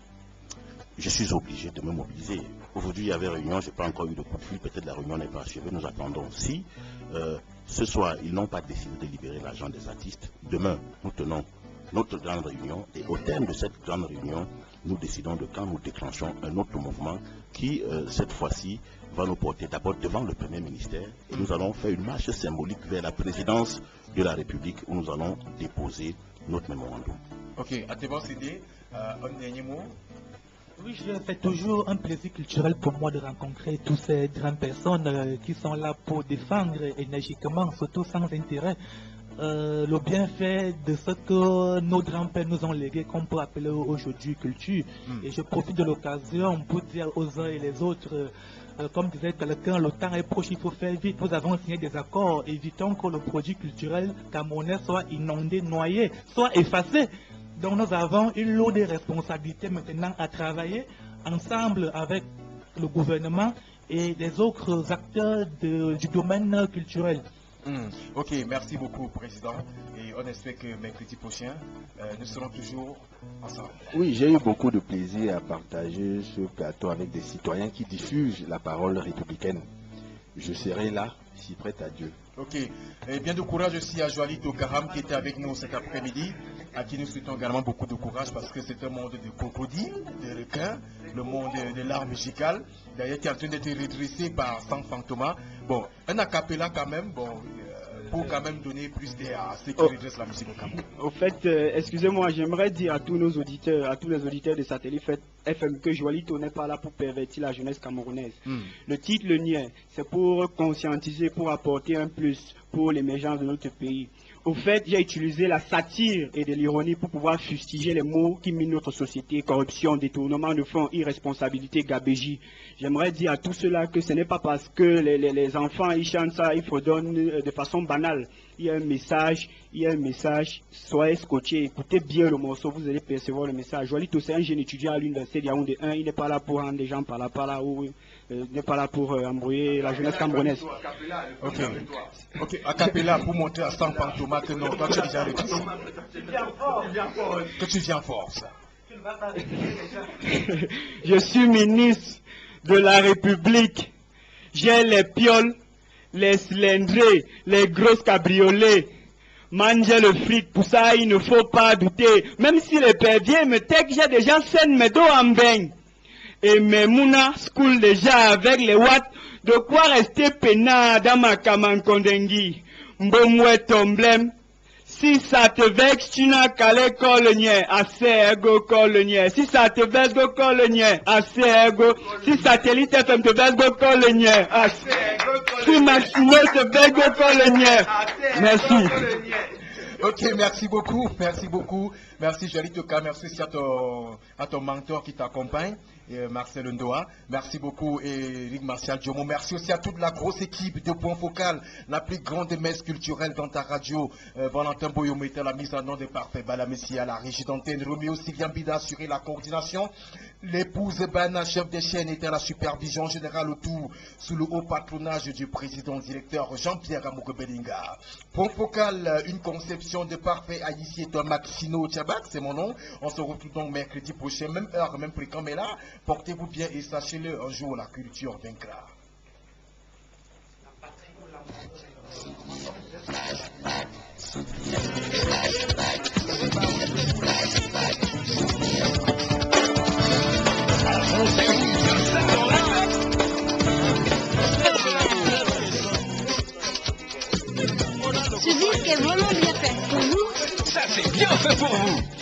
je suis obligé de me mobiliser. Aujourd'hui, il y avait réunion, je n'ai pas encore eu de coup de fil, peut-être la réunion n'est pas achevée, nous attendons. Si ce soir, ils n'ont pas décidé de libérer l'argent des artistes, demain, nous tenons notre grande réunion et au terme de cette grande réunion, nous décidons de quand nous déclenchons un autre mouvement qui, cette fois-ci, va nous porter d'abord devant le Premier ministère et nous allons faire une marche symbolique vers la présidence de la République où nous allons déposer notre mémorandum. Ok, Ateba Sidé, un dernier mot. Oui, c'est toujours un plaisir culturel pour moi de rencontrer toutes ces grandes personnes qui sont là pour défendre énergiquement, surtout sans intérêt, le bienfait de ce que nos grands-pères nous ont légué, qu'on peut appeler aujourd'hui culture. Et je profite de l'occasion pour dire aux uns et les autres, comme disait quelqu'un, le temps est proche, il faut faire vite. Nous avons signé des accords, évitons que le produit culturel camerounais soit inondé, noyé, soit effacé. Donc nous avons une lourde responsabilité maintenant à travailler ensemble avec le gouvernement et les autres acteurs du domaine culturel. Ok, merci beaucoup, Président. Et on espère que mercredi prochain, nous serons toujours ensemble. Oui, j'ai eu beaucoup de plaisir à partager ce plateau avec des citoyens qui diffusent la parole républicaine. Je serai là, si prête à Dieu. Ok, et bien de courage aussi à Joali Tokaram qui était avec nous cet après-midi, à qui nous souhaitons également beaucoup de courage parce que c'est un monde de crocodiles, de requins, le monde de l'art musical, d'ailleurs qui est en train d'être redressé par Sang Fantoma. Bon, un acapella quand même, bon, pour quand même donner plus d'air à ceux qui redressent la musique au Cameroun. Au fait, excusez-moi, j'aimerais dire à tous nos auditeurs, à tous les auditeurs de Satellite FM que Joalito n'est pas là pour pervertir la jeunesse camerounaise. Le titre le nie, c'est pour conscientiser, pour apporter un plus pour l'émergence de notre pays. Au fait, j'ai utilisé la satire et de l'ironie pour pouvoir fustiger les mots qui minent notre société, corruption, détournement de fonds, irresponsabilité, gabégie. J'aimerais dire à tout cela que ce n'est pas parce que les enfants ils chantent ça, ils fredonnent de façon banale. Il y a un message, soyez scotchés, écoutez bien le morceau, vous allez percevoir le message. Joalito, c'est un jeune étudiant à l'université de Yaoundé 1, il n'est pas là pour rendre des gens par là, ou il n'est pas là pour embrouiller la jeunesse camerounaise. Ok, a cappella pour montrer à Sang Fantoma que non, toi tu es déjà réussi. Que tu viens en force. Je suis ministre de la République. J'ai les pioles, les cylindrés, les grosses cabriolets. Manger le fric, pour ça il ne faut pas douter. Même si les perviers me tech, j'ai déjà scène mes dos en baigne. Et mes mouna school déjà avec les watts. De quoi rester peinard dans ma kamankondengi. Mbomwe tomblem. Si ça te vexe, tu n'as qu'à l'école niais. Assez ego col niais. Si ça te vexe, go col niais. Assez ego. Si Satellite FM te vexe, go col niais. Si Maximo te vexe, go col niais. Merci. Ok, merci beaucoup. Merci Joali Toka, merci aussi à ton mentor qui t'accompagne. Marcel Ndoa, merci beaucoup Eric Martial Diomo, merci aussi à toute la grosse équipe de Point Focal, la plus grande messe culturelle dans ta radio, Valentin Boyomé était la mise en nom des parfaits, Balamessi à la régie d'antenne, Roméo Sylviambida assurer la coordination, l'épouse Bana, chef des chaînes, était à la supervision générale autour, sous le haut patronage du président directeur Jean-Pierre Amoureux Belinga. Point Focal, une conception de parfait haïtien de Maxino Tchabak, c'est mon nom, on se retrouve donc mercredi prochain, même heure, même fréquent, mais là, portez-vous bien et sachez-le, un jour la culture vaincra. Ce disque est vraiment bien fait. Pour vous, ça c'est bien fait pour vous.